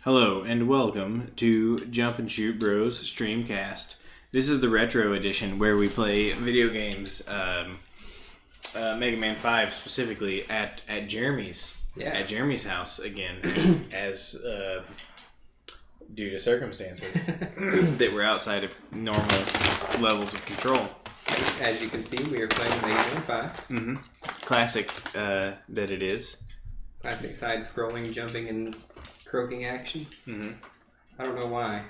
Hello and welcome to Jump and Shoot Bros Streamcast. This is the retro edition where we play video games, Mega Man 5 specifically at Jeremy's house again, as due to circumstances that were outside of normal levels of control. As you can see, we are playing Mega Man 5. Mm-hmm. Classic that it is. Classic side-scrolling, jumping, and croaking action. Mm-hmm. I don't know why.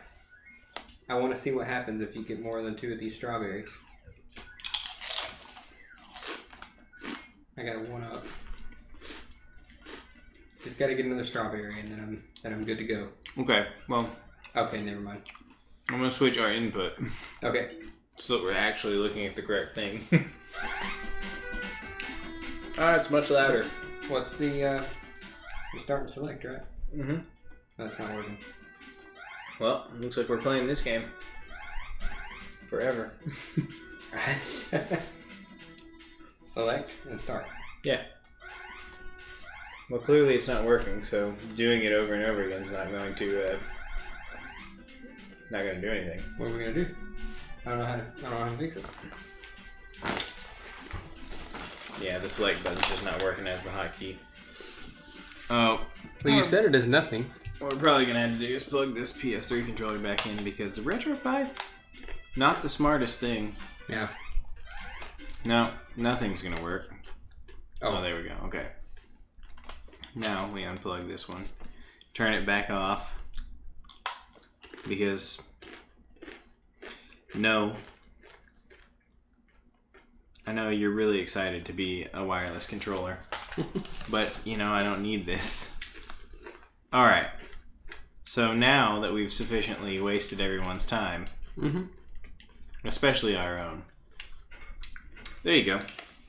I want to see what happens if you get more than 2 of these strawberries. I got a 1-up. Just got to get another strawberry, and then I'm good to go. Okay, well. Okay, never mind. I'm gonna switch our input. Okay. So that we're actually looking at the correct thing. It's much louder. What's the, you're starting to select, right? Mm-hmm. That's not working. Well, looks like we're playing this game forever. Select and start. Yeah. Well, clearly it's not working, so doing it over and over again is not going to do anything. What are we gonna do? I don't know how to fix it. Yeah, the select button's just not working as the hotkey. Oh. Well, you said it does nothing. What we're probably going to have to do is plug this PS3 controller back in because the Retro 5, not the smartest thing. Yeah. No, nothing's going to work. Oh, there we go. Okay. Now we unplug this one. Turn it back off. Because, no. I know you're really excited to be a wireless controller. But, you know, I don't need this. Alright. So now that we've sufficiently wasted everyone's time, especially our own, there you go.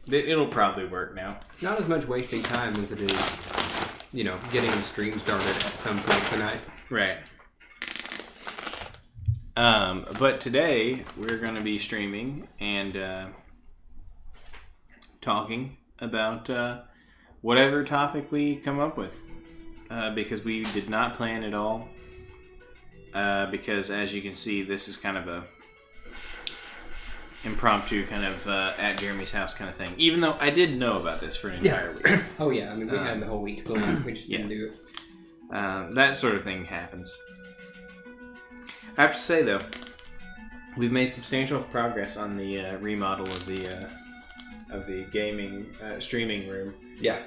It'll probably work now. Not as much wasting time as it is, you know, getting the stream started at some point tonight. Right. But today we're going to be streaming and talking about whatever topic we come up with. Because we did not plan at all. Because as you can see, this is kind of a impromptu kind of at Jeremy's house kind of thing. Even though I did know about this for an entire week. Oh yeah, I mean we had the whole week planned. We just didn't do it. That sort of thing happens. I have to say though, we've made substantial progress on the remodel of the gaming streaming room. Yeah.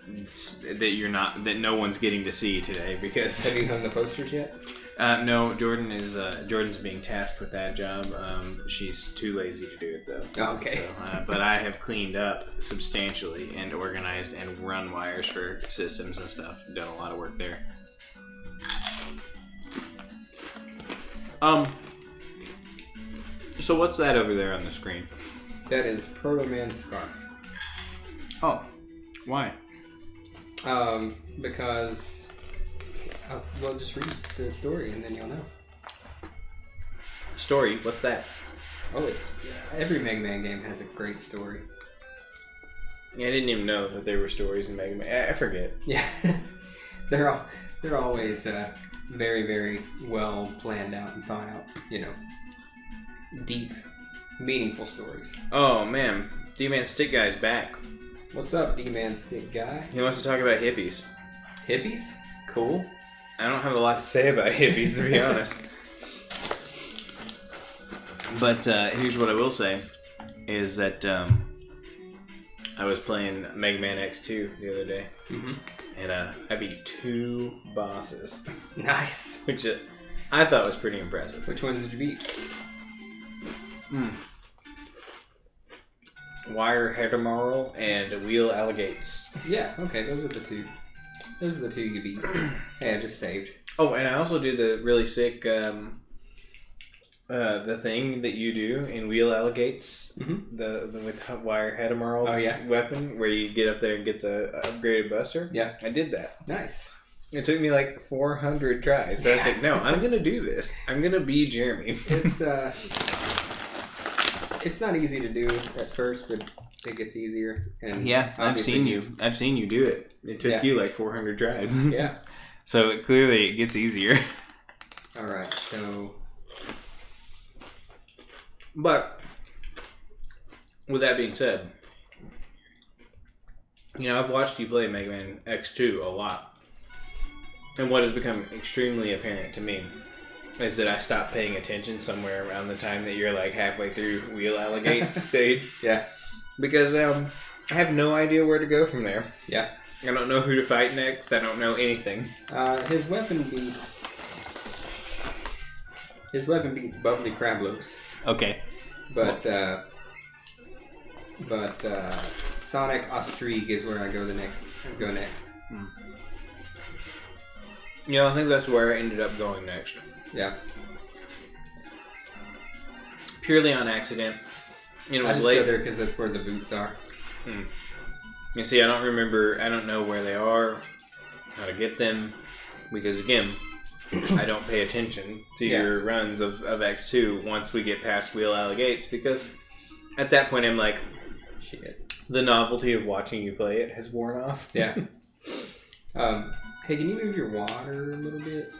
That no one's getting to see today because. Have you hung the posters yet? No, Jordan's being tasked with that job. She's too lazy to do it though. Oh, okay. So, but I have cleaned up substantially and organized and run wires for systems and stuff. Done a lot of work there. So what's that over there on the screen? That is Proto Man's scarf. Oh, why? Because, well, just read the story and then you'll know. Story? What's that? Oh, every Mega Man game has a great story. Yeah, I didn't even know that there were stories in Mega Man. I forget. Yeah, they're always very, very well planned out and thought out. You know, deep, meaningful stories. Oh man, D-Man Stick Guy's back. What's up, D-Man Stick Guy? He wants to talk about hippies. Hippies? Cool. I don't have a lot to say about hippies, to be honest. But here's what I will say, is that I was playing Mega Man X2 the other day, and I beat 2 bosses. Nice. Which I thought was pretty impressive. Which ones did you beat? Wire Hedamarl and Wheel Alligates. Yeah, okay, those are the 2. Those are the 2 you beat. Hey, I just saved. Oh, and I also do the really sick, the thing that you do in Wheel Alligates, the with Wire Hedamarl's weapon, where you get up there and get the upgraded buster. Yeah. I did that. Nice. It took me like 400 tries, but I was like, no, I'm going to do this. I'm going to be Jeremy. It's not easy to do at first, but it gets easier. And yeah, I've seen you do it. It took you like 400 tries. Yeah. So clearly it gets easier. All right, so. But with that being said, you know, I've watched you play Mega Man X2 a lot. And what has become extremely apparent to me is that I stopped paying attention somewhere around the time that you're like halfway through Wheel Alligate's stage. Yeah. Because I have no idea where to go from there. Yeah. I don't know who to fight next. I don't know anything. His weapon beats Bubbly Crablos. Okay. But Sonic Ostrigue is where I go next. Hmm. Yeah, I think that's where I ended up going next. Yeah. Purely on accident. It was I just late. go there because that's where the boots are. Hmm. You see, I don't know where they are, how to get them, because again, I don't pay attention to your runs of X2 once we get past Wheel Alligates, because at that point I'm like, shit, the novelty of watching you play it has worn off. Yeah. Hey, can you move your water a little bit?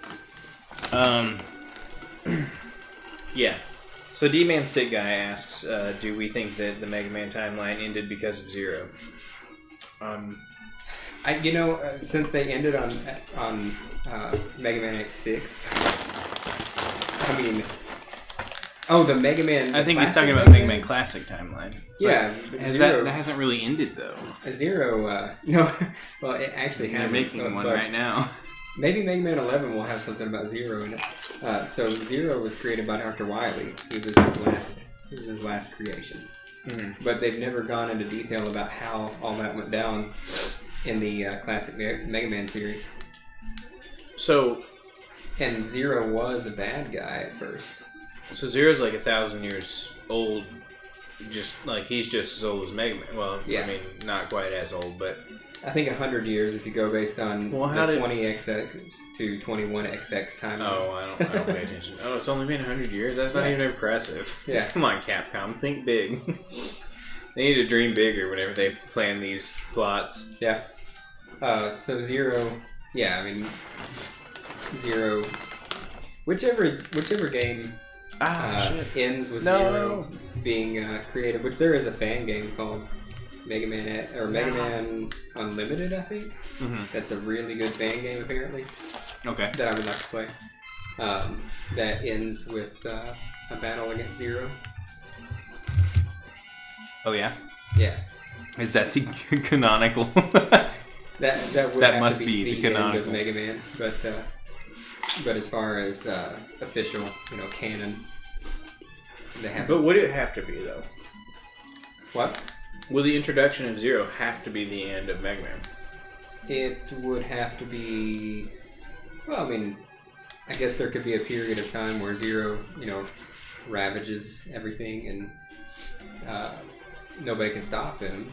Yeah. So D-Man Stick Guy asks, do we think that the Mega Man timeline ended because of Zero? Since they ended on Mega Man X6, I mean, the Mega Man. I think he's talking about Mega Man Classic timeline. Yeah, that hasn't really ended though. Zero, no. Well, it actually has. They're making one right now. Maybe Mega Man 11 will have something about Zero in it. So Zero was created by Dr. Wily. He was his last creation. Mm-hmm. But they've never gone into detail about how all that went down in the classic Mega Man series. So, and Zero was a bad guy at first. So Zero's like 1,000 years old. Just like he's just as old as Mega Man. Well, yeah. I mean, not quite as old, but I think 100 years if you go based on the 20XX to 21XX time. Oh, I don't pay attention. Oh, it's only been 100 years? That's not even impressive. Yeah. Come on, Capcom. Think big. They need to dream bigger whenever they plan these plots. Yeah. So Zero... Yeah, I mean... Zero... Whichever game ends with Zero being created, which there is a fan game called Mega Man Mega Man Unlimited, I think. Mm-hmm. That's a really good fan game, apparently. Okay. That I would like to play. That ends with a battle against Zero. Oh yeah. Yeah. Is that the canonical? that must be the canonical end of Mega Man, but as far as official, canon, they have. But would it have to be though? What? Will the introduction of Zero have to be the end of Mega Man? It would have to be... Well, I mean, I guess there could be a period of time where Zero, ravages everything and nobody can stop him.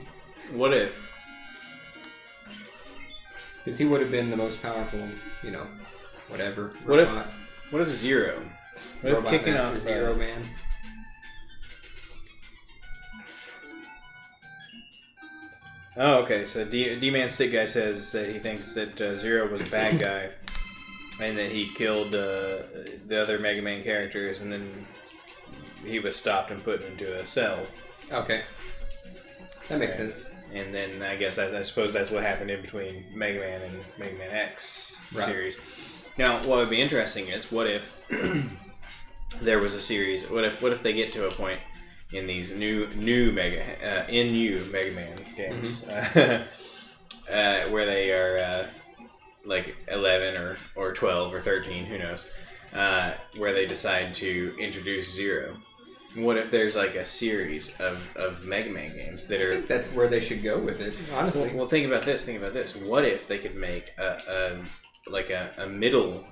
What if? Because he would have been the most powerful, whatever. What if Zero? What if kicking off Zero Man? Oh, okay. So D-Man Stick Guy says that he thinks that Zero was a bad guy, and that he killed the other Mega Man characters, and then he was stopped and put into a cell. Okay, that makes sense. And then I guess I suppose that's what happened in between Mega Man and Mega Man X series. Now, what would be interesting is what if there was a series? What if they get to a point in these new Mega Man games, mm-hmm. Where they are like 11 or 12 or 13, who knows, where they decide to introduce Zero. What if there's like a series of Mega Man games that are... I think that's where they should go with it, honestly. Well, think about this. What if they could make a middle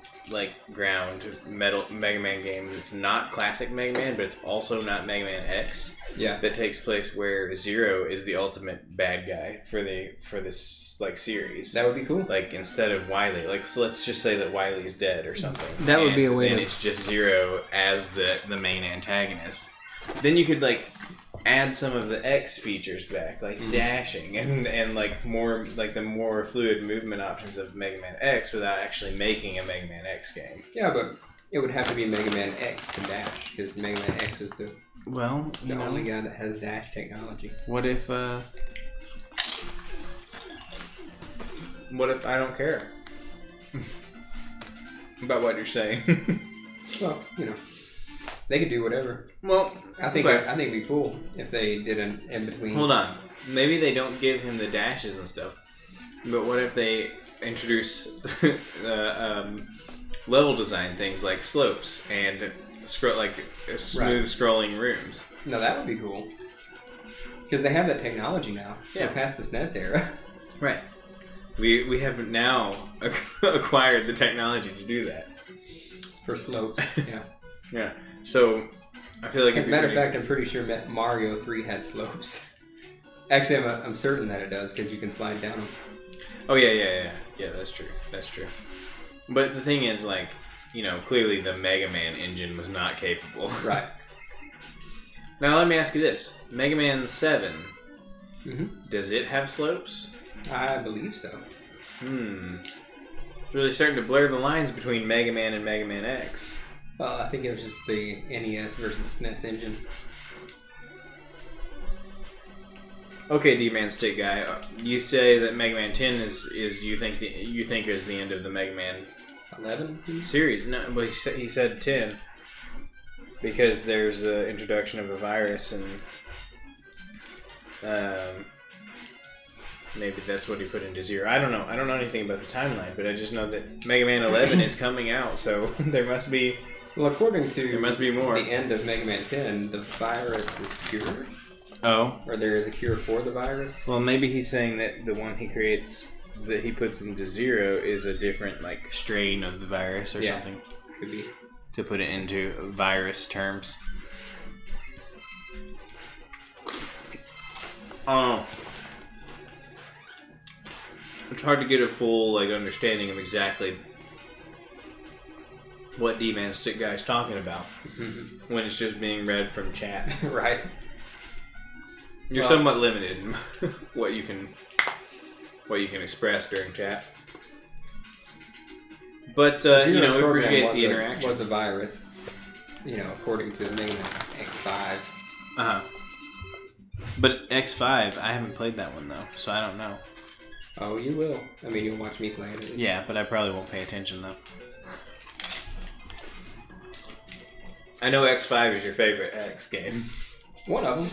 ground Mega Man game that's not classic Mega Man, but it's also not Mega Man X. Yeah. That takes place where Zero is the ultimate bad guy for this series. That would be cool. Instead of Wily, so let's just say that Wily's dead or something. That would be a way. And it's just Zero as the main antagonist. Then you could add some of the X features back, like dashing and like more like the more fluid movement options of Mega Man X without actually making a Mega Man X game. Yeah, but it would have to be Mega Man X to dash, because Mega Man X is the only guy that has dash technology. What if I don't care about what you're saying? Well, they could do whatever. Well, I think it'd be cool if they did an in between. Hold on, maybe they don't give him the dashes and stuff, but what if they introduce level design things like slopes and smooth scrolling rooms? No, that would be cool. Because they have that technology now. Yeah, we're past the SNES era. Right. We have now acquired the technology to do that. For slopes, yeah. Yeah. So, I feel like... As a matter of fact, I'm pretty sure Mario 3 has slopes. Actually, I'm certain that it does, because you can slide down them. Oh, yeah. Yeah, that's true. That's true. But the thing is, like, clearly the Mega Man engine was not capable. Right. Now, let me ask you this. Mega Man 7, does it have slopes? I believe so. It's really starting to blur the lines between Mega Man and Mega Man X. Well, I think it was just the NES versus SNES engine. Okay, D-Man Stick Guy, you say that Mega Man 10 is you think is the end of the Mega Man 11 series? No, but he said 10 because there's the introduction of a virus and maybe that's what he put into Zero. I don't know. I don't know anything about the timeline, but I just know that Mega Man 11 is coming out, so there must be. Well, according to there must be more. The end of Mega Man 10, the virus is cured. Oh. Or there is a cure for the virus. Well, maybe he's saying that the one he creates, that he puts into Zero, is a different like strain of the virus or something. Could be. To put it into virus terms. It's hard to get a full understanding of exactly what D-Man Stick Guy is talking about when it's just being read from chat. Right. You're somewhat limited in what you can express during chat. But we appreciate the interaction. Was a virus, according to Mega Man X5. But X5, I haven't played that one though, so I don't know. Oh, you will. I mean, you'll watch me play it. Yeah, but I probably won't pay attention though. I know X5 is your favorite X game. One of them.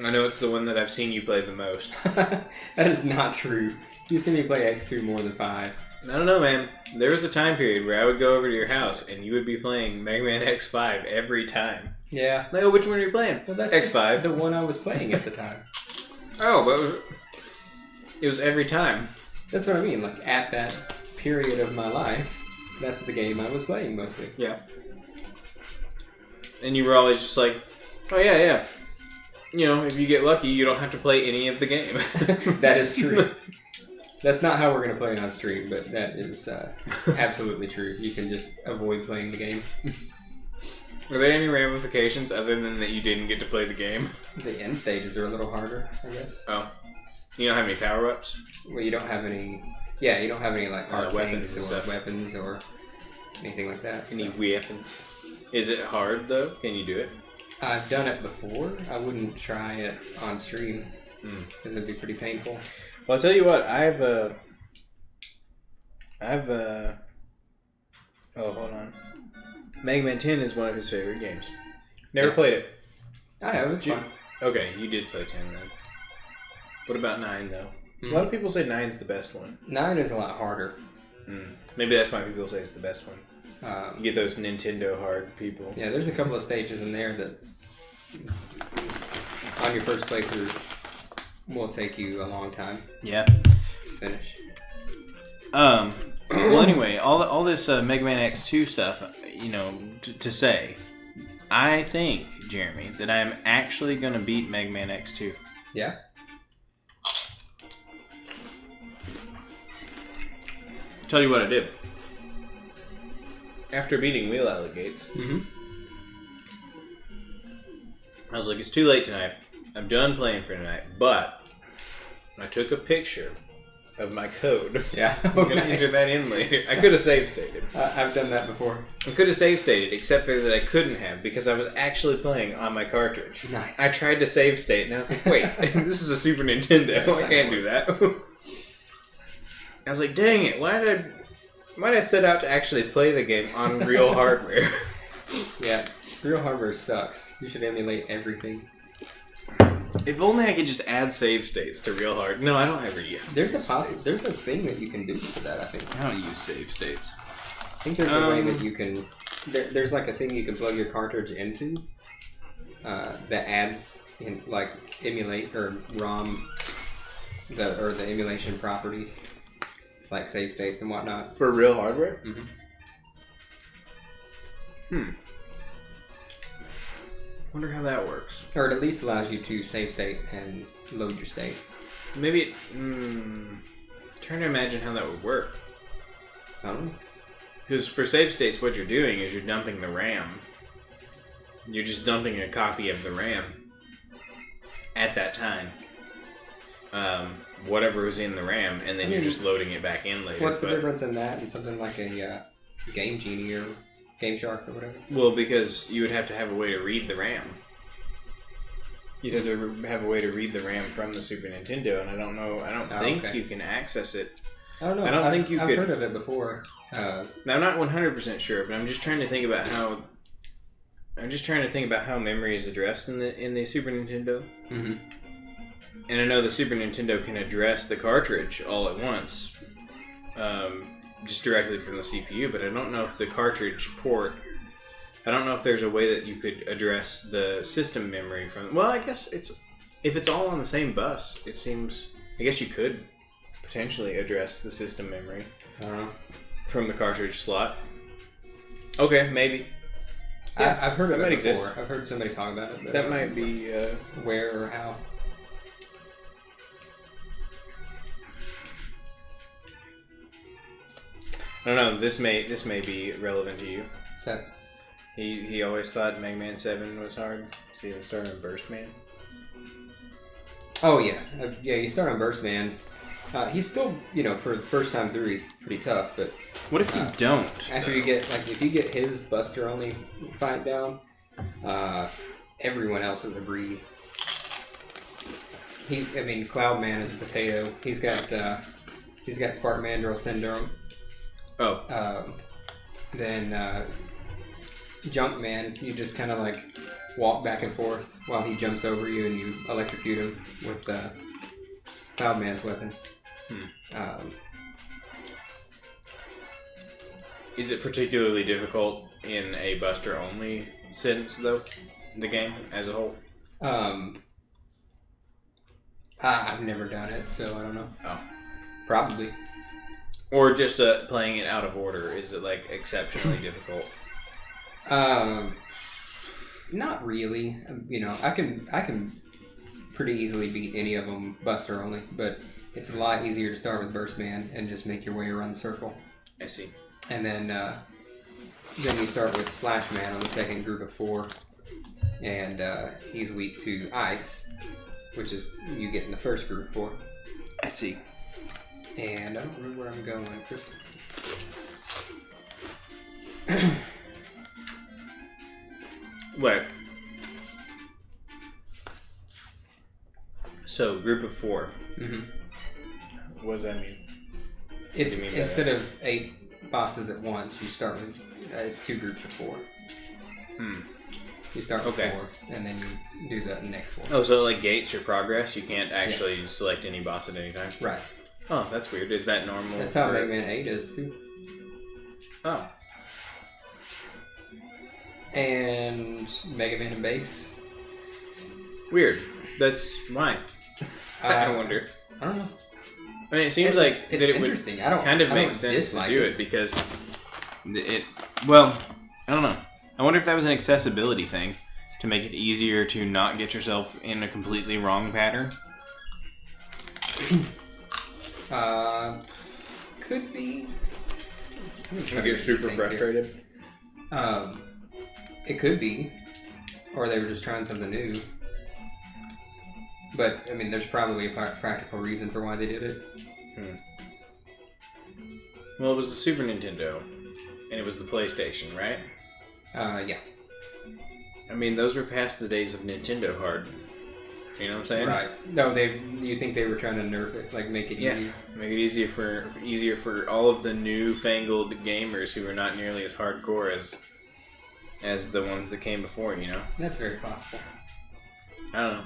I know it's the one that I've seen you play the most. That is not true. You've seen me play X2 more than 5. I don't know, man. There was a time period where I would go over to your house and you would be playing Mega Man X5 every time. Yeah. Like, oh, which one are you playing? Well, that's X5. The one I was playing at the time. Oh, but it was every time. That's what I mean. Like, at that period of my life, that's the game I was playing mostly. Yeah. And you were always just like, oh, yeah. If you get lucky, you don't have to play any of the game. That is true. That's not how we're going to play it on stream, but that is absolutely true. You can just avoid playing the game. Are there any ramifications other than that you didn't get to play the game? The end stages are a little harder, I guess. Oh. You don't have any power-ups? Well, you don't have any... Yeah, you don't have any like weapons or anything like that. Any weapons? Is it hard, though? Can you do it? I've done it before. I wouldn't try it on stream because it'd be pretty painful. Well, I'll tell you what. I've oh, hold on. Mega Man 10 is one of his favorite games. Never played it. I have. It's fun. Okay, you did play 10 then. What about 9 though? A lot of people say 9's the best one. 9 is a lot harder. Maybe that's why people say it's the best one. You get those Nintendo hard people. Yeah, there's a couple of stages in there that on your first playthrough will take you a long time. Yeah. To finish. Well, anyway, all this Mega Man X2 stuff, to say, I think, Jeremy, that I'm actually going to beat Mega Man X2. Yeah? Tell you what I did. After beating Wheel Alligates, I was like, it's too late tonight. I'm done playing for tonight. But I took a picture of my code. Yeah. I'm going to enter that in later. I could have save stated. I've done that before. I could have save stated, except for that I couldn't have because I was actually playing on my cartridge. Nice. I tried to save state and I was like, wait, this is a Super Nintendo. I can't do that. I was like, dang it, why did I set out to actually play the game on real hardware? Yeah, real hardware sucks. You should emulate everything. If only I could just add save states to real hard. No, I don't ever use. There's a thing that you can do for that. I think. I don't use save states. I think there's a way that you can. There's like a thing you can plug your cartridge into that adds in like emulate or ROM the emulation properties like save states and whatnot For real hardware. Mm-hmm. Wonder how that works. Or it at least allows you to save state and load your state. Maybe trying to imagine how that would work. I don't know. Because for save states, what you're doing is you're dumping the RAM. You're just dumping a copy of the RAM at that time. Whatever was in the RAM, and then you're just loading it back in later. What's the difference in that and something like a Game Genie or Game Shark or whatever? Well, because you would have to have a way to read the RAM. You'd have to have a way to read the RAM from the Super Nintendo, and I don't know. I don't think you can access it. I don't know. I think you could. I've heard of it before. Now, I'm not 100% sure, but I'm just trying to think about how. I'm just trying to think about how memory is addressed in the Super Nintendo. Mm-hmm. And I know the Super Nintendo can address the cartridge all at once, just directly from the CPU. But I don't know if the cartridge port. I don't know if there's a way that you could address the system memory from. Well, I guess if it's all on the same bus, it seems. I guess you could potentially address the system memory from the cartridge slot. Okay, maybe. Yeah, I've heard of it before. Exist. I've heard somebody talk about it. But that might be where or how. I don't know. This may be relevant to you. What's that? He always thought Mega Man 7 was hard. So he started on Burst Man. Oh yeah, you start on Burst Man. He's still, for the first time through, he's pretty tough. But what if you don't? After you get, if you get his Buster only fight down, everyone else is a breeze. Cloud Man is a potato. He's got Spark Mandrill syndrome. Oh. Then Junk Man, you just kind of like walk back and forth while he jumps over you and you electrocute him with Cloud Man's weapon. Is it particularly difficult in a Buster only sense, though? The game as a whole? I've never done it, so I don't know. Oh. Probably. Or just playing it out of order. Is it like exceptionally difficult? Not really. I can pretty easily beat any of them Buster only, but it's a lot easier to start with Burst Man and just make your way around the circle. I see. And then you start with Slash Man on the second group of 4, and he's weak to Ice, which is you get in the first group of 4. I see. And I don't remember where I'm going, Crystal. Wait. So, group of 4. Mm-hmm. What does that mean? It's instead of 8 bosses at once, you start with it's 2 groups of 4. You start with 4, and then you do the next 4. Oh, so like gates your progress? You can't actually select any boss at any time? Right. Oh, that's weird. Is that normal? That's how Mega Man 8 is, too. Oh. And Mega Man and Bass. Weird. That's why. I wonder. I don't know. I mean, it seems like that it would kind of make sense to do it because well, I don't know. I wonder if that was an accessibility thing to make it easier to not get yourself in a completely wrong pattern. Could be. You get super frustrated. It could be. or they were just trying something new. But I mean, there's probably a practical reason for why they did it. Well, it was the Super Nintendo, and it was the PlayStation, right? Yeah. I mean, those were past the days of Nintendo hard. You know what I'm saying? Right. No, you think they were trying to nerf it, like make it easier? Make it easier for all of the newfangled gamers who are not nearly as hardcore as the ones that came before. You know. That's very possible. I don't know.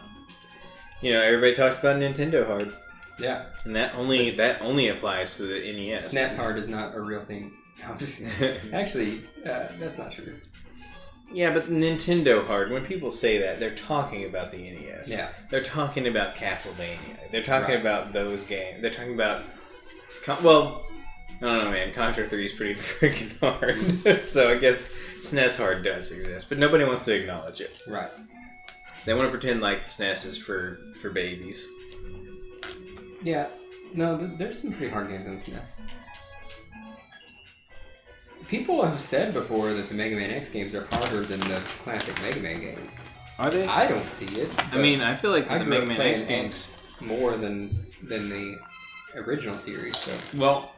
You know, everybody talks about Nintendo hard. Yeah. And that only applies to the NES. SNES hard is not a real thing. I'm just actually that's not true. Yeah, but Nintendo hard, when people say that, they're talking about the NES. Yeah. They're talking about Castlevania. They're talking about those games. They're talking about... Well, I don't know, man. Contra 3 is pretty freaking hard. So I guess SNES hard does exist, but nobody wants to acknowledge it. Right. They want to pretend like the SNES is for babies. Yeah. No, there's some pretty hard games on SNES. People have said before that the Mega Man X games are harder than the classic Mega Man games. Are they? I don't see it. I mean, I feel like the Mega Man X games more than the original series. So. Well,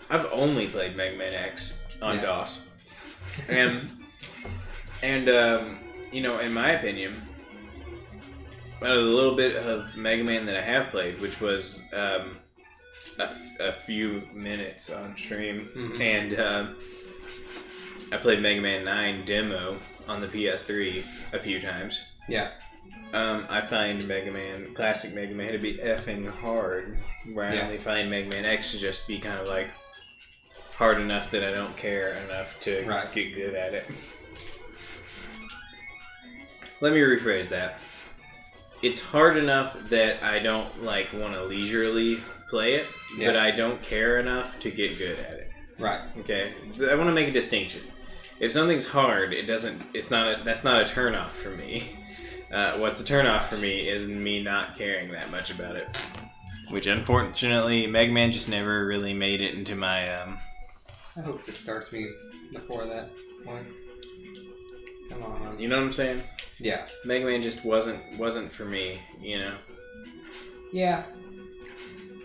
I've only played Mega Man X on DOS, and you know, in my opinion, out of the little bit of Mega Man that I have played, which was a few minutes on stream, and I played Mega Man 9 demo on the PS3 a few times. Yeah. I find classic Mega Man to be effing hard, where I only find Mega Man X to just be kind of like hard enough that I don't care enough to get good at it. Let me rephrase that. It's hard enough that I don't like want to leisurely play it, but I don't care enough to get good at it. Right. Okay. I want to make a distinction. If something's hard, that's not a turn-off for me. What's a turn-off for me is me not caring that much about it. Which, unfortunately, Mega Man just never really made it into my... I hope this starts me before that point. Come on. You know what I'm saying? Yeah. Mega Man just wasn't for me, you know? Yeah.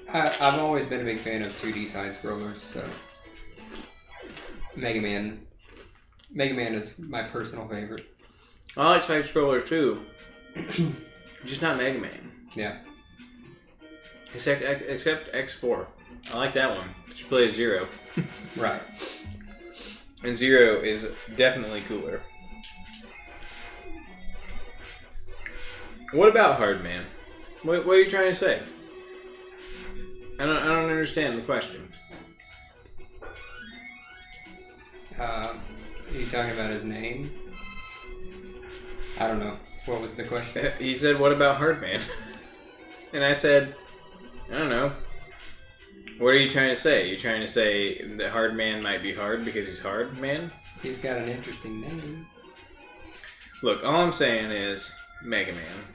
I've always been a big fan of 2D side-scrollers, so... Mega Man is my personal favorite. I like side-scrollers, too. Just not Mega Man. Yeah. Except X4. I like that one. You play as Zero. Right. And Zero is definitely cooler. What about Hard Man? What are you trying to say? I don't understand the question. Are you talking about his name? I don't know. What was the question? He said, "What about Hard Man?" And I said, "I don't know. What are you trying to say? You trying to say that Hard Man might be hard because he's Hard Man? He's got an interesting name." Look, all I'm saying is Mega Man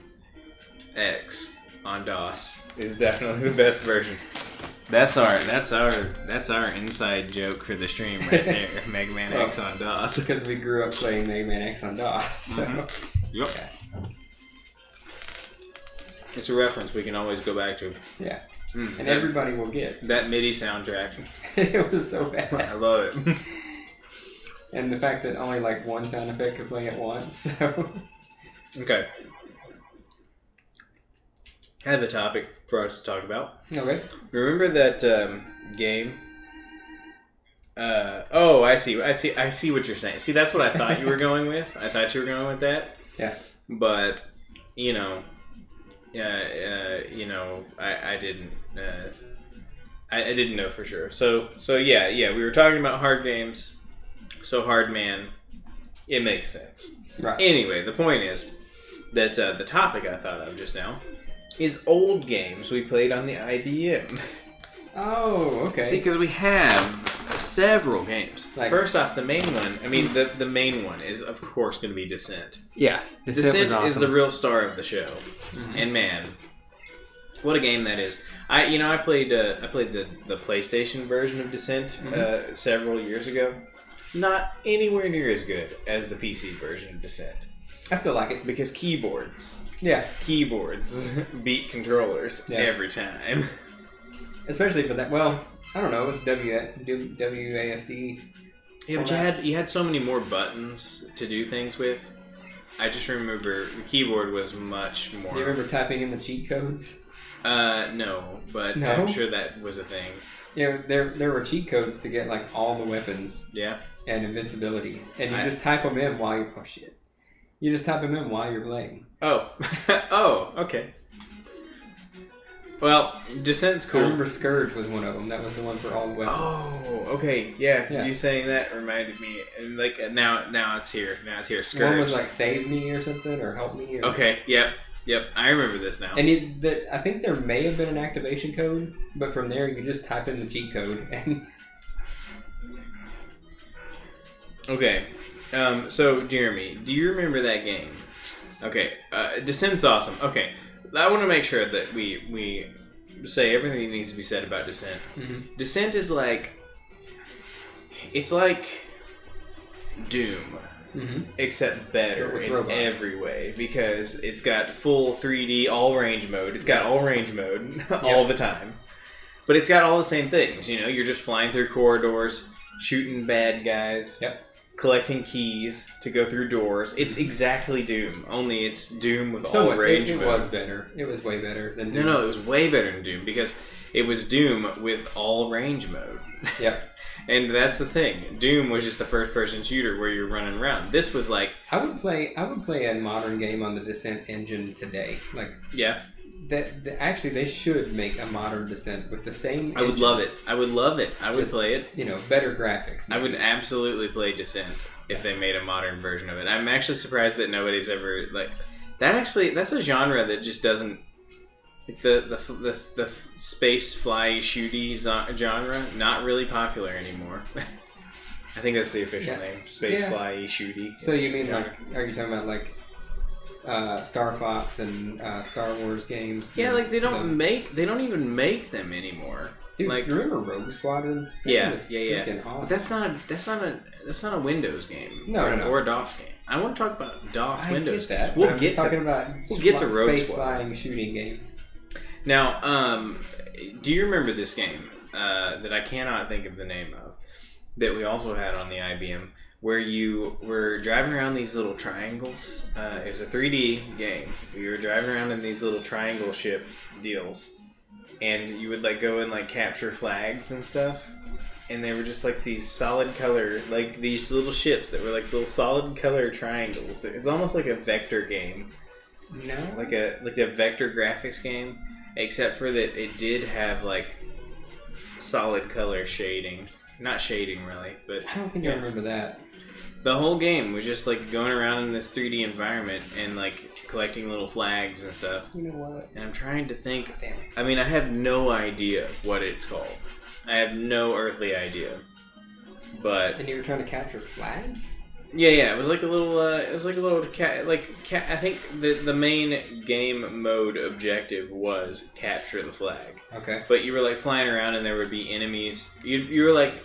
X on DOS is definitely the best version. That's our inside joke for the stream right there. Mega Man X on DOS. Because we grew up playing Mega Man X on DOS. So. Yep. Okay. It's a reference we can always go back to. Yeah. And everybody will get. That MIDI soundtrack. It was so bad. I love it. And the fact that only like one sound effect could play at once. So. Okay. I have a topic for us to talk about. Okay. Remember that game? Oh, I see what you're saying. See, that's what I thought you were going with. I thought you were going with that. Yeah. But, you know, I didn't. I didn't know for sure. So yeah. We were talking about hard games. So Hard Man, it makes sense. Right. Anyway, the point is that the topic I thought of just now is old games we played on the IBM. Oh, okay. See, because we have several games. Like, first off, the main one. I mean, the main one is of course going to be Descent. Yeah, Descent is the real star of the show. Mm-hmm. And man, what a game that is! I played the PlayStation version of Descent several years ago, not anywhere near as good as the PC version of Descent. I still like it. Because keyboards beat controllers every time. Especially for that. Well, I don't know. It was WASD. Yeah, but you had so many more buttons to do things with. I just remember the keyboard was much more... Do you remember typing in the cheat codes? No, but I'm sure that was a thing. Yeah, there were cheat codes to get like all the weapons. Yeah. And invincibility. And you just type them in while you... Oh, shit. You just type them in while you're playing. Oh. Oh, okay. Well, Descent's cool. I remember Scourge was one of them. That was the one for all the weapons. Oh, okay. Yeah. You saying that reminded me. Like, now it's here. Now it's here. Scourge. One was like Save Me or something, or Help Me. Or... Okay, yep. I remember this now. And I think there may have been an activation code, but from there you can just type in the cheat code. And okay. So, Jeremy, do you remember that game? Okay. Descent's awesome. Okay. I want to make sure that we say everything that needs to be said about Descent. Mm-hmm. Descent is like... It's like Doom. Mm-hmm. Except better in robots. Every way, because it's got full 3D all range mode. It's got all range mode all the time, but it's got all the same things. You know, you're just flying through corridors, shooting bad guys, collecting keys to go through doors. It's exactly Doom, only it's Doom with all range mode. It was better. It was way better than Doom. No, it was way better than Doom because it was Doom with all range mode. Yep. And that's the thing. Doom was just a first-person shooter where you're running around. This was like... I would play a modern game on the Descent engine today. Like, yeah. Actually, they should make a modern Descent with the same I would love it. I would play it. You know, better graphics. Maybe. I would absolutely play Descent if they made a modern version of it. I'm actually surprised that nobody's ever... like that's a genre that just doesn't... The space fly shooty genre, not really popular anymore. I think that's the official name, space fly shooty. So you mean genre. Like, are you talking about like Star Fox and Star Wars games? Yeah, like they don't even make them anymore. Dude, like, you remember Rogue Squadron? Yeah. Awesome. That's not a Windows game. No. Or a DOS game. I want to talk about DOS Windows games. We'll get to Rogue space flying shooting games. Now, do you remember this game that I cannot think of the name of that we also had on the IBM where you were driving around these little triangles? It was a 3D game. You were driving around in these little triangle ship deals and you would like go and like capture flags and stuff. And they were just like these solid color, like these little ships that were like little solid color triangles. It was almost like a vector game. No. Like a vector graphics game. Except for that it did have, like, solid color shading. Not shading, really, but... I don't think I remember that. The whole game was just, like, going around in this 3D environment and, like, collecting little flags and stuff. You know what? And I'm trying to think... I mean, I have no idea what it's called. I have no earthly idea. But... And you were trying to capture flags? Yeah. It was like a little. I think the main game mode objective was capture the flag. Okay. But you were like flying around, and there would be enemies. You were like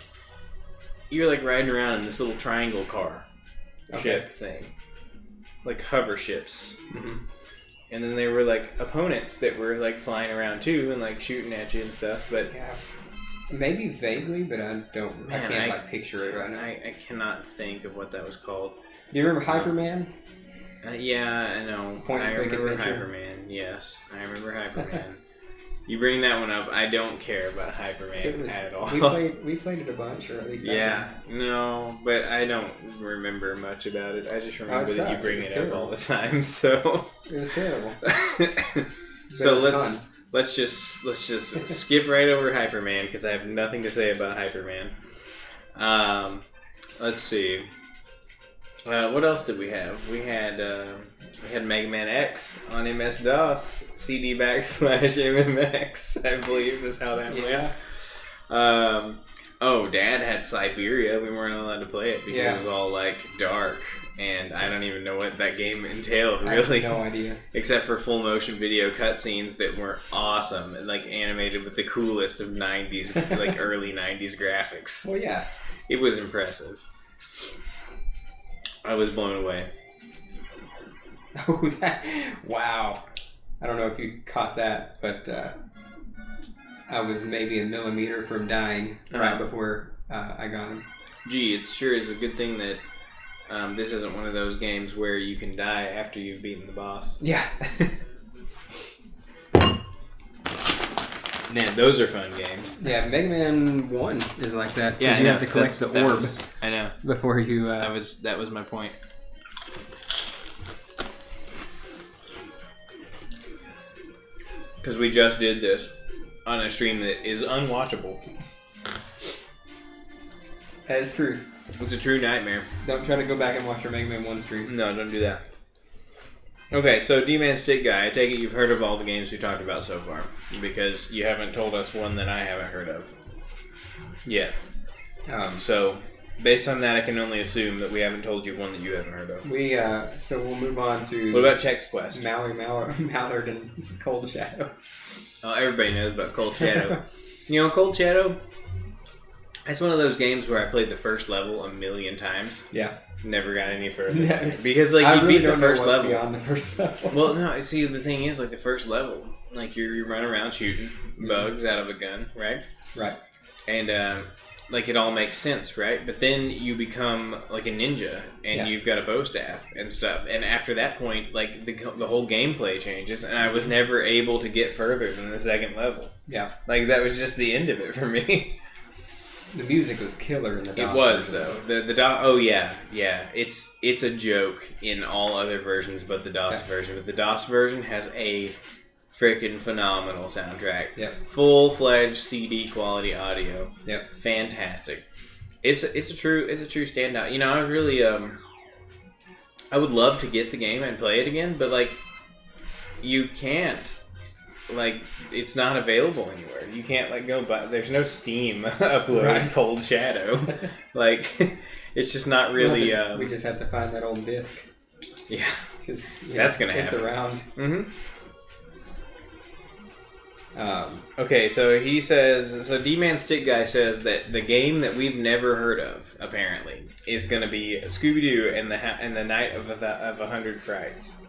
riding around in this little triangle car ship thing, like hover ships. Mm-hmm. And then there were like opponents that were like flying around too, and like shooting at you and stuff. But yeah. Maybe vaguely, but I can't picture it right now. I cannot think of what that was called. Do you remember Hyperman? Yeah, I know. I remember Hyperman. Yes, I remember Hyperman. You bring that one up, I don't care about Hyperman at all. We played it a bunch, or at least no, but I don't remember much about it. I just remember that you bring it up all the time. So it was terrible. So let's just skip right over Hyperman because I have nothing to say about Hyperman. Let's see. What else did we have? We had Mega Man X on MS-DOS. CD/MMX, I believe is how that went. Dad had Siberia. We weren't allowed to play it because it was all like dark, and I don't even know what that game entailed really. I have no idea. Except for full motion video cutscenes that were awesome and like animated with the coolest of 90s, like early 90s graphics. Well, yeah. It was impressive. I was blown away. Oh, wow. I don't know if you caught that, but I was maybe a millimeter from dying right before I got him. Gee, it sure is a good thing that this isn't one of those games where you can die after you've beaten the boss. Yeah. Man, those are fun games. Yeah, Mega Man 1 is like that. Yeah, you have to collect the orb. I know. Before you... That was my point. Because we just did this on a stream that is unwatchable. That is true. It's a true nightmare. Don't try to go back and watch our Mega Man 1 stream. No, don't do that. Okay, so D-Man Stick Guy, I take it you've heard of all the games we talked about so far. Because you haven't told us one that I haven't heard of. Yet. So, based on that, I can only assume that we haven't told you one that you haven't heard of. So we'll move on to... What about Chex Quest? Mallard and Cold Shadow. Oh, everybody knows about Cold Shadow. You know, Cold Shadow, it's one of those games where I played the first level a million times. Yeah. Never got any further. Because, like, you really beat the first level. Beyond the first level. Well, no, see, the thing is, like, the first level, like, you run around shooting bugs out of a gun, right? Right. And, like, it all makes sense, right? But then you become, like, a ninja, and you've got a bow staff and stuff. And after that point, like, the whole gameplay changes, and I was never able to get further than the second level. Yeah. Like, that was just the end of it for me. The music was killer in the DOS. It was, though. The DOS... Oh, yeah. Yeah. It's a joke in all other versions but the DOS version. But the DOS version has a freaking phenomenal soundtrack. Yep. Full-fledged CD quality audio. Yep. Fantastic. It's a true standout. You know, I was really I would love to get the game and play it again, but like you can't. Like, it's not available anywhere. You can't, like, go buy... There's no Steam upload Cold Shadow. Like, it's just not really... we just have to find that old disc. Yeah. Because that's going to happen. It's around. Mm-hmm. Okay, so he says... So D-Man Stick Guy says that the game that we've never heard of, apparently, is going to be Scooby-Doo and the Night of 100 Frights.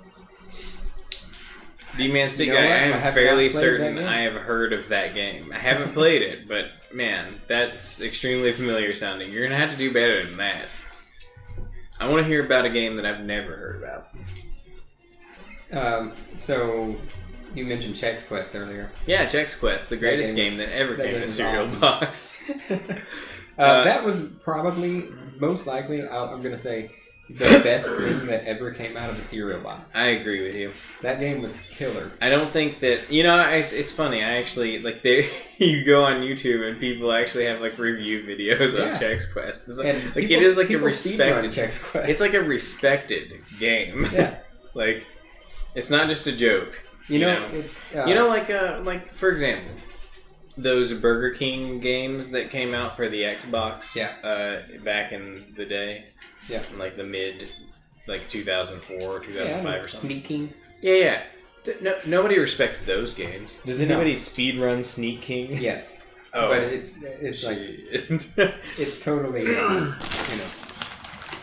D-Man Stick Guy, I am fairly certain I have heard of that game. I haven't played it, but man, that's extremely familiar sounding. You're going to have to do better than that. I want to hear about a game that I've never heard about. So, you mentioned Chex Quest earlier. Yeah, Chex Quest, the greatest game that ever came in a cereal box. That was probably, most likely, I'm going to say, the best thing that ever came out of a cereal box. I agree with you. That game was killer. I don't think that... You know, it's funny. I actually... Like, you go on YouTube and people actually have, like, review videos of Chex Quest. It's like, it is like a respected... Chex Quest. It's like a respected game. Yeah. Like, it's not just a joke. You know, it's... you know, like, for example, those Burger King games that came out for the Xbox back in the day. Yeah. In like the mid, like 2004, 2005 or something. Sneak King. Yeah. Nobody respects those games. Does anybody speedrun Sneak King? Yes. Oh. But it's like... it's totally, you know...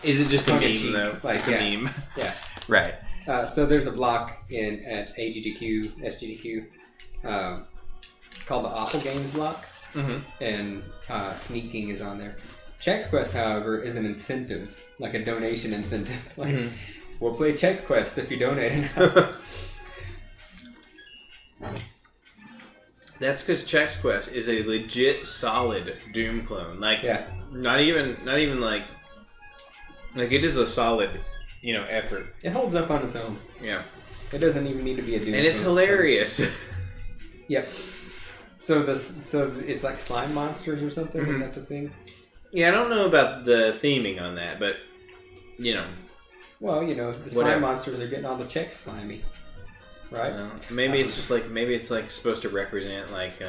Is it just a meme, though? Like, it's a meme. Yeah. Right. So there's a block at AGDQ, SGDQ, called the Awful Games block. Mm-hmm. And Sneak King is on there. Chex Quest, however, is an incentive, like a donation incentive. Like, we'll play Chex Quest if you donate enough. That's because Chex Quest is a legit solid Doom clone. Like, not even like it is a solid, you know, effort. It holds up on its own. Yeah. It doesn't even need to be a Doom clone. And it's hilarious. Yep. So it's like slime monsters or something. Isn't that the thing? Yeah, I don't know about the theming on that, but you know. Well, you know, the slime monsters are getting all the Chex slimy, right? Maybe it's just like supposed to represent like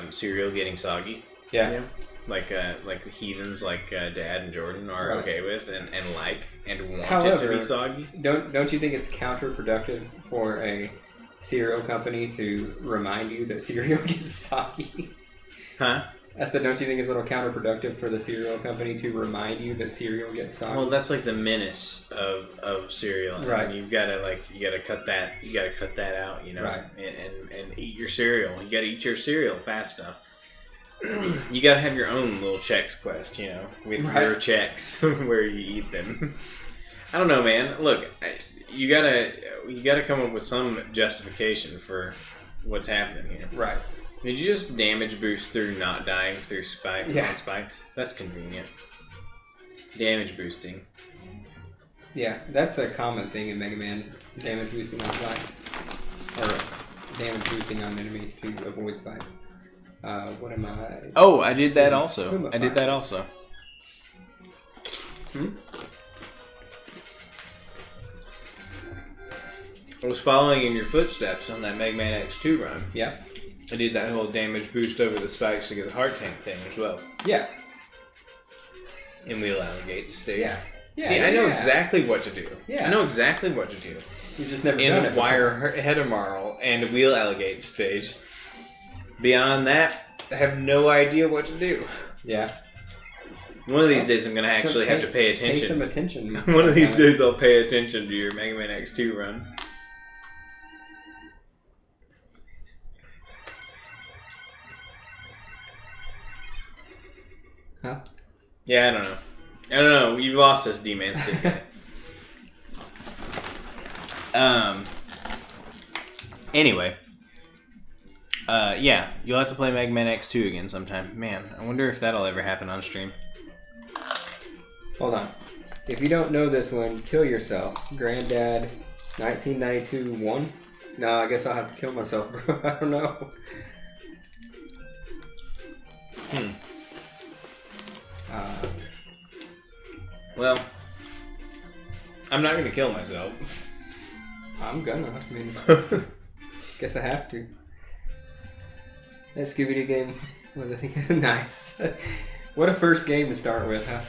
cereal getting soggy. Yeah. You know? Like the heathens like Dad and Jordan are okay with and want it to be soggy. Don't you think it's counterproductive for a cereal company to remind you that cereal gets soggy? Huh? I said, don't you think it's a little counterproductive for the cereal company to remind you that cereal gets soggy? Well, that's like the menace of cereal, right? And you've got to cut that out, you know, right? And eat your cereal. You got to eat your cereal fast enough. You got to have your own little Chex Quest, you know, with your Chex where you eat them. I don't know, man. Look, you gotta come up with some justification for what's happening here, right? Did you just damage boost through not dying through spikes? That's convenient. Damage boosting. Yeah, that's a common thing in Mega Man. Damage boosting on spikes. Or damage boosting on enemy to avoid spikes. What am I... Oh, I did that also. I did that also. I was following in your footsteps on that Mega Man X2 run. Yeah. I did that whole damage boost over the spikes to get the heart tank thing as well. Yeah. In Wheel Alligate's stage. Yeah. Yeah. See, I know exactly what to do. Yeah. I know exactly what to do. You've just never done it before. Wire Hedamarl and Wheel Alligate stage. Beyond that, I have no idea what to do. Yeah. One of these days I'm going to actually have to pay attention. Pay some attention. One of these days I'll pay attention to your Mega Man X2 run. Huh? Yeah, I don't know. You've lost us, D-Man Stick Guy. Anyway. Yeah, you'll have to play Mega Man X2 again sometime. Man, I wonder if that'll ever happen on stream. Hold on. If you don't know this one, kill yourself. Granddad, 1992 1? No, I guess I'll have to kill myself, bro. I don't know. Well, I'm not going to kill myself. I'm gonna. I mean, guess I have to. That Scooby-Doo game was, I think, nice. What a first game to start with, huh?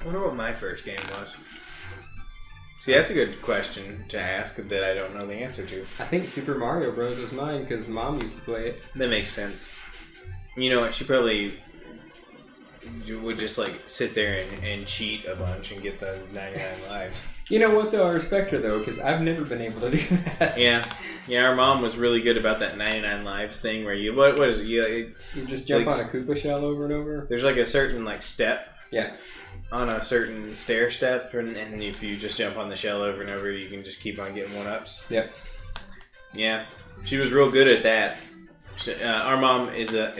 I wonder what my first game was. See, that's a good question to ask that I don't know the answer to. I think Super Mario Bros. Was mine because Mom used to play it. That makes sense. You know what? She probably would just like sit there and cheat a bunch and get the 99 lives. You know what though? I respect her though because I've never been able to do that. Yeah, our mom was really good about that 99 lives thing where you what is it? You just jump on a Koopa shell over and over. There's like a certain like step. Yeah. On a certain stair step, and if you just jump on the shell over and over, you can just keep on getting 1-ups. Yep. Yeah, she was real good at that. Our mom is a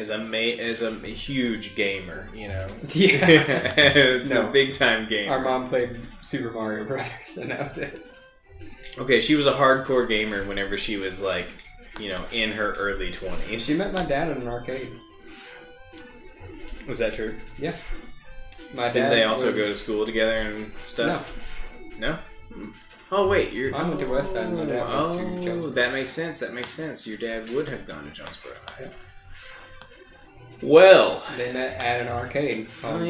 huge gamer, you know. Yeah, a big time gamer. Our mom played Super Mario Brothers, and that was it. Okay, she was a hardcore gamer whenever she was like, you know, in her early 20s. She met my dad in an arcade. Was that true? Yeah. My dad. Did they also go to school together and stuff? No. No. Oh wait, I went to West Side and my dad went to Jonesboro. That makes sense. Your dad would have gone to Jonesboro. Yeah. Well, they met at an arcade called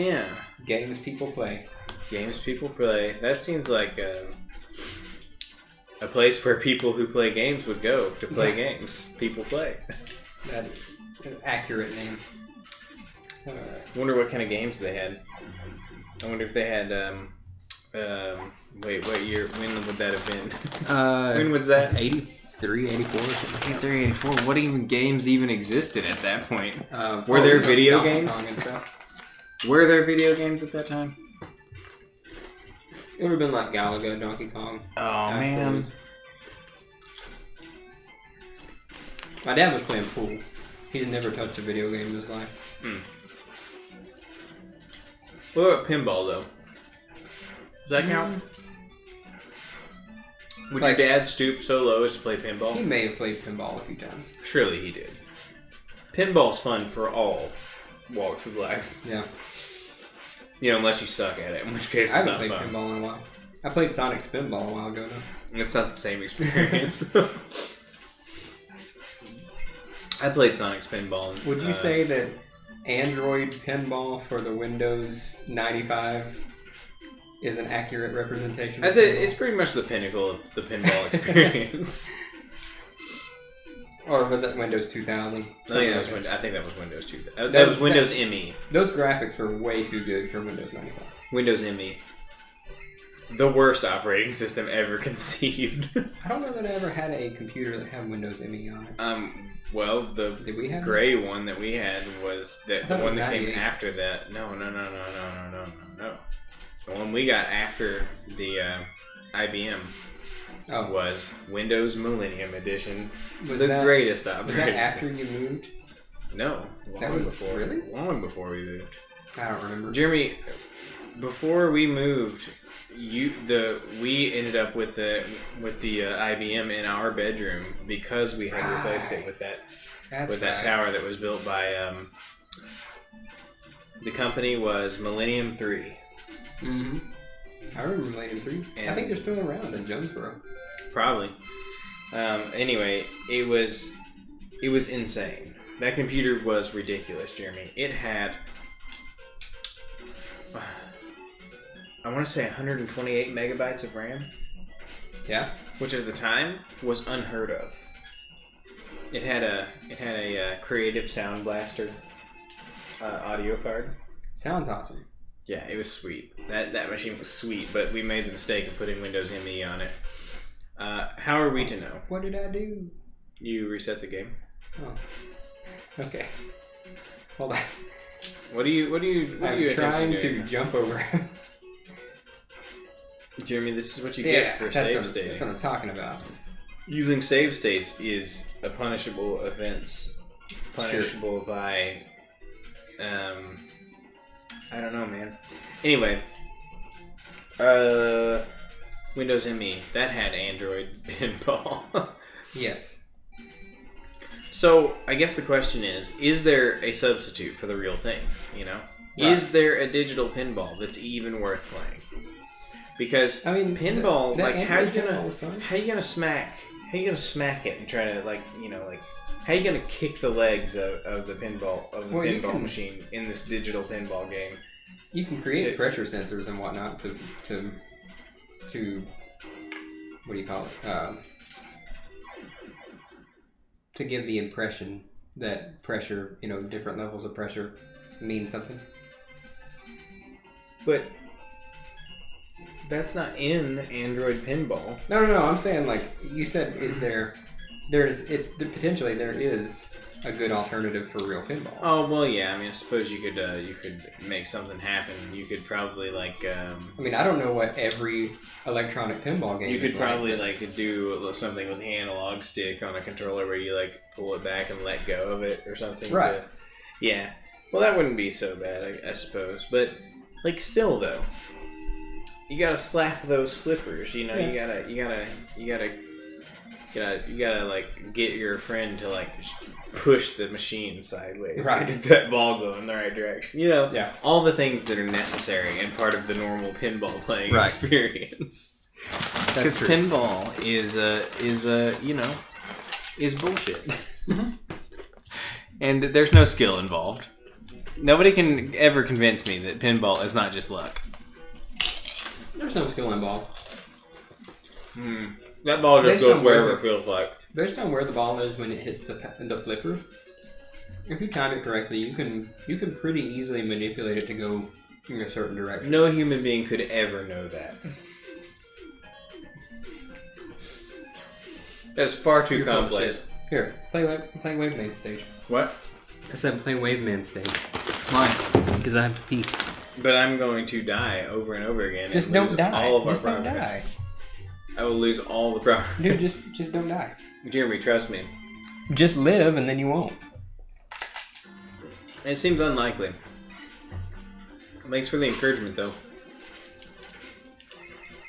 Games People Play. Games People Play. That seems like a place where people who play games would go to play games. People Play. That's an accurate name. I wonder what kind of games they had. I wonder if they had wait, what year? When would that have been? When was that? 83, 84 or something. 83, 84. What even games even existed at that point? Were there video games? Were there video games at that time? It would have been like Galaga, Donkey Kong. Oh, man. My dad was playing pool. He's never touched a video game in his life. What about pinball, though? Does that count? Would your dad stoop so low as to play pinball? He may have played pinball a few times. Surely he did. Pinball's fun for all walks of life. Yeah. You know, unless you suck at it, in which case it's not fun. I haven't played pinball in a while. I played Sonic Spinball a while ago, though. It's not the same experience. I played Sonic Spinball. Would you say that Android pinball for the Windows 95 is an accurate representation? I say it's pretty much the pinnacle of the pinball experience. Or was that Windows 2000? I think that was Windows 2000. That was Windows ME. Those graphics were way too good for Windows 95. Windows ME. The worst operating system ever conceived. I don't know that I ever had a computer that had Windows ME on it. Well, the gray one that we had was the one that came after that. No. The one we got after the IBM was Windows Millennium Edition. Was the greatest operating system. Was that after system. You moved? No, before. Really? Long before we moved. I don't remember. Jeremy, before we moved, we ended up with the IBM in our bedroom because we had replaced it with that tower that was built by the company was Millennium 3. Mm-hmm. I remember Millennium 3. And I think they're still around in Jonesboro. Probably. Anyway, it was insane. That computer was ridiculous, Jeremy. It had, I want to say 128 megabytes of RAM. Yeah. Which at the time was unheard of. It had a Creative Sound Blaster audio card. Sounds awesome. Yeah, it was sweet. That machine was sweet, but we made the mistake of putting Windows ME on it. How are we to know? What did I do? You reset the game. Oh. Okay. Hold on. What are you trying to jump over. Jeremy, this is what you get for save states. That's what I'm talking about. Using save states is a punishable offense. Punishable by I don't know, man. Anyway, Windows ME, that had Android pinball. Yes. So, I guess the question is there a substitute for the real thing, you know? Right. Is there a digital pinball that's even worth playing? Because, I mean, pinball, how are you gonna smack it and try to, how are you gonna kick the legs of the pinball machine in this digital pinball game? You can create pressure sensors and whatnot to what do you call it? To give the impression that pressure, different levels of pressure mean something. But that's not in Android Pinball. No. I'm saying, like you said, there is a good alternative for real pinball. Oh well, yeah. I mean, I suppose you could make something happen. You could probably I don't know what every electronic pinball game. You could probably do something with the analog stick on a controller where you pull it back and let go of it or something. Right. Yeah. Well, that wouldn't be so bad, I suppose. But still though, you gotta slap those flippers. You know, yeah. you gotta get your friend to push the machine sideways to get that ball going in the right direction. All the things that are necessary and part of the normal pinball playing experience. Because pinball is bullshit. Mm-hmm. And there's no skill involved. Nobody can ever convince me that pinball is not just luck. There's no skill involved. That ball just goes wherever it feels like. Based on where the ball is when it hits the flipper, if you time it correctly, you can pretty easily manipulate it to go in a certain direction. No human being could ever know that. That's far too complex. Here, play Wave Main stage. What? I said play Wave Man stage. Why? Because I have to pee. But I'm going to die over and over again. Just and don't die. All of just our don't progress. die. I will lose all the progress. Dude, just don't die. Jeremy, trust me. Just live and then you won't. It seems unlikely. Thanks for the encouragement, though.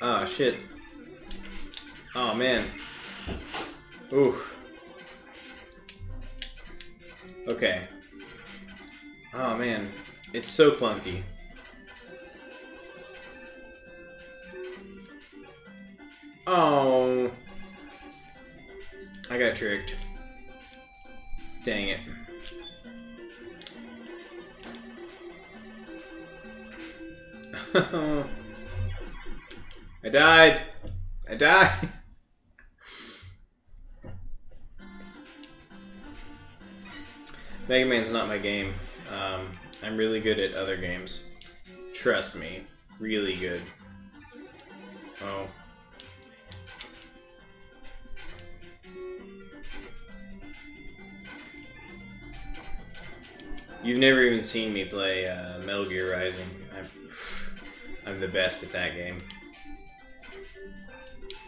Oh, shit. Oh, man. Oof. Okay. Oh, man. It's so clunky. Oh. I got tricked. Dang it. I died. Mega Man's not my game. I'm really good at other games. Trust me. Really good. Oh. You've never even seen me play Metal Gear Rising. I'm the best at that game.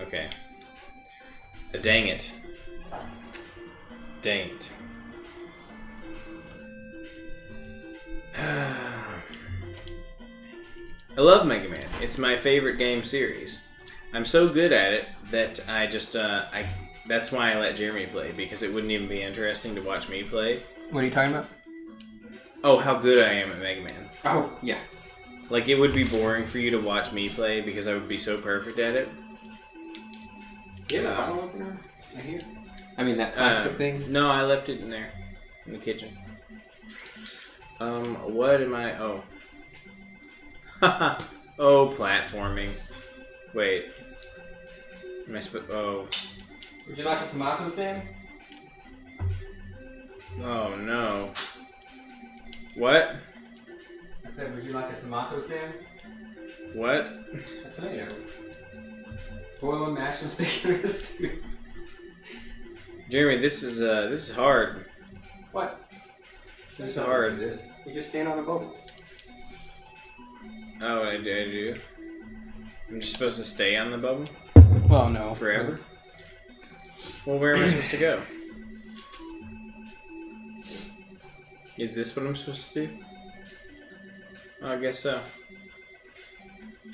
Okay. Dang it. Dang it. I love Mega Man. It's my favorite game series. I'm so good at it that I just, that's why I let Jeremy play, because it wouldn't even be interesting to watch me play. What are you talking about? Oh, how good I am at Mega Man. Oh, yeah. Like, it would be boring for you to watch me play because I would be so perfect at it. Yeah, the bottle opener right here. I mean, that plastic thing? No, I left it in there. In the kitchen. What am I... Oh. Oh, platforming. Wait. Am I supposed... Oh. Would you like a tomato, Sam? Oh, no. What? I said, would you like a tomato, Sam? What? A tomato. Boil and mash them, stick in a stew. Jeremy, this is hard. What? This is hard. You just stand on the bubble. Oh, I do. I'm just supposed to stay on the bubble? Well, no. Forever? Well, where am I supposed to go? Is this what I'm supposed to do? Oh, I guess so.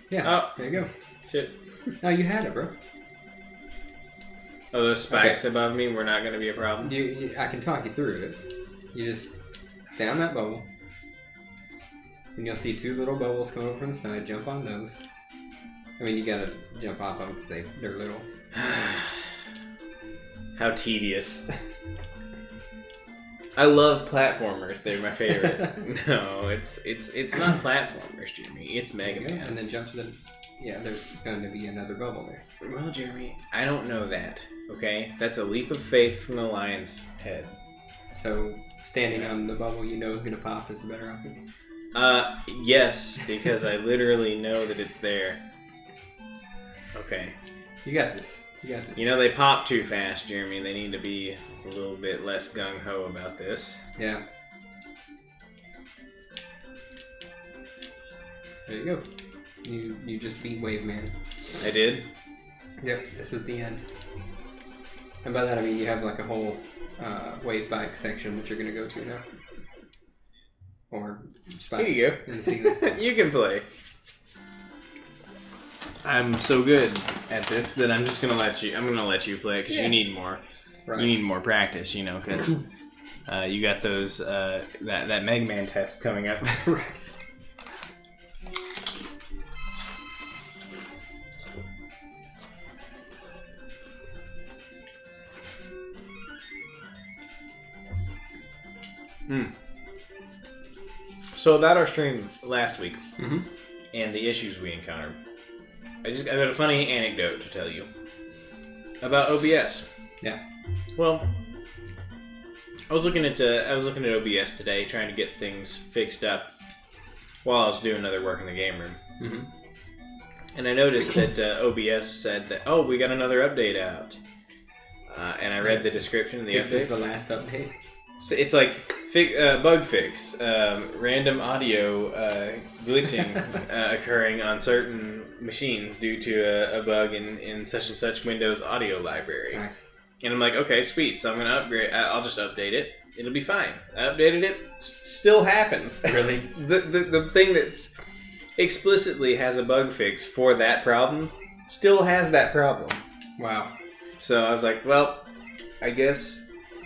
Yeah. Oh, there you go. Shit. No, you had it, bro. Oh, those spikes above me were not going to be a problem? I can talk you through it. You just stay on that bubble. And you'll see two little bubbles come up from the side. Jump on those. I mean, you gotta jump off them because they're little. How tedious. I love platformers. They're my favorite. No, it's not platformers, Jeremy. It's Mega Man. And then jump to the... Yeah, there's going to be another bubble there. Well, Jeremy, I don't know that, okay? That's a leap of faith from the lion's head. So, standing on the bubble you know is going to pop is the better option? Yes, because I literally know that it's there. Okay. You got this. You got this. You know, they pop too fast, Jeremy. They need to be a little bit less gung-ho about this. Yeah. There you go. You just beat Wave Man. I did? Yep, this is the end. And by that I mean you have like a whole wave bike section that you're going to go to now. Or spikes. Here you go. In the ceiling. You can play. I'm so good at this that I'm just going to let you... I'm going to let you play it because you need more. Right. You need more practice, you know, because you got those... that Mega Man test coming up. Right. So about our stream last week and the issues we encountered, I got a funny anecdote to tell you about OBS. Yeah. Well, I was looking at OBS today, trying to get things fixed up while I was doing other work in the game room, and I noticed that OBS said that we got another update out, and I read the description of the update. This is the last update. So it's like bug fix, random audio glitching occurring on certain machines due to a bug in such and such Windows audio library. Nice. And I'm like, okay, sweet. So I'm gonna upgrade. I'll just update it. It'll be fine. I updated it. Still happens. Really? the thing that's explicitly has a bug fix for that problem still has that problem. Wow. So I was like, well, I guess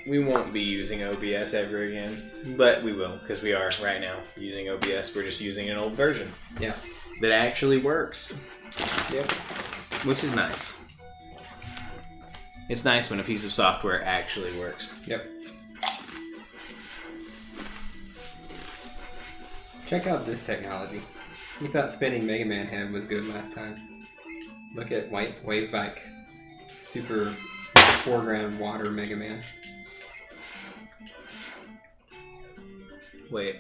we won't be using OBS ever again, but we will, because we are right now using OBS. We're just using an old version. Yeah. That actually works. Yep. Which is nice. It's nice when a piece of software actually works. Yep. Check out this technology. We thought spinning Mega Man head was good last time. Look at White Wave Bike. Super foreground water Mega Man. Wait.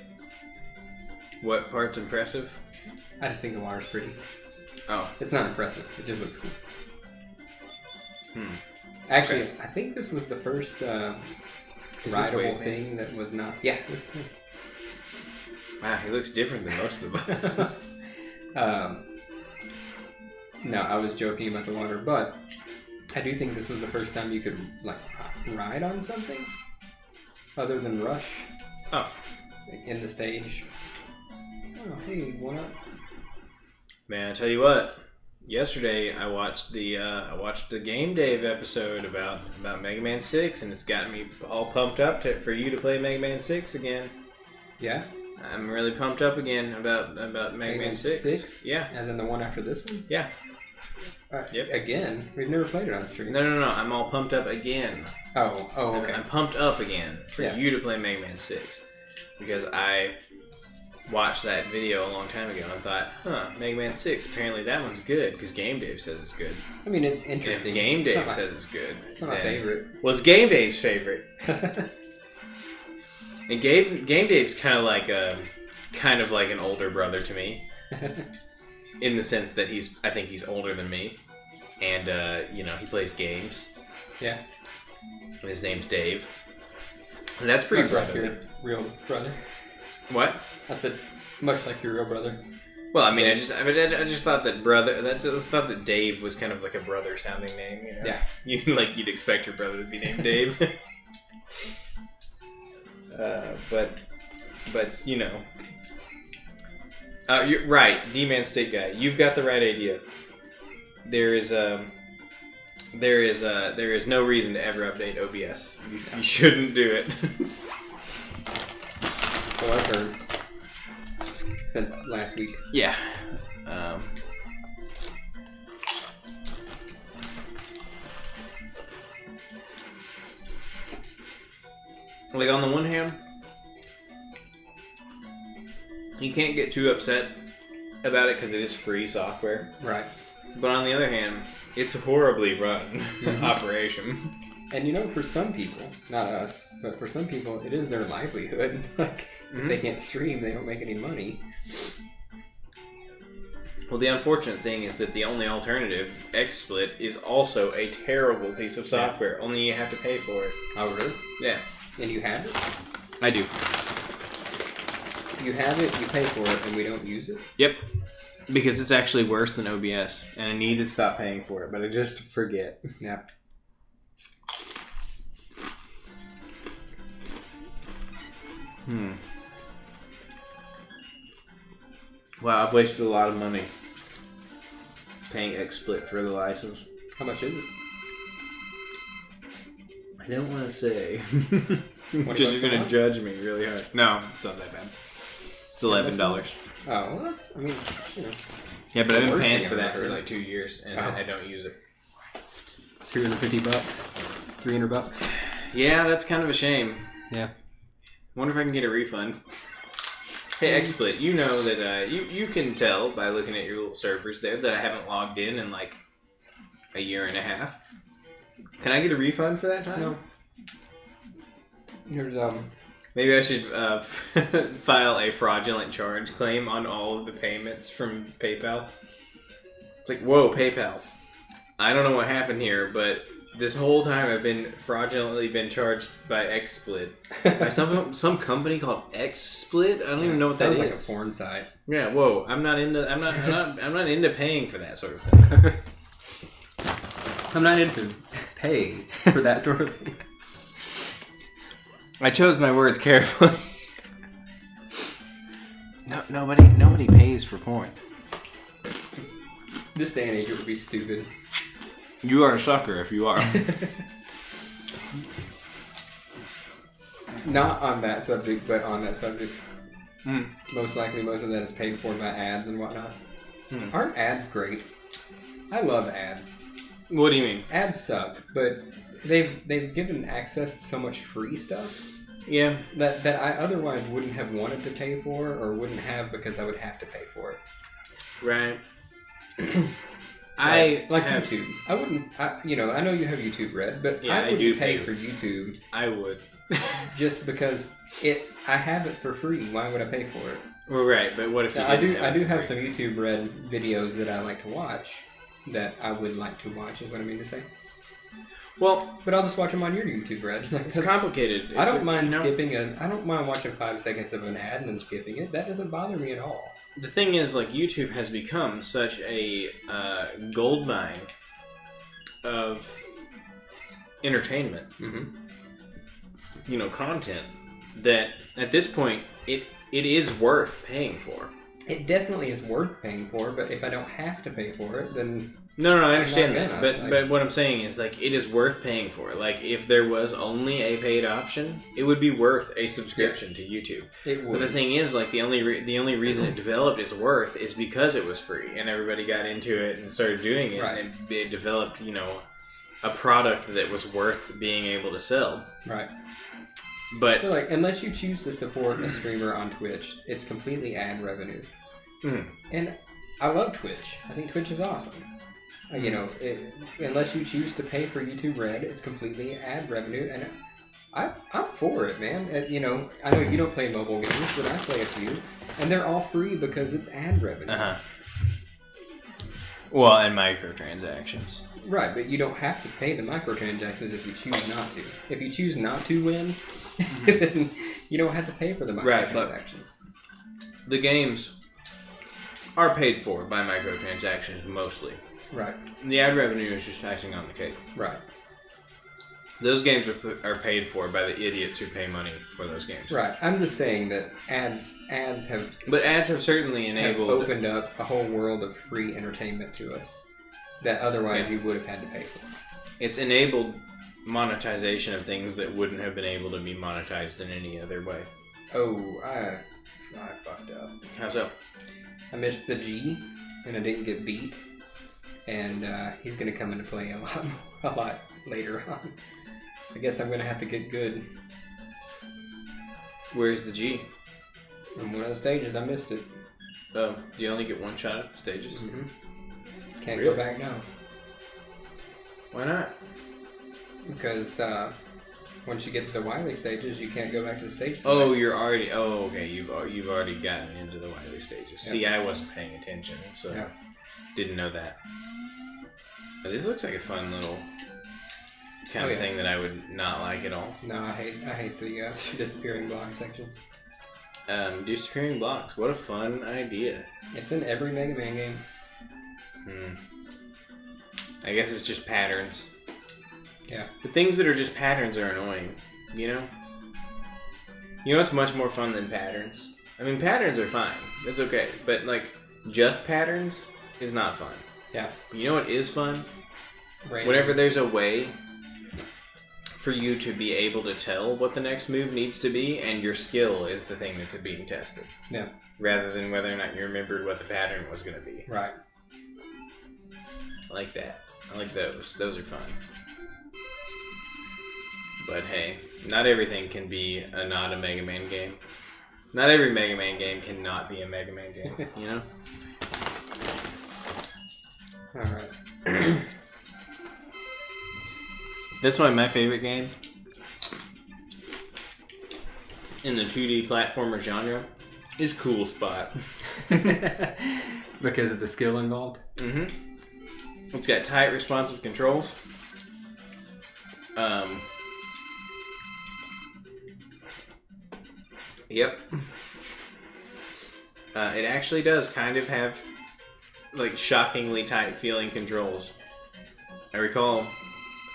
What part's impressive? I just think the water's pretty. Oh. It's not impressive. It just looks cool. Actually, okay. I think this was the first rideable thing that was not... Yeah, this is... Wow, he looks different than most of the buses. No, I was joking about the water, but I do think this was the first time you could like ride on something other than Rush. Oh, like in the stage. Oh, hey, what up? Man, I tell you what. Yesterday, I watched the Game Dave episode about Mega Man 6, and it's got me all pumped up for you to play Mega Man 6 again. Yeah. I'm really pumped up again about Mega Man 6. Yeah. As in the one after this one? Yeah. Yep. Again? We've never played it on stream. No. I'm all pumped up again. Oh, okay. I'm pumped up again for you to play Mega Man 6. Because I watched that video a long time ago and thought, Mega Man 6, apparently that one's good because Game Dave says it's good. I mean, it's interesting. And if Game Dave says it's good. It's not my favorite. Well, it's Game Dave's favorite. And Game Dave's kind of like an older brother to me, in the sense that I think he's older than me, and he plays games. Yeah. And his name's Dave, and that's pretty much like your real brother. What? I said, much like your real brother. Well, I mean, I just thought that Dave was kind of like a brother sounding name. You know? Yeah. You'd expect your brother to be named Dave. But you're right, D-Man State Guy. You've got the right idea. There is no reason to ever update OBS. You shouldn't do it. So I've heard since last week. Yeah. Like, on the one hand, you can't get too upset about it because it is free software. Right. But on the other hand, it's a horribly run operation. And for some people, not us, but for some people, it is their livelihood. Like, if they can't stream, they don't make any money. Well, the unfortunate thing is that the only alternative, XSplit, is also a terrible piece of software. Yeah. Only you have to pay for it. Oh, really? Yeah. And you have it? I do. You have it, you pay for it, and we don't use it? Yep. Because it's actually worse than OBS, and I need to stop paying for it, but I just forget. Yeah. Wow, I've wasted a lot of money paying XSplit for the license. How much is it? I don't want to say. Because you're going to judge me really hard. No, it's not that bad. It's $11. Oh, well, that's, I mean, Yeah, but I've been paying for that for like 2 years, and I don't use it. $250? $300? Yeah, that's kind of a shame. Yeah. Wonder if I can get a refund. Hey, XSplit, you know that you can tell by looking at your little servers there that I haven't logged in like a year and a half. Can I get a refund for that time? No. Here's, Maybe I should file a fraudulent charge claim on all of the payments from PayPal. It's like, whoa, PayPal. I don't know what happened here, but this whole time I've been fraudulently charged by XSplit. By some company called XSplit? I don't even know what that is. Sounds like a porn site. Yeah, whoa. I'm not into paying for that sort of thing. I'm not into paying for that sort of thing. I chose my words carefully. Nobody pays for porn. This day and age, it would be stupid. You are a sucker if you are. Not on that subject, but on that subject. Most likely, most of that is paid for by ads and whatnot. Aren't ads great? I love ads. What do you mean? Ads suck, but they've given access to so much free stuff. Yeah. That I otherwise wouldn't have wanted to pay for, or wouldn't have because I would have to pay for it. Right. Like YouTube. I wouldn't. I know you have YouTube Red, but yeah, I wouldn't pay for YouTube. I would. just because I have it for free. Why would I pay for it? Well, right, but what if you I do have some YouTube Red videos that I like to watch, that I would like to watch, is what I mean to say. Well, but I'll just watch them on your YouTube Red. It's complicated. I don't mind skipping I don't mind watching 5 seconds of an ad and then skipping it. That doesn't bother me at all. The thing is, like, YouTube has become such a gold mine of entertainment, content, that at this point it is worth paying for. It definitely is worth paying for, but if I don't have to pay for it, then... No, I understand that. But what I'm saying is, like, it is worth paying for. Like, if there was only a paid option, it would be worth a subscription to YouTube. It would. But the thing is, like, the only reason it developed its worth is because it was free, and everybody got into it and started doing it, and it developed, a product that was worth being able to sell. Right. But like, unless you choose to support a streamer on Twitch, it's completely ad revenue. And I love Twitch. I think Twitch is awesome. Unless you choose to pay for YouTube Red, it's completely ad revenue, and I'm for it, man. I know you don't play mobile games, but I play a few, and they're all free because it's ad revenue. Well, and microtransactions. Right, but you don't have to pay the microtransactions if you choose not to. If you choose not to win, then you don't have to pay for the microtransactions. Right, but the games are paid for by microtransactions mostly. Right. The ad revenue is just icing on the cake. Right. Those games are paid for by the idiots who pay money for those games. Right. I'm just saying that ads have... But ads have certainly enabled... Have opened up a whole world of free entertainment to us that otherwise you would have had to pay for. It's enabled monetization of things that wouldn't have been able to be monetized in any other way. Oh, I fucked up. How so? I missed the G, and I didn't get beat. And he's going to come into play a lot later on. I guess I'm going to have to get good. Where's the G? On one of the stages. I missed it. Oh, you only get one shot at the stages? Can't go back now. Why not? Because once you get to the Wily stages, you can't go back to the stage. Oh, you're already... Oh, okay. You've already gotten into the Wily stages. Yep. See, I wasn't paying attention, so didn't know that. But this looks like a fun little kind of thing that I would not like at all. No, I hate the disappearing block sections. Disappearing blocks. What a fun idea. It's in every Mega Man game. I guess it's just patterns. Yeah. But things that are just patterns are annoying, you know? You know what's much more fun than patterns? I mean, patterns are fine. That's okay. But, like, just patterns is not fun. Yeah. You know what is fun? Whenever there's a way for you to be able to tell what the next move needs to be, and your skill is the thing that's being tested. Yeah. Rather than whether or not you remembered what the pattern was going to be. Right. I like that. I like those. Those are fun. But hey, not everything can be not a Mega Man game. Not every Mega Man game cannot be a Mega Man game, you know? Alright. That's why my favorite game in the 2D platformer genre is Cool Spot. Because of the skill involved? It's got tight, responsive controls. Yep. It actually does kind of have, like, shockingly tight feeling controls. I recall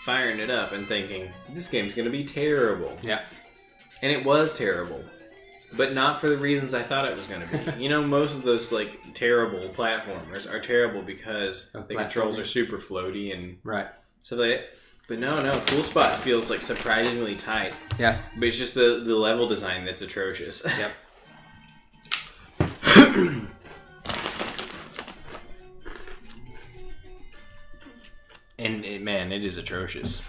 firing it up and thinking, this game's going to be terrible. Yeah. And it was terrible. But not for the reasons I thought it was going to be. You know, most of those, like, terrible platformers are terrible because the controls are super floaty and stuff like that. But no, Cool Spot feels, like, surprisingly tight. Yeah. But it's just the level design that's atrocious. Yep. And, it is atrocious.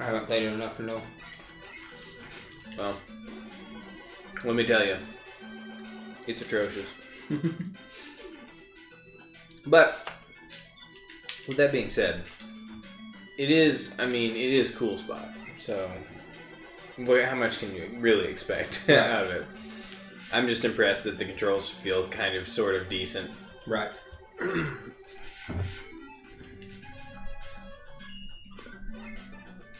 I haven't played it enough to know. Well, let me tell you, it's atrocious. But With that being said, it is cool spot. So, how much can you really expect out of it? I'm just impressed that the controls feel kind of, sort of decent. Right.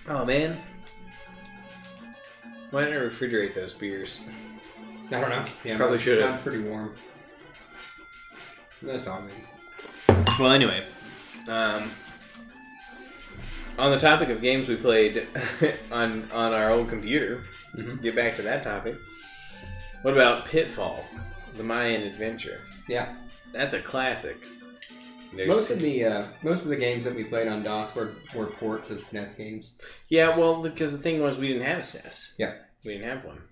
Oh, man. Why didn't I refrigerate those beers? I don't know. Yeah, probably should have. It's pretty warm. That's all good. Well, anyway. On the topic of games we played on our old computer, get back to that topic. What about Pitfall, the Mayan Adventure? Yeah. That's a classic. Most of the games that we played on DOS were ports of SNES games. Yeah, well, because the thing was, we didn't have a SNES. Yeah, we didn't have one.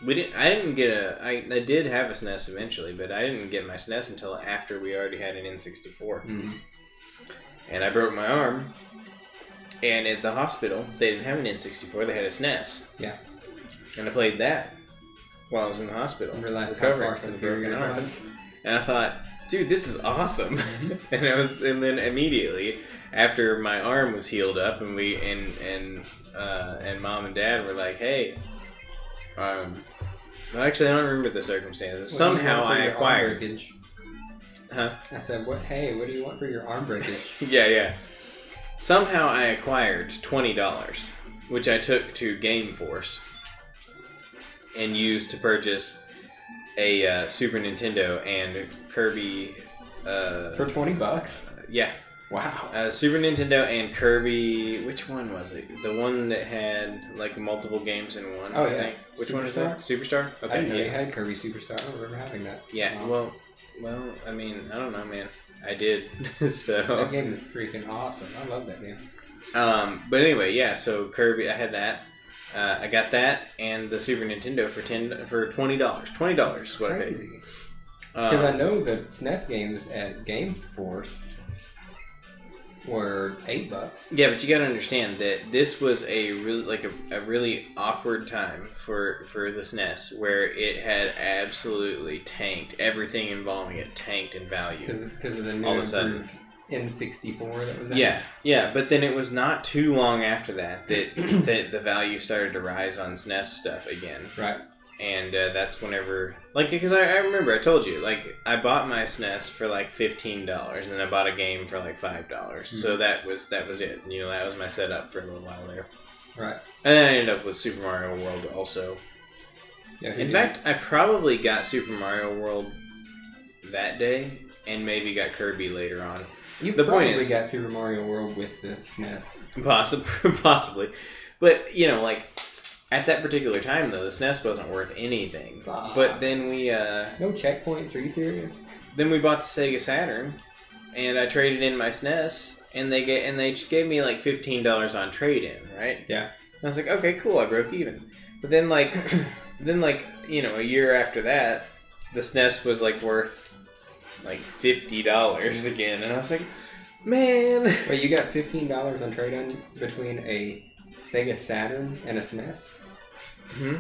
I did have a SNES eventually, but I didn't get my SNES until after we already had an N64. And I broke my arm, and at the hospital they didn't have an N64; they had a SNES. Yeah, and I played that while I was in the hospital. I realized how far superior it was. And I thought, dude, this is awesome. and then immediately after my arm was healed up, and Mom and Dad were like, "Hey, actually, I don't remember the circumstances. Somehow I acquired." Huh? I said, "What? Hey, what do you want for your arm breakage?" Yeah. Somehow I acquired $20, which I took to Game Force and used to purchase a Super Nintendo and Kirby. For $20? Yeah. Wow. Super Nintendo and Kirby. Which one was it? The one that had like multiple games in one. Oh, I yeah. think. Which Superstar? one is that? Superstar. Okay. I didn't know you had Kirby Superstar. I don't remember having that. Yeah. Wow. Well. I mean, I don't know, man. I did. So that game is freaking awesome. I love that game. But anyway, yeah. So Kirby, I had that. I got that and the Super Nintendo for $20. $20 is what I paid. Because I know the SNES games at Game Force were $8. Yeah, but you got to understand that this was a really awkward time for the SNES, where it had absolutely tanked. Everything involving it tanked in value because of the new all of a sudden N64 that was out. Yeah. But then it was not too long after that the value started to rise on SNES stuff again. Right. And that's whenever, because I remember I told you, I bought my SNES for $15, and then I bought a game for $5. So that was it. That was my setup for a little while there. Right. And then I ended up with Super Mario World also. Yeah. In fact, I probably got Super Mario World that day, and maybe got Kirby later on. You probably got Super Mario World with the SNES. Possibly. But, at that particular time, though, the SNES wasn't worth anything. But then we... no checkpoints? Are you serious? Then we bought the Sega Saturn, and I traded in my SNES, and they gave me $15 on trade-in, right? Yeah. And I was like, okay, cool, I broke even. But then, a year after that, the SNES was, worth, $50 again. And I was like, man... Wait, you got $15 on trade-in between a Sega Saturn and a SNES? Hmm?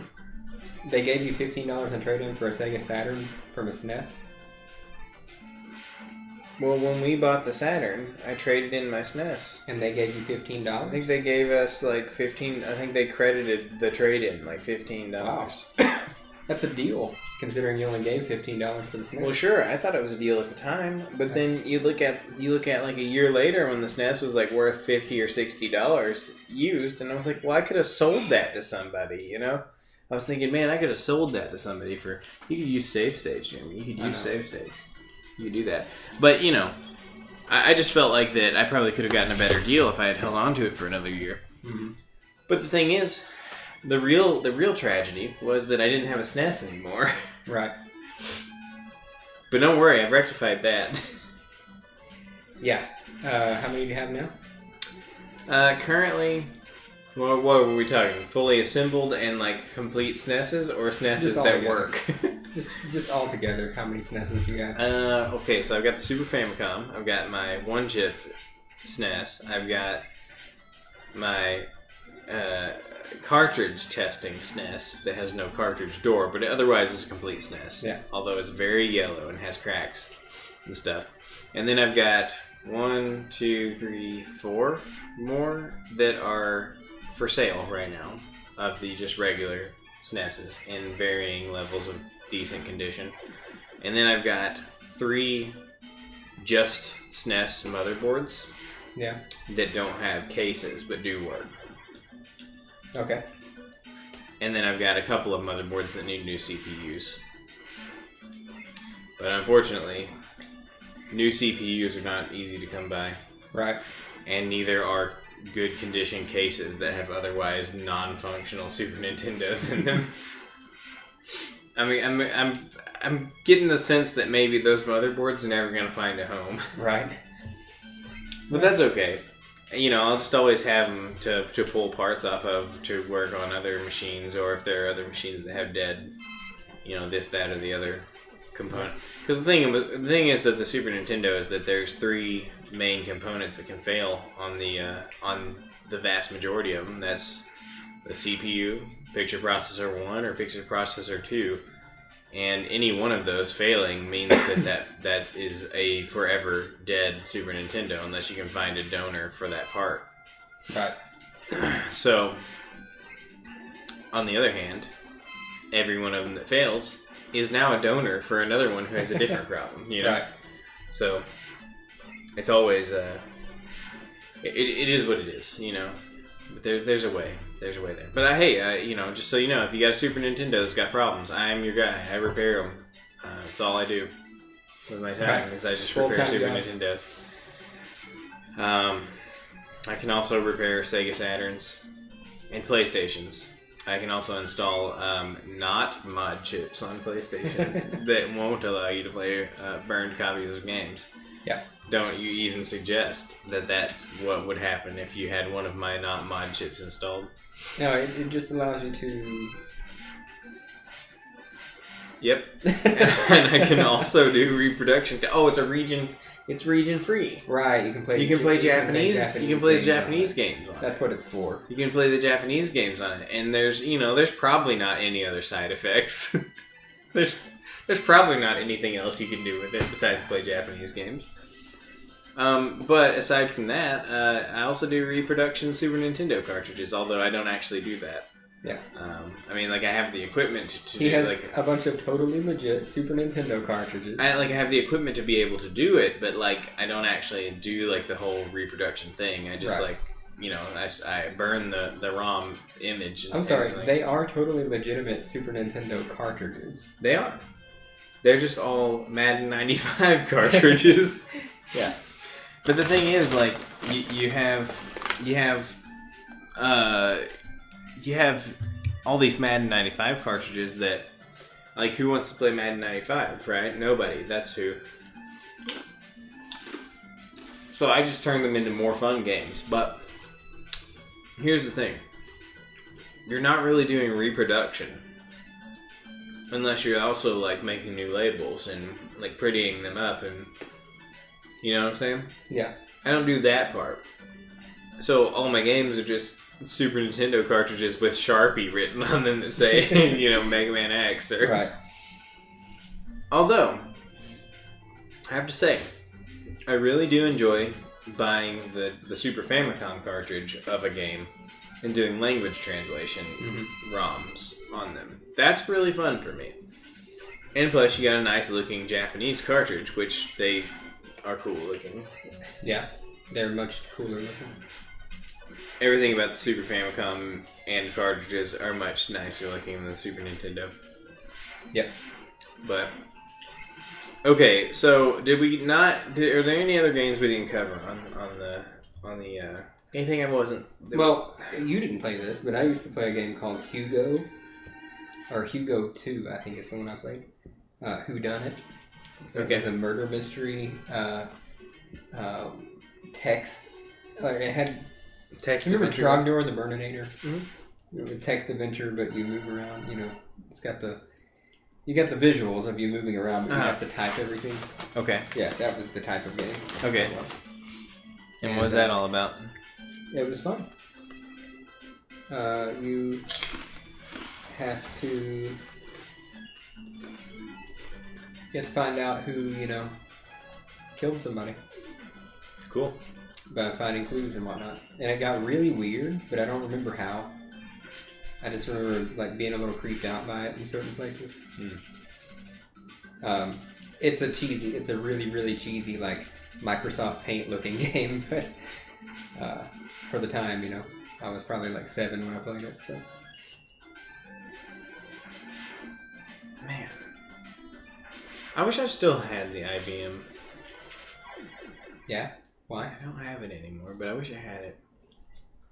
They gave you $15 on trade-in for a Sega Saturn from a SNES? Well, when we bought the Saturn, I traded in my SNES. And they gave you $15? I think they gave us 15... I think they credited the trade-in $15. Wow. That's a deal, considering you only gave $15 for the SNES. Well, sure, I thought it was a deal at the time, but then you look at a year later when the SNES was worth $50 or $60 used, and I was like, well, I could have sold that to somebody, I was thinking, man, I could have sold that to somebody for... You could use save states, Jeremy. You could use save states. You could do that. But, I just felt like that I probably could have gotten a better deal if I had held on to it for another year. Mm-hmm. But the thing is... The real tragedy was that I didn't have a SNES anymore. Right. But don't worry, I've rectified that. Yeah. How many do you have now? Currently, what were we talking? Fully assembled and complete SNESes, or SNESes that work? just all together. How many SNESes do you have? Okay, so I've got the Super Famicom. I've got my one-chip SNES. I've got my cartridge testing SNES that has no cartridge door, but otherwise it's a complete SNES. Yeah. Although it's very yellow and has cracks and stuff. And then I've got 1, 2, 3, 4 more that are for sale right now of the just regular SNESs in varying levels of decent condition. And then I've got 3 just SNES motherboards that don't have cases but do work. Okay. And then I've got a couple of motherboards that need new CPUs. But unfortunately, new CPUs are not easy to come by. Right. And neither are good condition cases that have otherwise non-functional Super Nintendos in them. I mean, I'm getting the sense that maybe those motherboards are never going to find a home. Right. But that's okay. You know, I'll just always have them to pull parts off of to work on other machines, or if there are other machines that have dead, you know, this, that, or the other component. Because the thing is with the Super Nintendo is that there's 3 main components that can fail on the vast majority of them. That's the CPU, picture processor 1, or picture processor 2. And any one of those failing means that is a forever dead Super Nintendo unless you can find a donor for that part. Right. So, on the other hand, every one of them that fails is now a donor for another one who has a different problem. You know. Right. So, it's always it is what it is. You know. But there's a way. There's a way there. But hey, you know, just so you know, if you got a Super Nintendo that's got problems, I am your guy. I repair them. That's all I do with my time. Is I just repair Super Nintendos. I can also repair Sega Saturns and PlayStations. I can also install not mod chips on PlayStations that won't allow you to play burned copies of games. Yeah. Don't you even suggest that that's what would happen if you had one of my not mod chips installed. No, it just allows you to... Yep. And I can also do reproduction. Oh, it's region free. Right, you can play Japanese. You can play the Japanese games on it. That's what it's for. You can play the Japanese games on it. And there's probably not any other side effects. There's probably not anything else you can do with it besides play Japanese games. But aside from that, I also do reproduction Super Nintendo cartridges, although I don't actually do that. Yeah. I mean, like, I have the equipment to He do, has like, a bunch of totally legit Super Nintendo cartridges. I have the equipment to be able to do it, but, like, I don't actually do, like, the whole reproduction thing. I just, like, you know, I burn the ROM image. I'm sorry, they are totally legitimate Super Nintendo cartridges. They are. They're just all Madden 95 cartridges. Yeah. But the thing is, like, you have all these Madden 95 cartridges that, like, who wants to play Madden 95, right? Nobody. That's who. So I just turn them into more fun games. But here's the thing. You're not really doing reproduction unless you're also, like, making new labels and, like, prettying them up and... You know what I'm saying? Yeah. I don't do that part. So all my games are just Super Nintendo cartridges with Sharpie written on them that say, you know, Mega Man X. Or... Right. Although, I have to say, I really do enjoy buying the Super Famicom cartridge of a game and doing language translation ROMs on them. That's really fun for me. And plus, you got a nice looking Japanese cartridge, which they... are cool looking. Yeah, they're much cooler looking. Everything about the Super Famicom and cartridges are much nicer looking than the Super Nintendo. Yep. But okay, so did we not? Are there any other games we didn't cover on the anything I wasn't? Well, you didn't play this, but I used to play a game called Hugo, or Hugo 2, I think is the one I played. Who Done It? It was a murder mystery text. Like it had text. Remember Trogdor the Burninator? Mm-hmm. It was text adventure, but you move around. You know, it's got you got the visuals of you moving around, but you have to type everything. Okay. Yeah, that was the type of game. Okay. And what was that all about? It was fun. You have to. You have to find out who, you know, killed somebody. Cool. By finding clues and whatnot. And it got really weird, but I don't remember how. I just remember like being a little creeped out by it in certain places. It's a really, really cheesy like Microsoft Paint looking game, but for the time, you know, I was probably like 7 when I played it. So, man, I wish I still had the IBM. Yeah. Why? I don't have it anymore, but I wish I had it.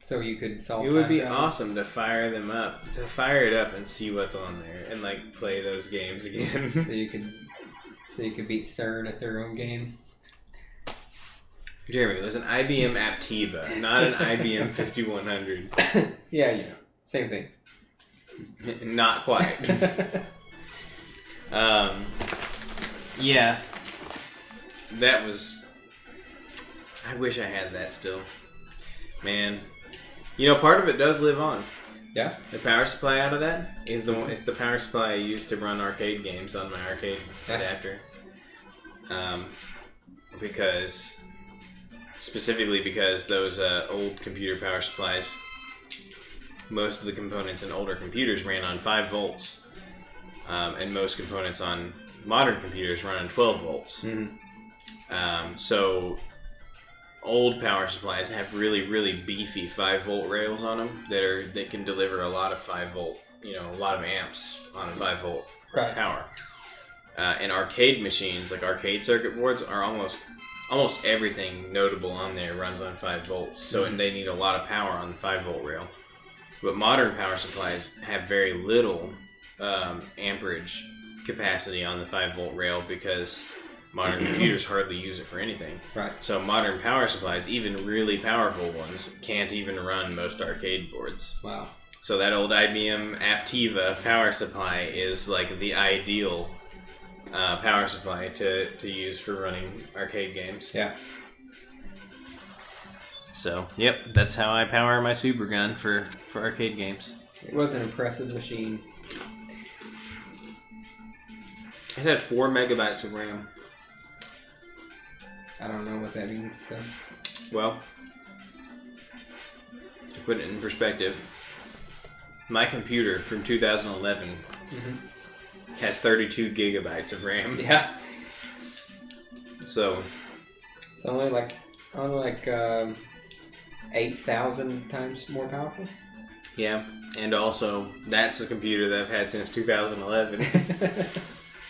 So you could solve. It would be awesome to fire them up, to fire it up and see what's on there, and like play those games again. so you could beat CERN at their own game. Jeremy, it was an IBM Aptiva, not an IBM 5100. Yeah, same thing. Not quite. Yeah, that was. I wish I had that still. Man, you know, part of it does live on. Yeah. The power supply out of that is the power supply I used to run arcade games on my arcade adapter. Specifically because those old computer power supplies, most of the components in older computers ran on 5 volts, and most components on modern computers run on 12 volts. So old power supplies have really, really beefy 5-volt rails on them that can deliver a lot of 5-volt, a lot of amps on a 5-volt power. And arcade machines, like arcade circuit boards, are almost everything notable on there runs on 5 volts. So they need a lot of power on the 5-volt rail. But modern power supplies have very little amperage capacity on the 5-volt rail because modern computers hardly use it for anything. Right. So modern power supplies, even really powerful ones, can't even run most arcade boards. Wow. So that old IBM Aptiva power supply is like the ideal power supply to use for running arcade games. Yeah. So, yep, that's how I power my super gun for arcade games. It was an impressive machine. It had 4 megabytes of RAM. I don't know what that means, so... Well, to put it in perspective, my computer from 2011 has 32 gigabytes of RAM. Yeah. So... It's only like 8,000 times more powerful? Yeah, and also, that's a computer that I've had since 2011.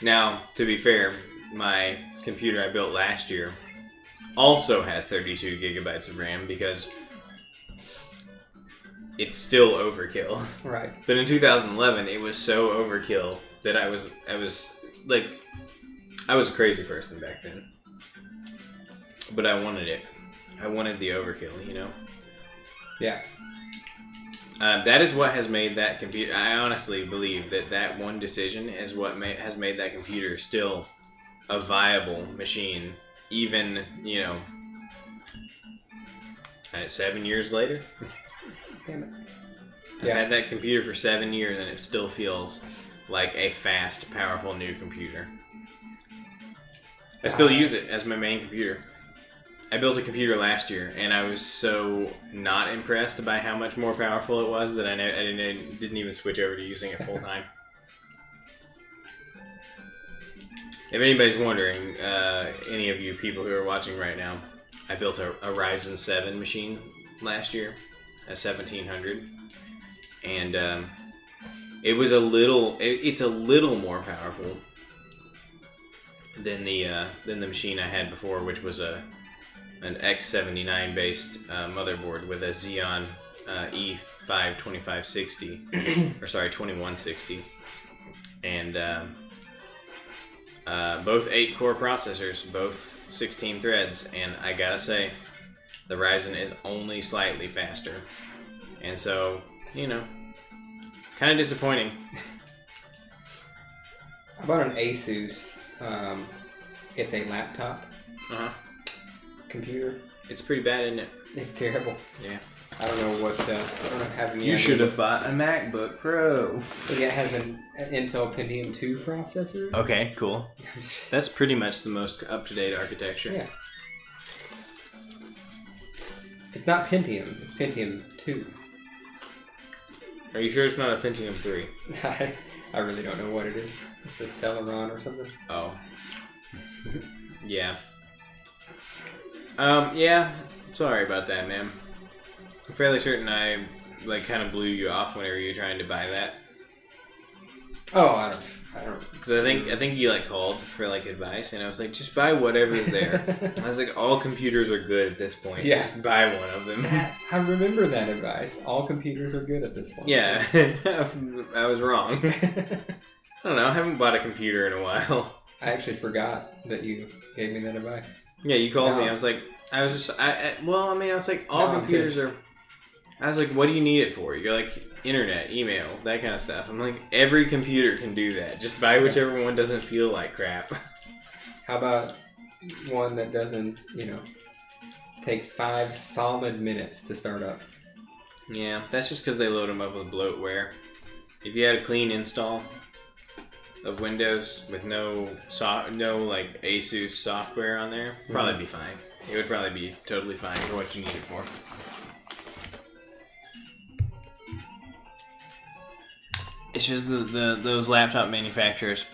Now, to be fair, my computer I built last year also has 32 gigabytes of RAM because it's still overkill. Right. But in 2011, it was so overkill that I was a crazy person back then. But I wanted it. I wanted the overkill, you know? Yeah. That is what has made that computer... I honestly believe that one decision is what has made that computer still a viable machine, even, 7 years later. Damn it. I've had that computer for 7 years, and it still feels like a fast, powerful new computer. I still use it as my main computer. I built a computer last year, and I was so not impressed by how much more powerful it was that I didn't even switch over to using it full time. If anybody's wondering, any of you people who are watching right now, I built a Ryzen 7 machine last year, a 1700, and it's a little more powerful than the machine I had before, which was an X79 based motherboard with a Xeon E5 2560, or sorry, 2160, and both 8-core processors, both 16 threads, and I gotta say, the Ryzen is only slightly faster, and so, kind of disappointing. I bought an Asus. It's a laptop computer. It's pretty bad, isn't it? It's terrible. Yeah. I don't know what. I don't have any. You should have bought a MacBook Pro. I think it has an Intel Pentium 2 processor. Okay, cool. That's pretty much the most up-to-date architecture. Yeah. It's not Pentium. It's Pentium 2. Are you sure it's not a Pentium 3? I really don't know what it is. It's a Celeron or something. Oh. Yeah. Yeah. Sorry about that, man. I'm fairly certain I, like, kind of blew you off whenever you were trying to buy that. Oh, I don't. Because I think you like called for like advice, and I was like, just buy whatever's there. I was like, all computers are good at this point. Yeah. Just buy one of them. I remember that advice. All computers are good at this point. Yeah, I was wrong. I don't know. I haven't bought a computer in a while. I actually forgot that you gave me that advice. Yeah, you called me. I was like, I was like, all computers are. I was like, what do you need it for? You're like, internet, email, that kind of stuff. I'm like, every computer can do that. Just buy whichever one doesn't feel like crap. How about one that doesn't, take 5 solid minutes to start up? Yeah, that's just because they load them up with bloatware. If you had a clean install of Windows with no like ASUS software on there, probably be fine. It would probably be totally fine for what you need it for. It's just those laptop manufacturers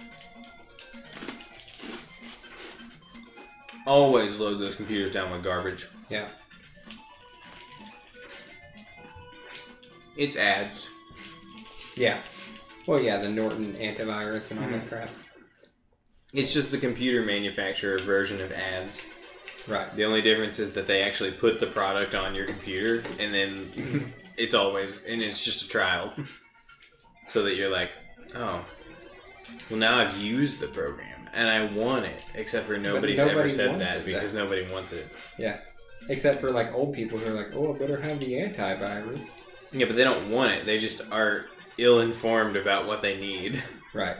always load those computers down with garbage. Yeah. It's ads. Yeah. Well, yeah, the Norton antivirus and all that crap. It's just the computer manufacturer version of ads. Right. The only difference is that they actually put the product on your computer, and then it's just a trial. So that you're like, oh, well, now I've used the program, and I want it, except for nobody's ever said that because nobody wants it. Yeah. Except for, like, old people who are like, oh, I better have the antivirus. Yeah, but they don't want it. They just are ill-informed about what they need. Right.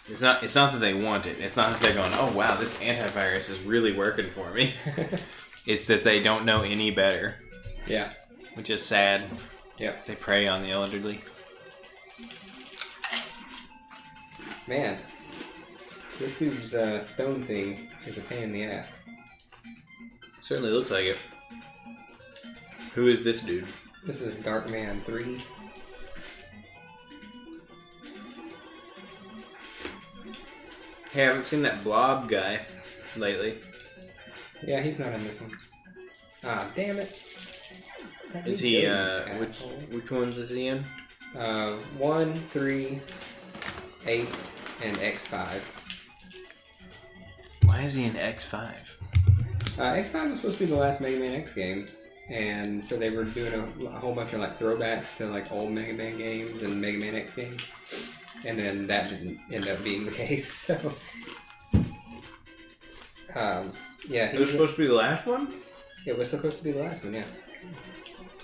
It's not that they want it. It's not that they're going, oh, wow, this antivirus is really working for me. It's that they don't know any better. Yeah. Which is sad. Yep. They prey on the elderly. Man, this dude's stone thing is a pain in the ass. Certainly looks like it. Who is this dude? This is Darkman 3. Hey, I haven't seen that blob guy lately. Yeah, he's not in this one. Ah, damn it. Is he, which ones is he in? 1, 3, 8, and X5. Why is he in X5? X5 was supposed to be the last Mega Man X game, and so they were doing a whole bunch of like throwbacks to like old Mega Man games and Mega Man X games, and then that didn't end up being the case. So, yeah, it was supposed to be the last one. It was supposed to be the last one, yeah.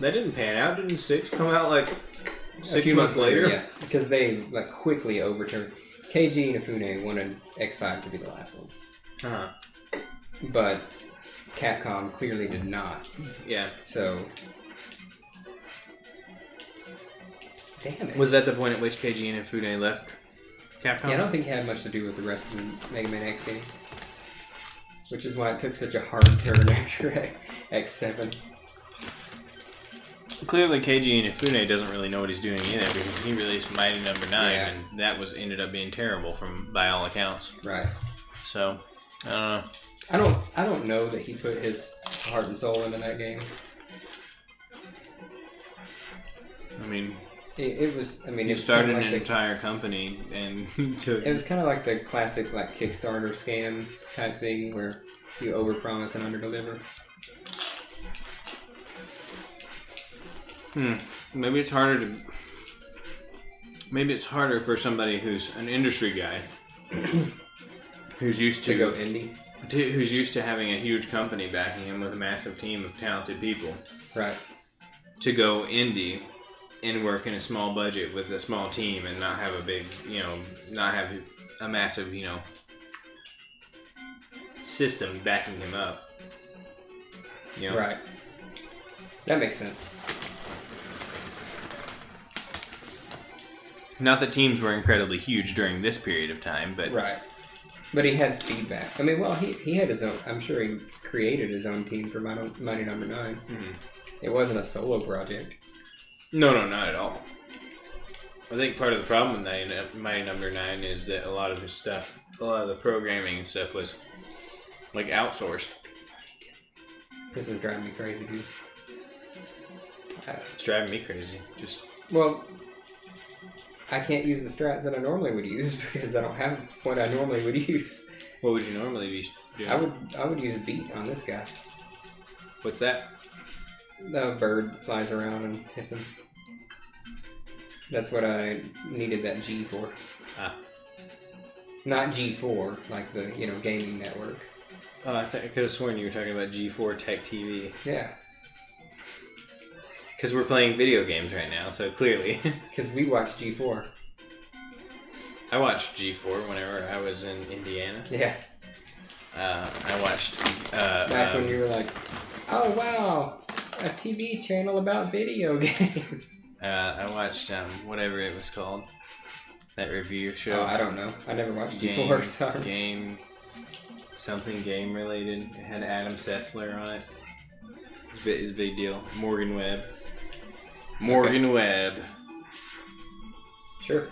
That didn't pan out. Didn't 6 come out like 6 months later? Yeah, because they like quickly overturned. KG Inafune wanted X5 to be the last one. Uh-huh. But Capcom clearly did not. Yeah. So, damn it. Was that the point at which KG Inafune left Capcom? Yeah, I don't think it had much to do with the rest of the Mega Man X games. Which is why it took such a hard turn after X7. Clearly, KG Inafune doesn't really know what he's doing either, because he released Mighty Number 9, and that ended up being terrible by all accounts. Right. So, I don't know. I don't know that he put his heart and soul into that game. I mean, it was. I mean, he started an entire company, and it was kind of like the classic like Kickstarter scam type thing where you overpromise and underdeliver. Maybe it's harder for somebody who's an industry guy, who's used to go indie, who's used to having a huge company backing him with a massive team of talented people, right? To go indie and work in a small budget with a small team and not have a big, not have a massive, system backing him up. Right. That makes sense. Not that teams were incredibly huge during this period of time, but right. But he had feedback. I mean, well, he had his own. I'm sure he created his own team for Mighty Number 9. Mm-hmm. It wasn't a solo project. No, not at all. I think part of the problem with Mighty Number 9 is that a lot of his stuff, a lot of the programming and stuff was like outsourced. This is driving me crazy, dude. It's driving me crazy. Well, I can't use the strats that I normally would use because I don't have what I normally would use. What would you normally be doing? I would use beat on this guy. What's that? The bird flies around and hits him. That's what I needed that G for. Ah. Not G4, like the gaming network. Oh, I could have sworn you were talking about G4 Tech TV. Yeah. Because we're playing video games right now, so clearly. Because we watched G4. I watched G4 whenever I was in Indiana. Yeah. I watched... Back when you were like, oh wow, a TV channel about video games. I watched whatever it was called. That review show. Oh, I don't know. I never watched G4, sorry. Game related. It had Adam Sessler on it. It's a big deal. Morgan Webb. Sure.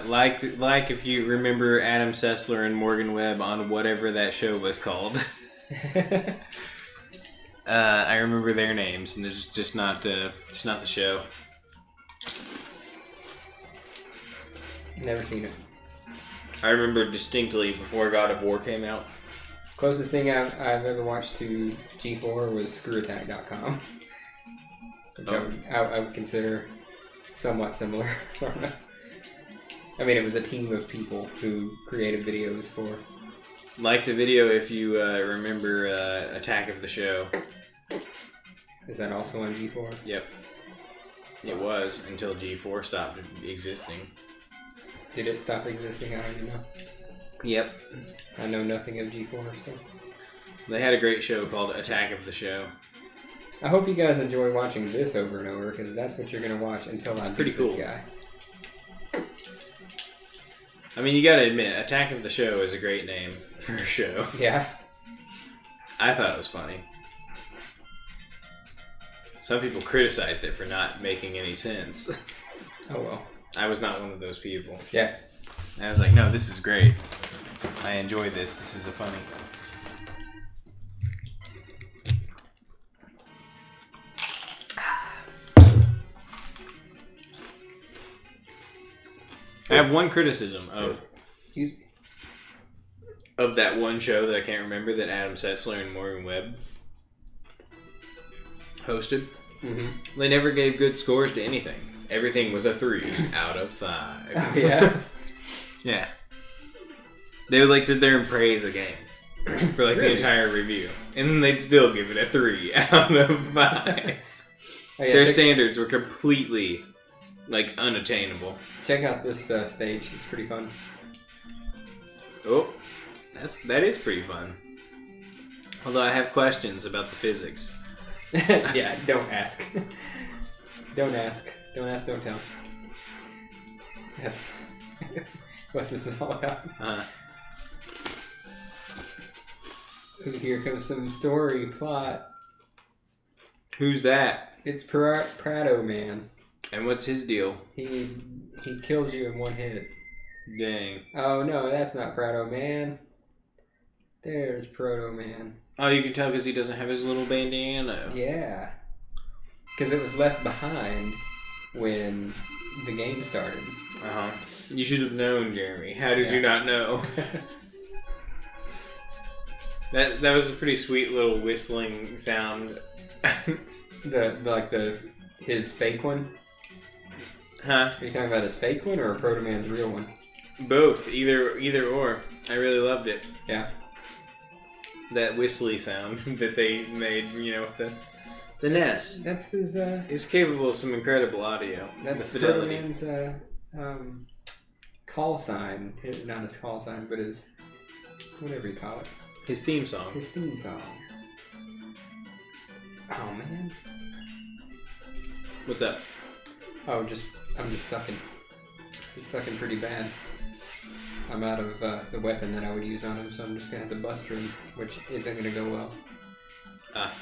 Like if you remember Adam Sessler and Morgan Webb on whatever that show was called. I remember their names, and this is just not the show. Never seen it. I remember distinctly before God of War came out. Closest thing I've ever watched to G4 was ScrewAttack.com, which I would consider somewhat similar. I mean, it was a team of people who created videos for. Like the video, if you remember Attack of the Show. Is that also on G4? Yep. It was until G4 stopped existing. Did it stop existing? I don't even know. Yep. I know nothing of G4, so. They had a great show called Attack of the Show. I hope you guys enjoy watching this over and over, because that's what you're going to watch until I beat this guy. I mean, you gotta admit, Attack of the Show is a great name for a show. Yeah. I thought it was funny. Some people criticized it for not making any sense. Oh well. I was not one of those people. Yeah. I was like, no, this is great. I enjoy this. This is a funny. I have one criticism of that one show that I can't remember that Adam Sessler and Morgan Webb hosted. Mm-hmm. They never gave good scores to anything. Everything was a 3 out of 5. Oh, yeah? Yeah. They would like sit there and praise a game for like the entire review. And then they'd still give it a 3 out of 5. Oh, yeah, their standards were completely like unattainable. Check out this stage. It's pretty fun. Oh, that is pretty fun. Although I have questions about the physics. Yeah, don't ask. Don't ask. Don't ask, don't tell. That's what this is all about. Ooh, here comes some story plot. Who's that? It's Prado Man. And what's his deal? He killed you in one hit. Dang. Oh no, that's not Prado Man. There's Proto Man. Oh, you can tell because he doesn't have his little bandana. Yeah. Because it was left behind when the game started. Uh-huh. You should have known, Jeremy. How did you not know? That was a pretty sweet little whistling sound. His fake one? Huh? Are you talking about his fake one or Proto Man's real one? Both. Either or. I really loved it. Yeah. That whistly sound that they made, with the NES. That's his, It's capable of some incredible audio. That's Proto Man's, call sign. Not his call sign, but his, whatever you call it. His theme song. His theme song. Oh, man. What's up? Oh, I'm just sucking. Just sucking pretty bad. I'm out of the weapon that I would use on him, so I'm just gonna have to buster him, which isn't gonna go well. Ah.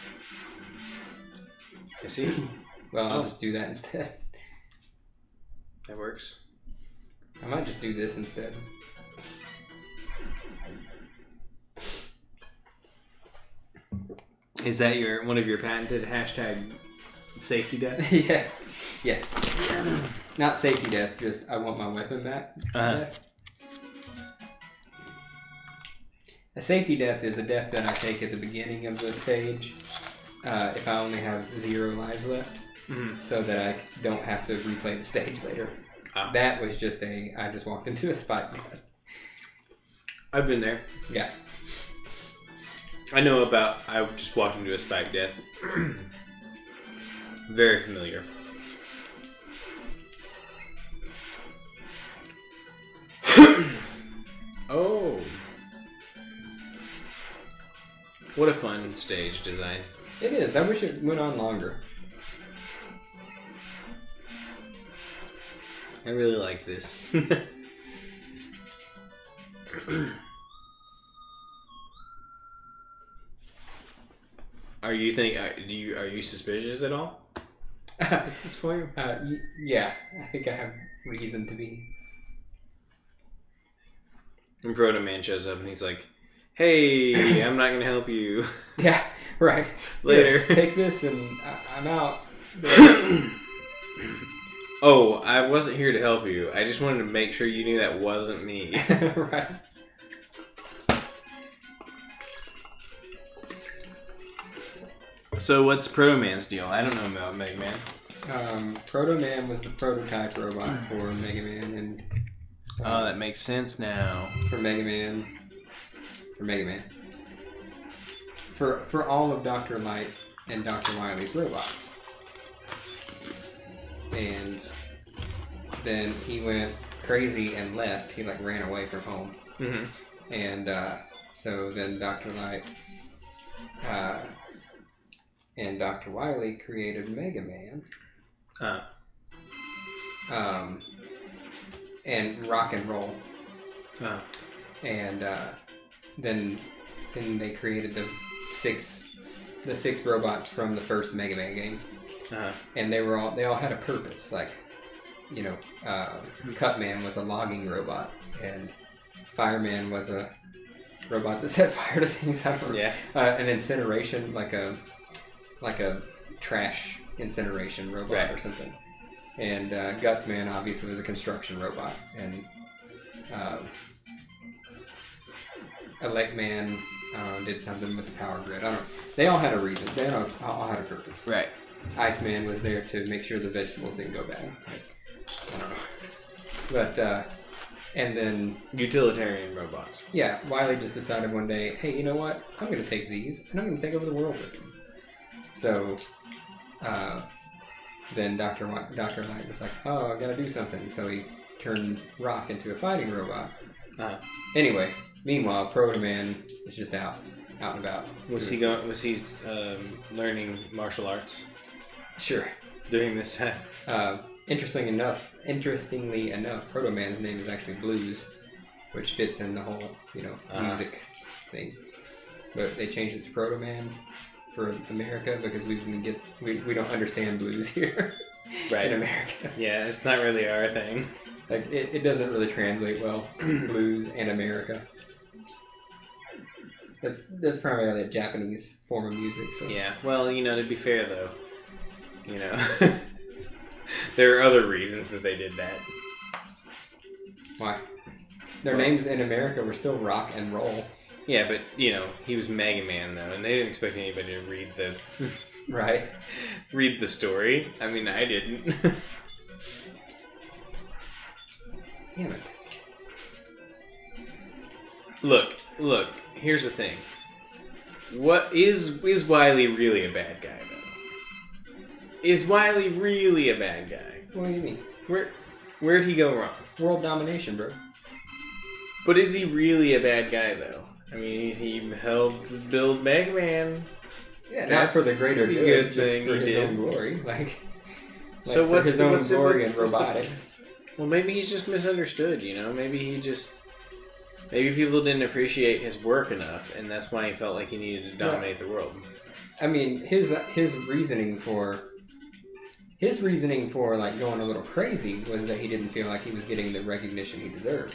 I see. Well, I'll just do that instead. That works. I might just do this instead. Is that one of your patented hashtag safety death? Yeah. Yes. Not safety death, just I want my weapon back. Death. A safety death is a death that I take at the beginning of the stage if I only have 0 lives left, so that I don't have to replay the stage later. That was just I just walked into a spike death. I've been there. Yeah. I just walked into a spike death. Very familiar. Oh. What a fun stage design. It is. I wish it went on longer. I really like this. Are you suspicious at all? At this point, yeah, I think I have reason to be. And Proto Man shows up and he's like, "Hey, I'm not gonna help you." Yeah, right. Later. Here, take this and I'm out. Oh, I wasn't here to help you. I just wanted to make sure you knew that wasn't me. Right. So what's Proto Man's deal? I don't know about Mega Man. Proto Man was the prototype robot for Mega Man, and oh, that makes sense now. For Mega Man. For all of Dr. Light and Dr. Wily's robots. And then he went crazy and left. He ran away from home. Mm-hmm. And so then Dr. Light and Dr. Wily created Mega Man. And Rock and Roll. And then they created the six robots from the first Mega Man game. And they all had a purpose. Cutman was a logging robot, and Fireman was a robot that set fire to things. I don't know. Yeah. An incineration, like a trash incineration robot or something. And Gutsman obviously was a construction robot, and Electman did something with the power grid. I don't know. They all had a reason. They all had a purpose. Right. Iceman was there to make sure the vegetables didn't go bad. I don't know. But and then utilitarian robots. Yeah, Wily just decided one day, hey, you know what? I'm going to take these and I'm going to take over the world with them. So then Dr. Light was like, oh, I got to do something. So he turned Rock into a fighting robot. Anyway, meanwhile, Proto Man is just out and about. Was he learning martial arts? Sure. During this time. Interestingly enough, Proto Man's name is actually Blues, which fits in the whole, music thing. But they changed it to Proto Man for America because we don't understand blues here. Right. In America. Yeah, it's not really our thing. It doesn't really translate well. Blues and America. That's primarily a Japanese form of music. So. Yeah. Well, to be fair though, there are other reasons that they did that. Why? Their names in America were still Rock and Roll. Yeah, but he was Mega Man though, and they didn't expect anybody to read the read the story. I mean, I didn't. Damn it. Look. Here's the thing. What is Wily really a bad guy though? Is Wily really a bad guy? What do you mean? Where'd he go wrong? World domination, bro. But is he really a bad guy though? I mean, he helped build Mega Man. Yeah, not for the greater good, just for his own glory. So what's his own glory in robotics? Well, maybe he's just misunderstood. Maybe he just Maybe people didn't appreciate his work enough, and that's why he felt like he needed to dominate the world. I mean, his reasoning for like going a little crazy was that he didn't feel like he was getting the recognition he deserved.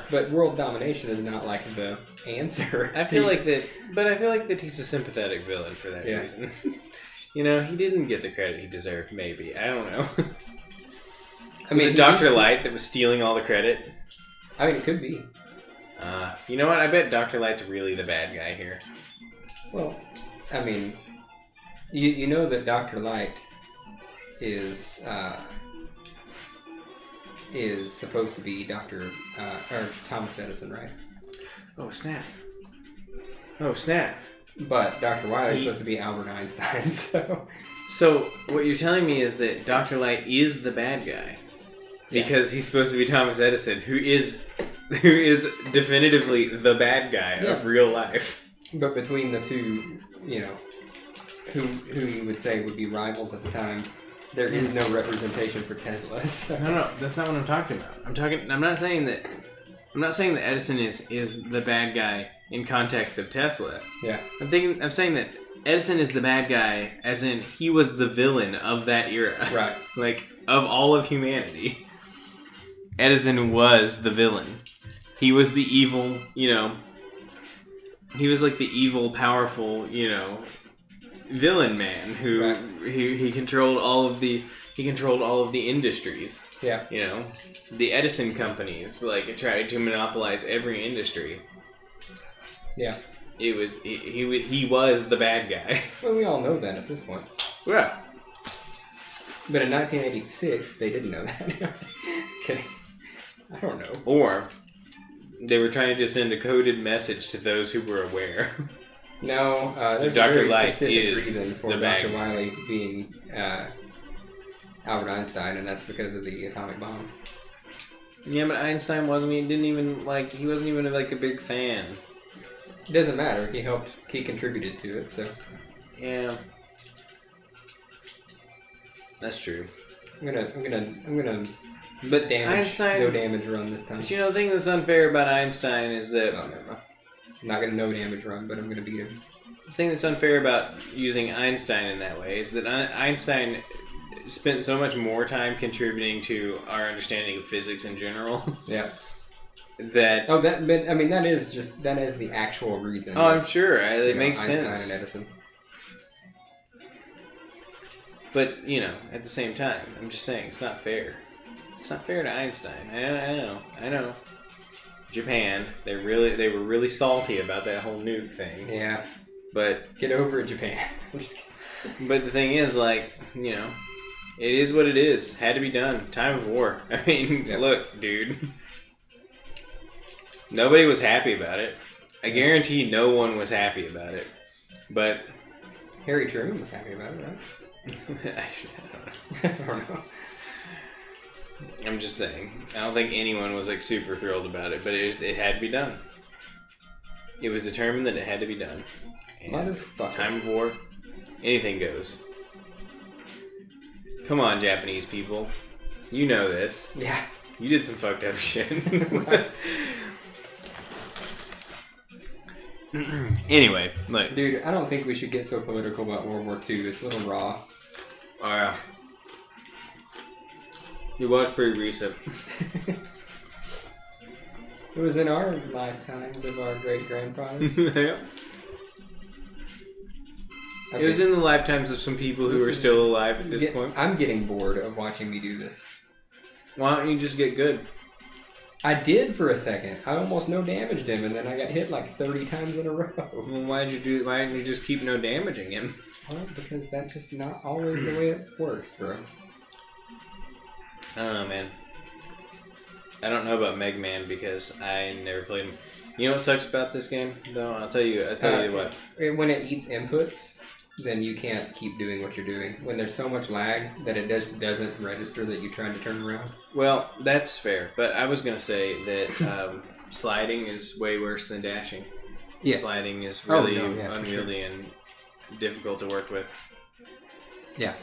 But world domination is not like the answer. I feel like that he's a sympathetic villain for that reason. You know, he didn't get the credit he deserved. Maybe, I don't know. I mean, was it Dr. Light that was stealing all the credit? I mean, it could be. You know what? I bet Dr. Light's really the bad guy here. Well, I mean, you know that Dr. Light is supposed to be or Thomas Edison, right? Oh snap! Oh snap! But Dr. Wily's supposed to be Albert Einstein, so. So what you're telling me is that Dr. Light is the bad guy because he's supposed to be Thomas Edison, who is definitively the bad guy of real life. But between the two, you know, who you would say would be rivals at the time, there is no representation for Tesla. So. No, that's not what I'm talking about. I'm not saying that Edison is the bad guy in context of Tesla. Yeah. I'm saying that Edison is the bad guy as in he was the villain of that era. Right. Like of all of humanity. Edison was the villain. He was the evil, you know. He was like the evil, powerful, you know, villain man who he controlled all of the industries. Yeah. You know, the Edison companies like tried to monopolize every industry. Yeah. He was the bad guy. Well, we all know that at this point. Yeah. But in 1986, they didn't know that. I'm just kidding. I don't know. Or they were trying to send a coded message to those who were aware. No, there's a very specific reason for Dr. Wily being Albert Einstein, and that's because of the atomic bomb. Yeah, but Einstein he wasn't even like a big fan. It doesn't matter. He contributed to it, so. Yeah. That's true. I'm gonna but Einstein, no damage run this time. But you know, the thing that's unfair about Einstein is that I'm not gonna no damage run, but I'm gonna beat him. The thing that's unfair about using Einstein in that way is that Einstein spent so much more time contributing to our understanding of physics in general. Yeah. But I mean that is the actual reason. Oh, I'm sure. It makes Einstein sense. And Edison. But, you know, at the same time, I'm just saying, it's not fair. It's not fair to Einstein. I know. Japan, they were really salty about that whole nuke thing. Yeah. But get over it, Japan. I'm just kidding. But the thing is, like, you know, it is what it is. Had to be done. Time of war. I mean, Look, dude. Nobody was happy about it. I guarantee no one was happy about it. But Harry Truman was happy about it, right? I don't know. I'm just saying. I don't think anyone was like super thrilled about it, but it had to be done. It was determined that it had to be done. And motherfucker. Time of war, anything goes. Come on, Japanese people. You know this. Yeah. You did some fucked up shit. Anyway, look. Dude, I don't think we should get so political about World War II. It's a little raw. Oh, yeah. It was pretty recent. It was in our lifetimes of our great-grandfathers. Yeah. Okay. It was in the lifetimes of some people who are still alive at this point. I'm getting bored of watching me do this. Why don't you just get good? I did for a second. I almost no damaged him, and then I got hit like 30 times in a row. Well, why didn't you just keep no damaging him? Well, because that's just not always the way it works, bro. I don't know, man. I don't know about Mega Man because I never played him. You know what sucks about this game, though? I'll tell you what. When it eats inputs, then you can't keep doing what you're doing. When there's so much lag that it just doesn't register that you tried to turn around. Well, that's fair. But I was going to say that sliding is way worse than dashing. Yes. Sliding is really unwieldy and difficult to work with. Yeah.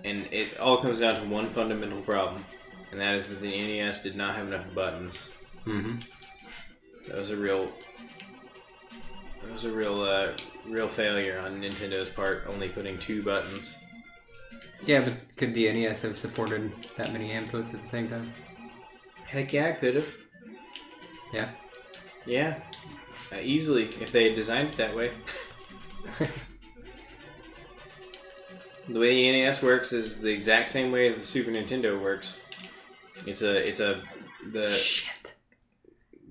And it all comes down to one fundamental problem, and that is that the NES did not have enough buttons. Mm-hmm. That was a real real failure on Nintendo's part, only putting 2 buttons. Yeah, but could the NES have supported that many inputs at the same time? Heck yeah, it could have. Yeah. Yeah. Easily, if they had designed it that way. The way the NES works is the exact same way as the Super Nintendo works. It's an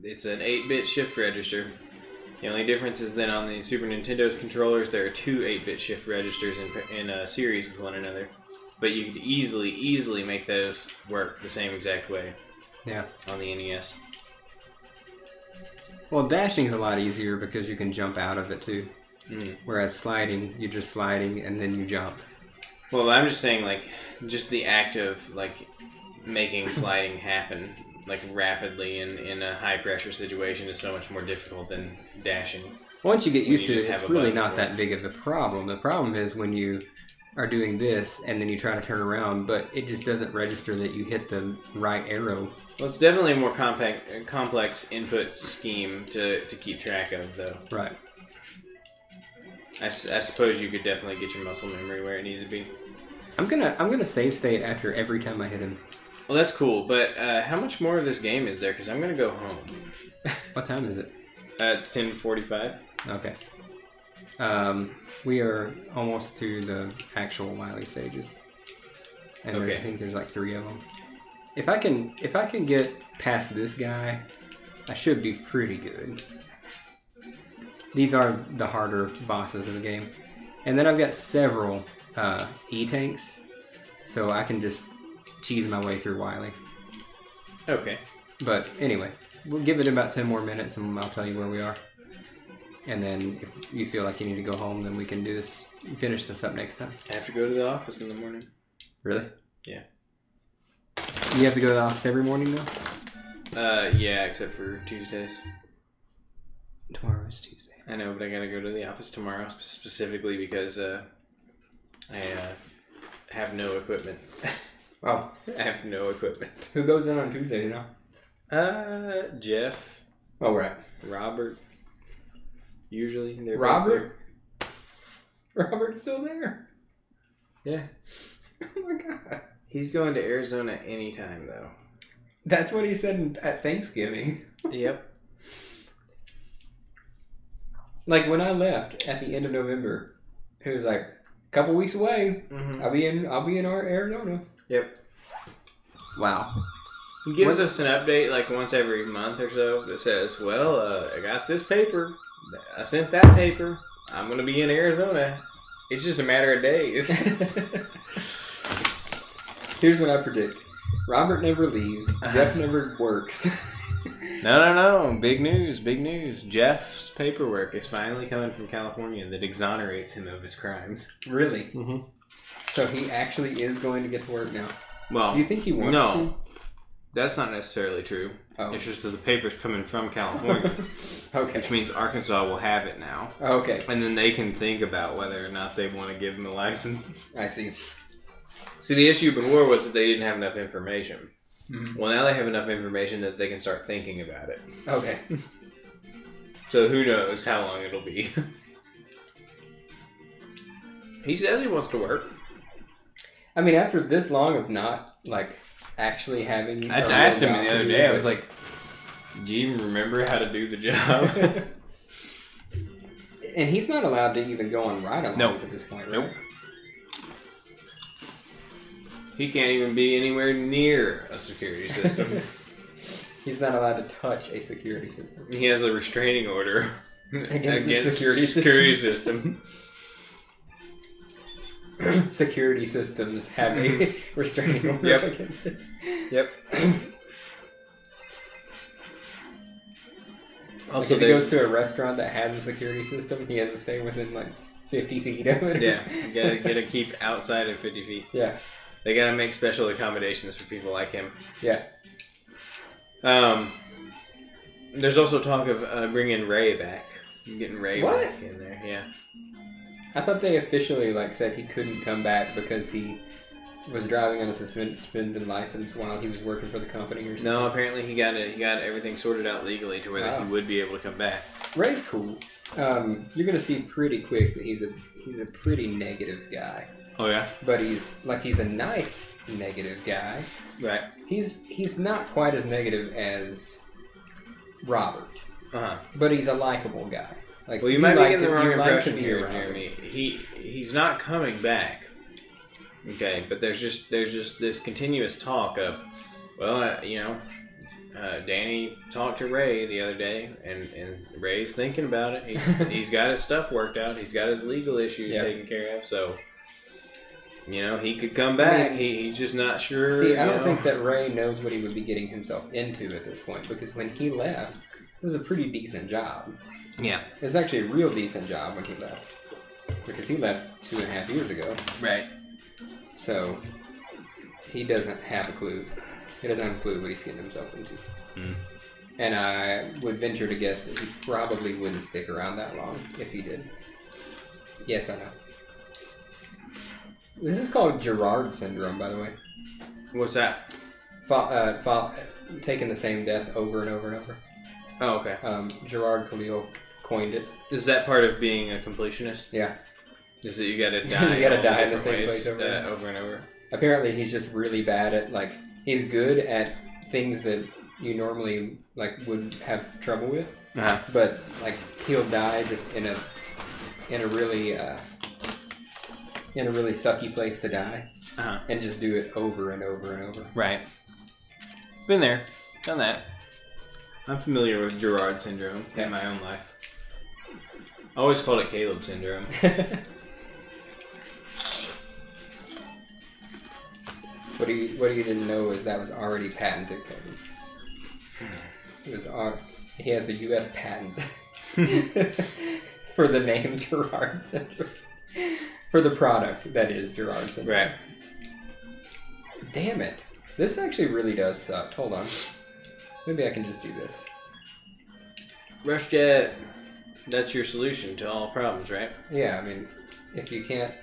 8-bit shift register. The only difference is then on the Super Nintendo's controllers, there are 2 8-bit shift registers in a series with one another. But you could easily make those work the same exact way. Yeah. On the NES. Well, dashing is a lot easier because you can jump out of it too. Mm. Whereas sliding, you're just sliding and then you jump. Well, I'm just saying, like, just the act of, like, making sliding happen, like, rapidly in a high-pressure situation is so much more difficult than dashing. Once you get used to it, it's really not that big of the problem. The problem is when you are doing this and then you try to turn around, but it just doesn't register that you hit the right arrow. Well, it's definitely a more complex input scheme to keep track of, though. Right. I suppose you could definitely get your muscle memory where it needed to be. I'm gonna save state after every time I hit him. Well, that's cool, but how much more of this game is there? Because I'm gonna go home. What time is it? It's 10:45. Okay. We are almost to the actual Wily stages, and I think there's like 3 of them. If I can get past this guy, I should be pretty good. These are the harder bosses of the game, and then I've got several E-tanks, so I can just cheese my way through Wily. Okay. But anyway, we'll give it about 10 more minutes, and I'll tell you where we are. And then if you feel like you need to go home, then we can do this, finish this up next time. I have to go to the office in the morning. Really? Yeah. You have to go to the office every morning now? Yeah, except for Tuesdays. Tomorrow is Tuesday. I know, but I gotta go to the office tomorrow specifically because I have no equipment. Wow. I have no equipment. Who goes in on Tuesday now? Jeff. Oh, right. Robert. Usually. Robert? Robert's still there? Yeah. Oh my god. He's going to Arizona anytime, though. That's what he said at Thanksgiving. Yep. Like, when I left at the end of November, he was like, a couple weeks away, I'll be in our Arizona. Yep. Wow. He gives us an update like once every month or so that says, well, I got this paper. I sent that paper. I'm going to be in Arizona. It's just a matter of days. Here's what I predict. Robert never leaves. Jeff never works. No. Big news. Jeff's paperwork is finally coming from California that exonerates him of his crimes. Really? Mm-hmm. So he actually is going to get to work now? Well, do you think he wants to? No. That's not necessarily true. Oh. It's just that the paper's coming from California. Okay. Which means Arkansas will have it now. Okay. And then they can think about whether or not they want to give him a license. I see. See, the issue before was that they didn't have enough information. Mm-hmm. Well, now they have enough information that they can start thinking about it. Okay. So who knows how long it'll be. He says he wants to work. I mean, after this long of not, like, actually having... I asked him the other day, I was like, do you even remember how to do the job? And he's not allowed to even go on ride-alongs at this point, right? Nope. He can't even be anywhere near a security system. He's not allowed to touch a security system. He has a restraining order against the security system. Security systems have a restraining order against it. Yep. Also, if he goes to a restaurant that has a security system, he has to stay within like 50 feet of it. Yeah, you gotta keep outside of 50 feet. Yeah. They gotta make special accommodations for people like him. Yeah. There's also talk of bringing Ray back. Getting Ray back in there, yeah. I thought they officially like said he couldn't come back because he was driving on a suspended license while he was working for the company or something? No, apparently he got everything sorted out legally to where he would be able to come back. Ray's cool. You're gonna see pretty quick that he's a pretty negative guy. Oh yeah. But he's a nice negative guy. Right. He's not quite as negative as Robert. Uh-huh. But he's a likable guy. Like, well, you might be getting the wrong impression here, Jeremy. He's not coming back. Okay, but there's just this continuous talk of, well, Danny talked to Ray the other day, and Ray's thinking about it. He's got his stuff worked out. He's got his legal issues taken care of. So, he could come back. I mean, he's just not sure. See, I don't think that Ray knows what he would be getting himself into at this point, because when he left, it was a pretty decent job. Yeah. It was actually a real decent job when he left, because he left 2.5 years ago. Right. So, he doesn't have a clue. He doesn't have a clue what he's getting himself into. Mm. And I would venture to guess that he probably wouldn't stick around that long if he did. Yes, I know. This is called Gerard syndrome, by the way. What's that? Taking the same death over and over and over. Oh, okay. Gerard Khalil coined it. Is that part of being a completionist? Yeah. Is that you gotta die? You gotta die in the same place over and over. Apparently, he's just really bad at he's good at things that you normally would have trouble with. Uh-huh. But he'll die just in a really sucky place to die, and just do it over and over and over. Right. Been there, done that. I'm familiar with Gerard syndrome in my own life. I always called it Caleb syndrome. What you didn't know is that was already patented. He has a U.S. patent for the name Gerard syndrome. For the product that is Gerard syndrome. Right. Damn it. This actually really does suck. Hold on. Maybe I can just do this. RushJet. That's your solution to all problems, right? Yeah, I mean, if you can't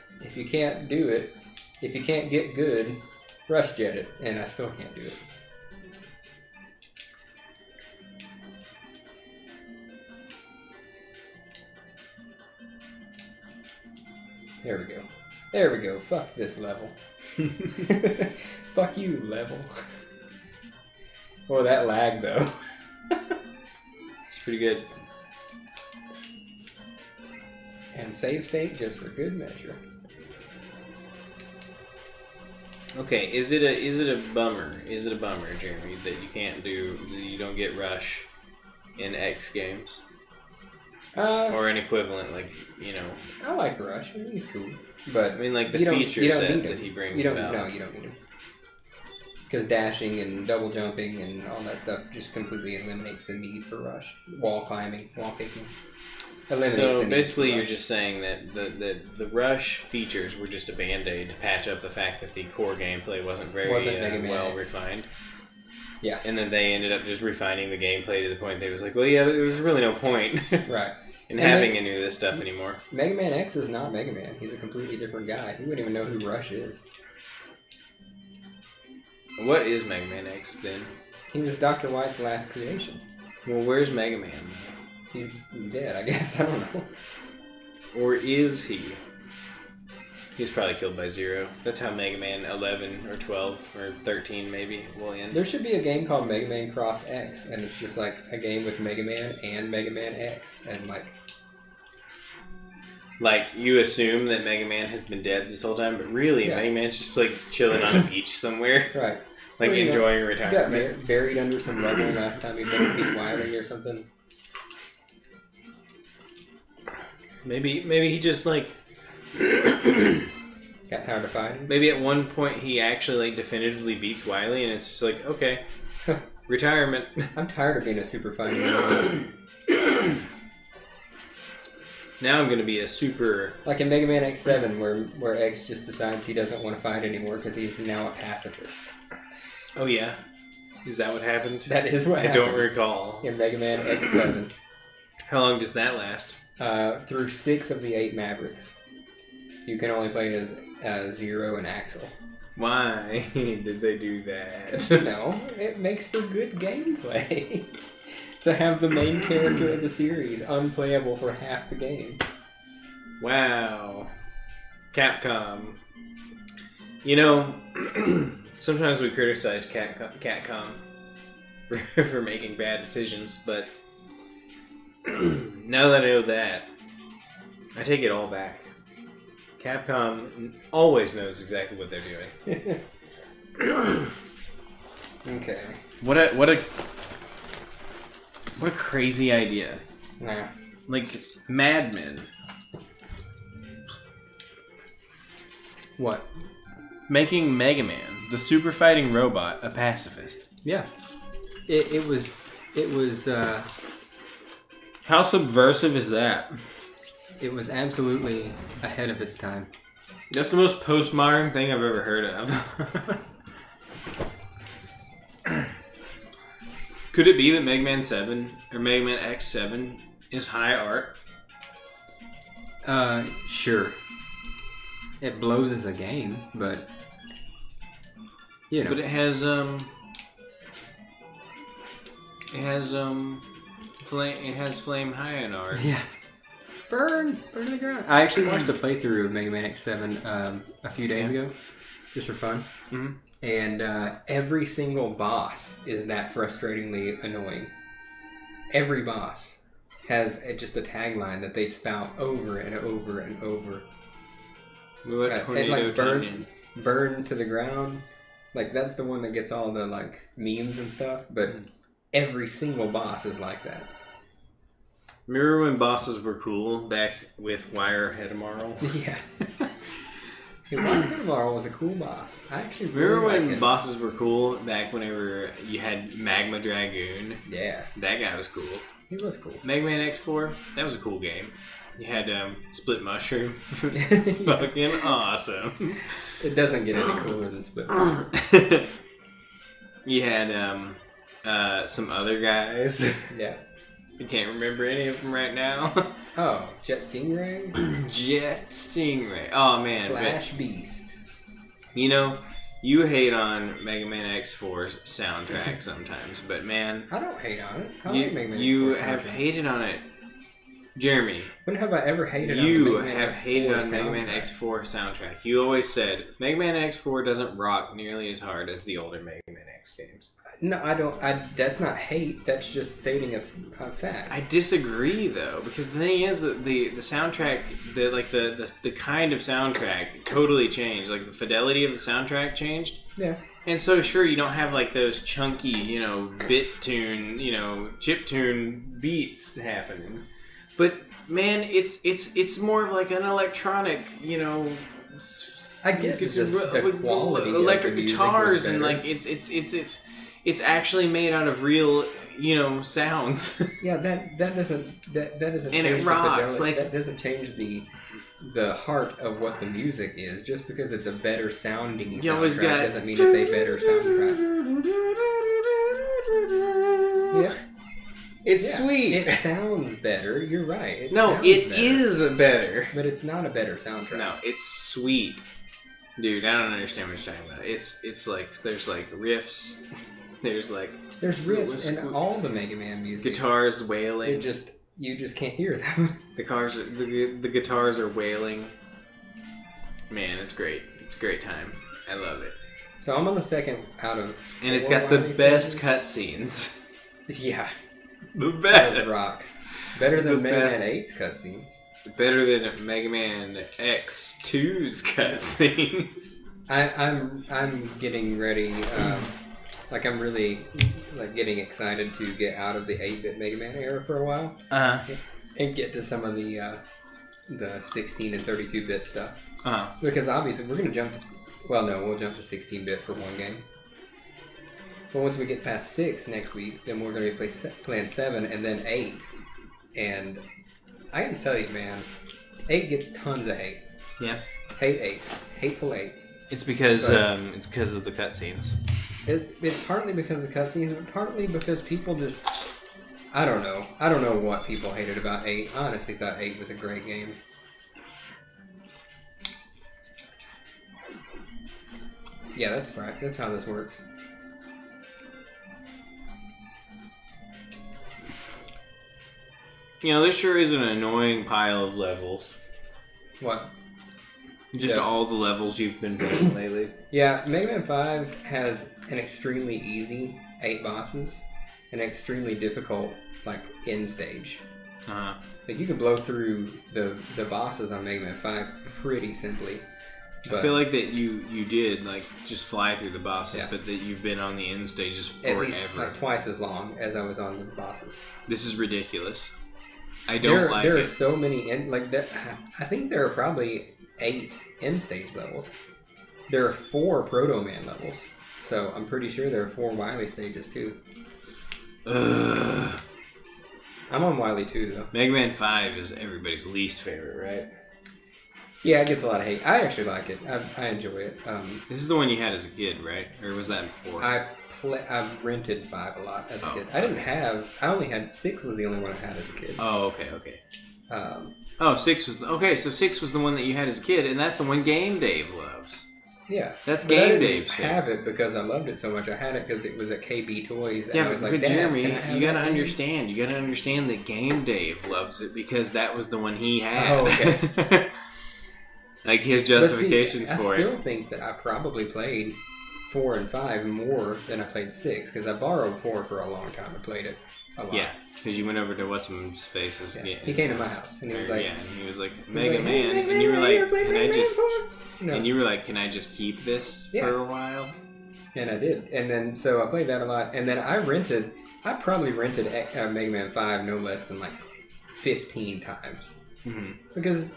do it, if you can't get good, RushJet it, and I still can't do it. There we go. There we go. Fuck this level. Fuck you, level. Oh, that lag, though. It's pretty good. And save state just for good measure. Okay, is it a bummer? Is it a bummer, Jeremy, that you don't get Rush in X games? Or an equivalent, I like Rush. I mean, he's cool. But I mean, the feature set that he brings about. No, you don't need him. Because dashing and double jumping and all that stuff just completely eliminates the need for Rush. Wall climbing, wall kicking. So basically you're just saying that the Rush features were just a band-aid to patch up the fact that the core gameplay wasn't very well refined. Yeah. And then they ended up just refining the gameplay to the point that it was like, well, yeah, there was really no point right. in having any of this stuff anymore. Mega Man X is not Mega Man. He's a completely different guy. He wouldn't even know who Rush is. What is Mega Man X, then? He was Dr. White's last creation. Well, where's Mega Man? He's dead, I guess. I don't know. Or is he? He's probably killed by Zero. That's how Mega Man 11 or 12 or 13 maybe will end. There should be a game called Mega Man Cross X, and it's just a game with Mega Man and Mega Man X, and you assume that Mega Man has been dead this whole time, but really Mega Man's just chilling on a beach somewhere. Right. Enjoying retirement. He got buried under some rubble last time he beat Wily or something. Maybe he just got tired of fighting. Maybe at one point he actually definitively beats Wily, and it's just okay, retirement. I'm tired of being a super fighter. Now I'm gonna be a super in Mega Man X7, where X just decides he doesn't want to fight anymore because he's now a pacifist. Oh yeah, is that what happened? That is what happened. I don't recall. In Mega Man X7. How long does that last? Through 6 of the 8 Mavericks. You can only play as Zero and Axel. Why did they do that? No, it makes for good gameplay. To have the main character of the series unplayable for half the game. Wow. Capcom. You know, sometimes we criticize Capcom for making bad decisions, but now that I know that, I take it all back. Capcom always knows exactly what they're doing. Okay. What a crazy idea. Nah. Like Mad Men. What? Making Mega Man, the super fighting robot, a pacifist. Yeah. It was How subversive is that? it was absolutely ahead of its time. That's the most postmodern thing I've ever heard of. Could it be that Mega Man 7 or Mega Man X7 is high art? Sure. It blows as a game, but you know. But it has flame high in art. Yeah. Burn to the ground. I actually watched a playthrough of Mega Man X7 a few days ago, just for fun. Mm-hmm. And every single boss is that frustratingly annoying. Every boss has just a tagline that they spout over and over and over. Burn to the ground. Like, that's the one that gets all the like memes and stuff, but every single boss is like that. Remember when bosses were cool back with Wire Hedamaru? Yeah. Wire Hedamaru was a cool boss. I actually remember really when bosses were cool back whenever you had Magma Dragoon? Yeah. That guy was cool. He was cool. Mega Man X4, that was a cool game. You had Split Mushroom. Fucking awesome. It doesn't get any cooler than Split Mushroom. You had some other guys. Yeah. I can't remember any of them right now. Oh, Jet Stingray? Jet Stingray. Oh, man. Slash Beast. You know, you hate on Mega Man X4's soundtrack sometimes, but man... I don't hate on it. I like Mega Man X4 You soundtrack. have hated on it. Jeremy. When have I ever hated on You Mega Man have X4 hated on soundtrack? Mega Man X4 soundtrack. You always said, Mega Man X4 doesn't rock nearly as hard as the older Mega Man X games. No, I don't. That's not hate. That's just stating a fact. I disagree though, because the thing is that the soundtrack, the kind of soundtrack totally changed. Like the fidelity of the soundtrack changed. Yeah. And so sure, you don't have like those chunky, bit tune, chip tune beats happening, but man, it's more of like an electronic, I get the quality electric of the guitars and better. like it's actually made out of real sounds. Yeah, that doesn't and change it rocks. the fidelity. Like That doesn't change the heart of what the music is. Just because it's a better sounding soundtrack doesn't mean it's a better soundtrack. Yeah. It's sweet. It sounds better. You're right. It is better. But it's not a better soundtrack. No, it's sweet. Dude, I don't understand what you're talking about. It's like, there's like riffs. There's riffs in all the Mega Man music. Guitars wailing. You just can't hear them. The guitars are wailing. Man, it's great. It's a great time. I love it. So I'm on the second out of 4. And it's got the best cutscenes. Yeah. The best. That rock. Better than The Mega best. Man 8's cutscenes. Better than Mega Man X2's cutscenes. I'm getting ready. I'm really getting excited to get out of the 8-bit Mega Man era for a while, and get to some of the 16 and 32-bit stuff. Because obviously we're gonna jump. We'll jump to 16-bit for one game. But once we get past 6 next week, then we're gonna be playing 7 and then 8. And I gotta tell you, man, 8 gets tons of hate. Yeah. Hate 8. Hateful 8. It's because of the cutscenes. It's partly because of the cutscenes, but partly because people just... I don't know. I don't know what people hated about 8. I honestly thought 8 was a great game. Yeah, that's right. That's how this works. You know, this sure is an annoying pile of levels. What? Just all the levels you've been playing lately. Yeah, Mega Man 5 has an extremely easy 8 bosses, and an extremely difficult, like, end stage. Uh-huh. Like, you could blow through the bosses on Mega Man 5 pretty simply. I feel like that you did, like, just fly through the bosses, but that you've been on the end stages forever. At least, like, twice as long as I was on the bosses. This is ridiculous. I don't like it. There are so many, I think there are probably 8 end stage levels. There are 4 Proto Man levels. So I'm pretty sure there are 4 Wily stages too. Ugh. I'm on Wily 2 though. Mega Man 5 is everybody's least favorite, right? Yeah, it gets a lot of hate. I actually like it. I enjoy it. This is the one you had as a kid, right? Or was that before? I rented 5 a lot as a kid. I only had 6 was the only one I had as a kid. Oh, okay. 6 was... Okay, so 6 was the one that you had as a kid, and that's the one Game Dave loves. Yeah. That's Game Dave's I didn't have it because I loved it so much. I had it because it was at KB Toys. Yeah, and I was like, but Jeremy, you gotta understand. understand. You gotta understand that Game Dave loves it because that was the one he had. Oh, okay. Like his justifications for it. I still think that I probably played 4 and 5 more than I played 6 because I borrowed 4 for a long time and played it a lot. Yeah, because you went over to what's face's. Yeah. He came to my house and he was like, and he was like, Mega Man, and you were like, can I just? And you were like, can I just keep this for a while? And I did, and then so I played that a lot, and then I probably rented Mega Man 5 no less than like 15 times because.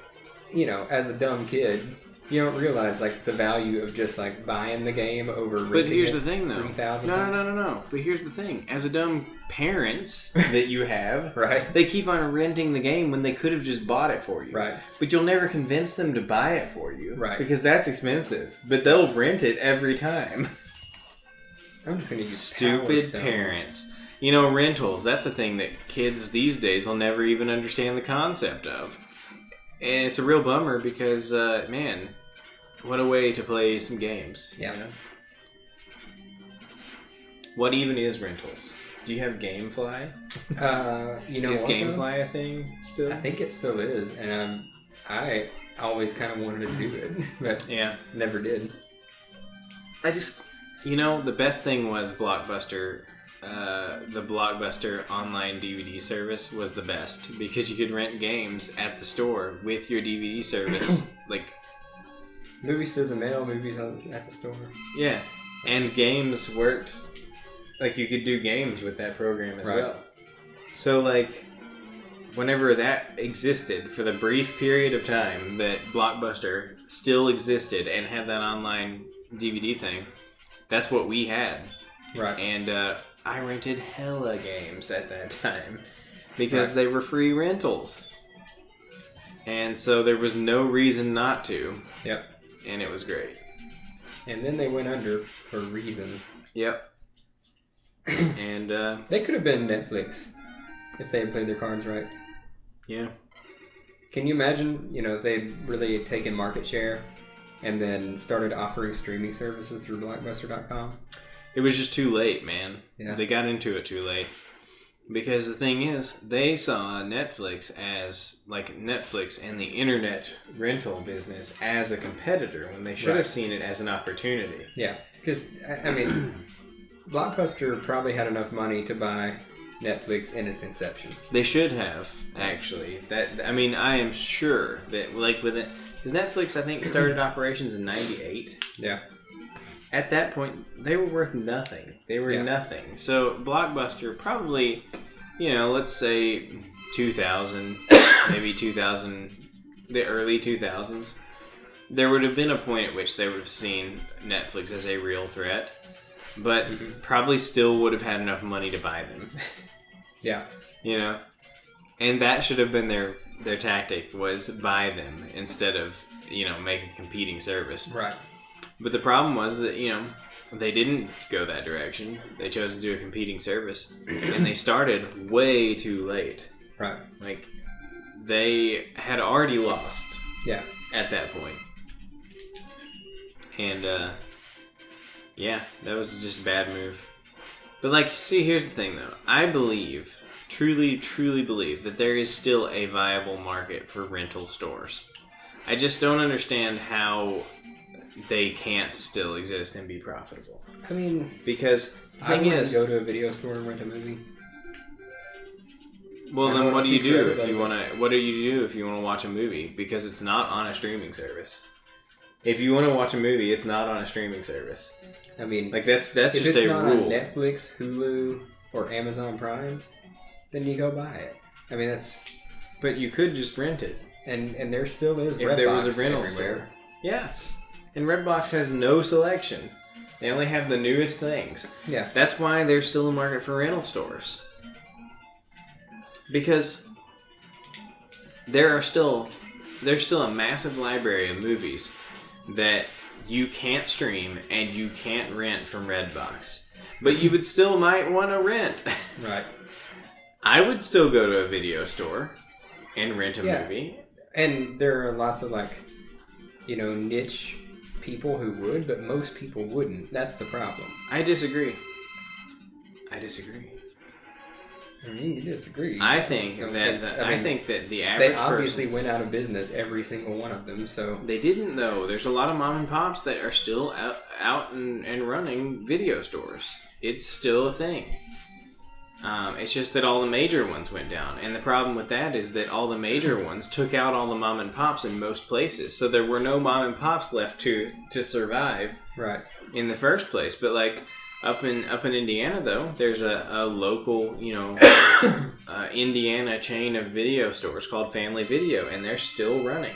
You know, as a dumb kid, you don't realize like the value of just like buying the game over renting it. But here's the thing, though. 3,000 No. But here's the thing: as a dumb parents that you have, right? They keep on renting the game when they could have just bought it for you, right? But you'll never convince them to buy it for you, right? Because that's expensive. But they'll rent it every time. I'm just gonna use stupid parents. You know, rentals. That's a thing that kids these days will never even understand the concept of. And it's a real bummer because, man, what a way to play some games. Yeah. You know? What even is rentals? Do you have GameFly? You know, is GameFly a thing still? I think it still is, and I always kind of wanted to do it, but never did. I just, you know, the best thing was Blockbuster. The Blockbuster online DVD service was the best because you could rent games at the store with your DVD service. Like movies through the mail, movies at the store. Yeah, and games worked. Like you could do games with that program as well. So like, whenever that existed for the brief period of time that Blockbuster still existed and had that online DVD thing, that's what we had. Right. And I rented hella games at that time because they were free rentals. And so there was no reason not to. Yep. And it was great. And then they went under for reasons. Yep. And they could have been Netflix if they had played their cards right. Yeah. Can you imagine, you know, if they'd really taken market share and then started offering streaming services through Blockbuster.com? It was just too late, man. Yeah. They got into it too late. Because the thing is, they saw Netflix as, like, Netflix and the internet rental business as a competitor when they should have seen it as an opportunity. Yeah, because, I mean, Blockbuster probably had enough money to buy Netflix in its inception. They should have, actually. I mean, I am sure that, like, with it... Because Netflix, I think, started operations in 98. Yeah. At that point, they were worth nothing. They were nothing. So Blockbuster probably, you know, let's say 2000, maybe 2000, the early 2000s, there would have been a point at which they would have seen Netflix as a real threat, but probably still would have had enough money to buy them. Yeah. You know? And that should have been their tactic, was buy them instead of, you know, make a competing service. Right. But the problem was that, you know, they didn't go that direction. They chose to do a competing service. And they started way too late. Right. Like, they had already lost. Yeah. At that point. And, Yeah, that was just a bad move. But like, see, here's the thing though. I believe, truly believe that there is still a viable market for rental stores. I just don't understand how they can't still exist and be profitable. I mean, because the thing is, go to a video store and rent a movie. Well, then what do you do if you want to? What do you do if you want to watch a movie? Because it's not on a streaming service. If you want to watch a movie, it's not on a streaming service. I mean, like that's just a rule. If it's not on Netflix, Hulu, or Amazon Prime, then you go buy it. I mean, that's. But you could just rent it, and there still is. If there was a rental store, yeah. And Redbox has no selection. They only have the newest things. Yeah. That's why there's still a market for rental stores. Because there's still a massive library of movies that you can't stream and you can't rent from Redbox. But you would still might want to rent. Right. I would still go to a video store and rent a movie. And there are lots of niche people who would, but most people wouldn't. That's the problem. I disagree. I mean, you disagree. I think that the average they obviously went out of business, every single one of them. So they didn't though. There's a lot of mom and pops that are still out and running video stores. It's still a thing. It's just that all the major ones went down, and the problem with that is that all the major ones took out all the mom and pops in most places, so there were no mom and pops left to survive. Right. In the first place. But like up in Indiana though, there's a local Indiana chain of video stores called Family Video, and they're still running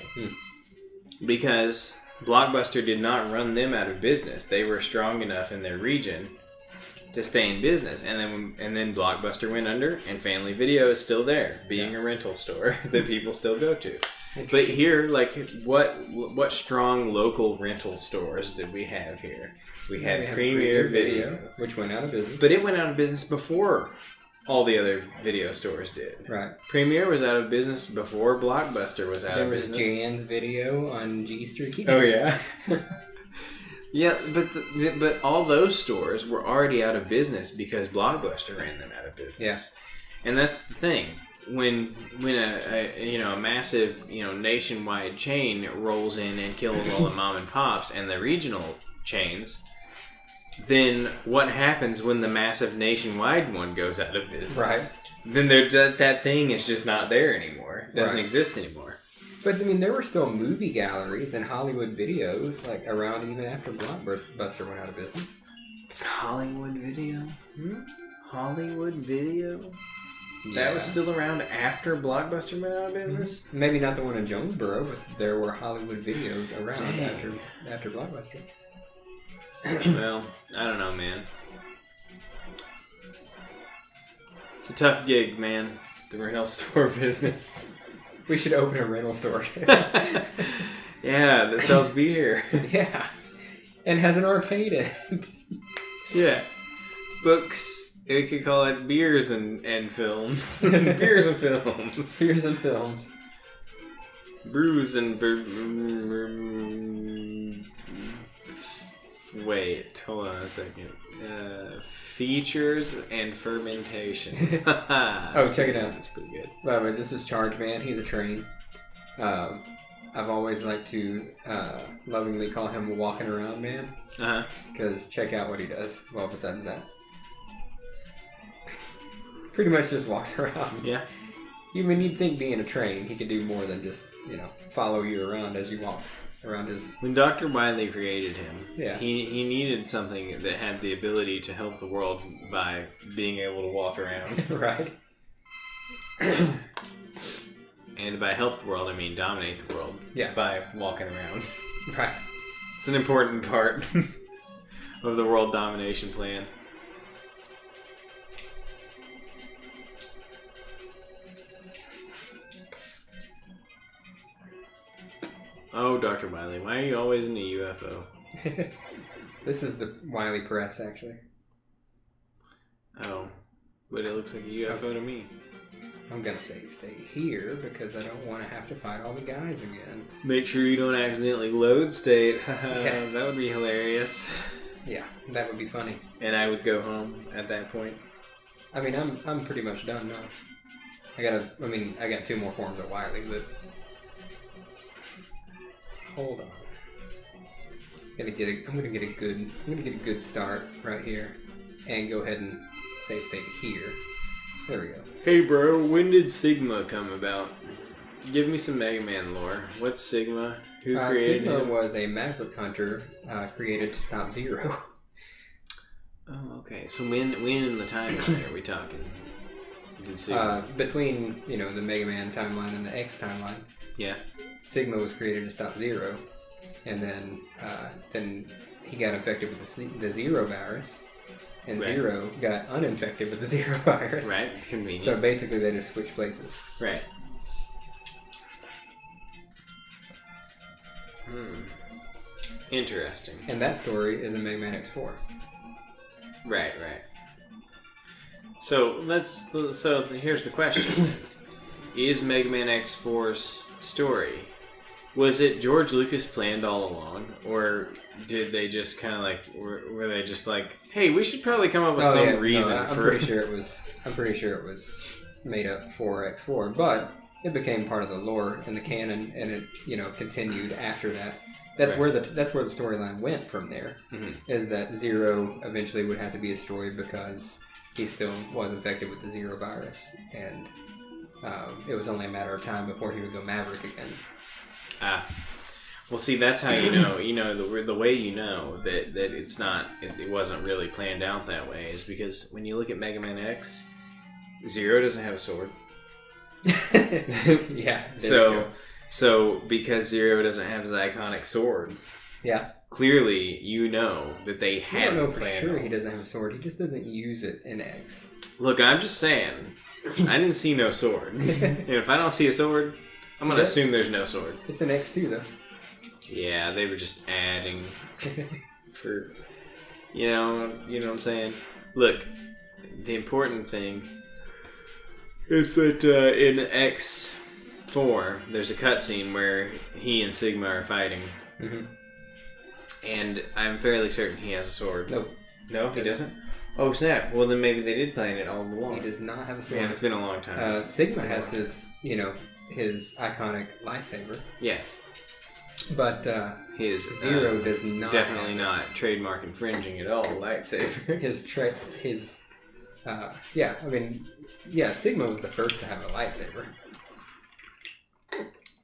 because Blockbuster did not run them out of business. They were strong enough in their region to stay in business, and then Blockbuster went under, and Family Video is still there, being a rental store that people still go to. But here, like, what strong local rental stores did we have here? We had Premiere Video, which went out of business. But it went out of business before all the other video stores did. Right. Premiere was out of business before Blockbuster was out of business. There was Jan's Video on G Street. Oh yeah. Yeah, but all those stores were already out of business because Blockbuster ran them out of business. Yeah. And that's the thing. When a massive nationwide chain rolls in and kills all the mom and pops and the regional chains, then what happens when the massive nationwide one goes out of business? Right. Then that thing is just not there anymore. It doesn't exist anymore. But I mean, there were still movie galleries and Hollywood videos around even after Blockbuster went out of business. Hollywood Video? Hollywood Video? That was still around after Blockbuster went out of business? Maybe not the one in Jonesboro, but there were Hollywood Videos around after Blockbuster. Well, I don't know, man. It's a tough gig, man. The rental store business. We should open a rental store. Yeah, that sells beer. Yeah. And has an arcade in it. Yeah. Books. We could call it Beers and Films. Beers and Films. Beers and Films. Brews and... Wait, hold on a second. Features and fermentations. Oh, check it out. That's pretty good. By the way, this is Charge Man. He's a train. I've always liked to lovingly call him a walking around man. Because check out what he does. Well, besides that. Pretty much just walks around. Yeah. Even you'd think being a train, he could do more than just, follow you around as you walk around his... When Dr. Wiley created him, yeah, he needed something that had the ability to help the world by being able to walk around. Right. And by help the world, I mean dominate the world. Yeah. By walking around. Right. It's an important part of the world domination plan. Oh, Dr. Wiley, why are you always in a UFO? This is the Wiley Press, actually. Oh, but it looks like a UFO to me. I'm gonna say stay here because I don't want to have to fight all the guys again. Make sure you don't accidentally load state. Yeah. That would be hilarious. Yeah, that would be funny. And I would go home at that point. I mean, I'm pretty much done now. I got 2 more forms of Wily, but hold on. I'm gonna get a good start right here, and go ahead and save state here. There we go. Hey bro, when did Sigma come about? Give me some Mega Man lore. What's Sigma? Who created Sigma him? was a Maverick Hunter created to stop Zero. Oh, okay. So when in the timeline are we talking? Did Sigma... between the Mega Man timeline and the X timeline. Yeah. Sigma was created to stop Zero, and then he got infected with the Zero virus, and right. Zero got uninfected with the Zero virus. Right. Convenient. So basically, they just switched places. Right. Interesting. And that story is in Mega Man X4. Right. So here's the question: is Mega Man X4's story, was it George Lucas planned all along, or did they just kind of like were they just like, hey, we should probably come up with some reason? No, I'm pretty sure it was made up for X4, but it became part of the lore and the canon, and it continued after that. That's right. where the storyline went from there. Mm-hmm. Is that Zero eventually would have to be destroyed because he still was infected with the Zero virus, and it was only a matter of time before he would go Maverick again. Well, see, that's how you know. The way you know that it's not. It wasn't really planned out that way is because when you look at Mega Man X, Zero doesn't have a sword. Yeah. So because Zero doesn't have his iconic sword, yeah, clearly that they had. I don't know for sure he doesn't have a sword. He just doesn't use it in X. Look, I'm just saying, I didn't see no sword. And if I don't see a sword, I'm gonna assume there's no sword. It's an X2 though. Yeah, they were just adding for, you know what I'm saying. Look, the important thing is that in X4, there's a cutscene where he and Sigma are fighting. Mm-hmm. And I'm fairly certain he has a sword. Nope. No, he doesn't? Oh, snap. Well, then maybe they did plan it all along. He does not have a sword. Man, it's been a long time. Sigma has his iconic lightsaber. Yeah. But his Zero does not. Definitely not trademark infringing at all, lightsaber. Sigma was the first to have a lightsaber.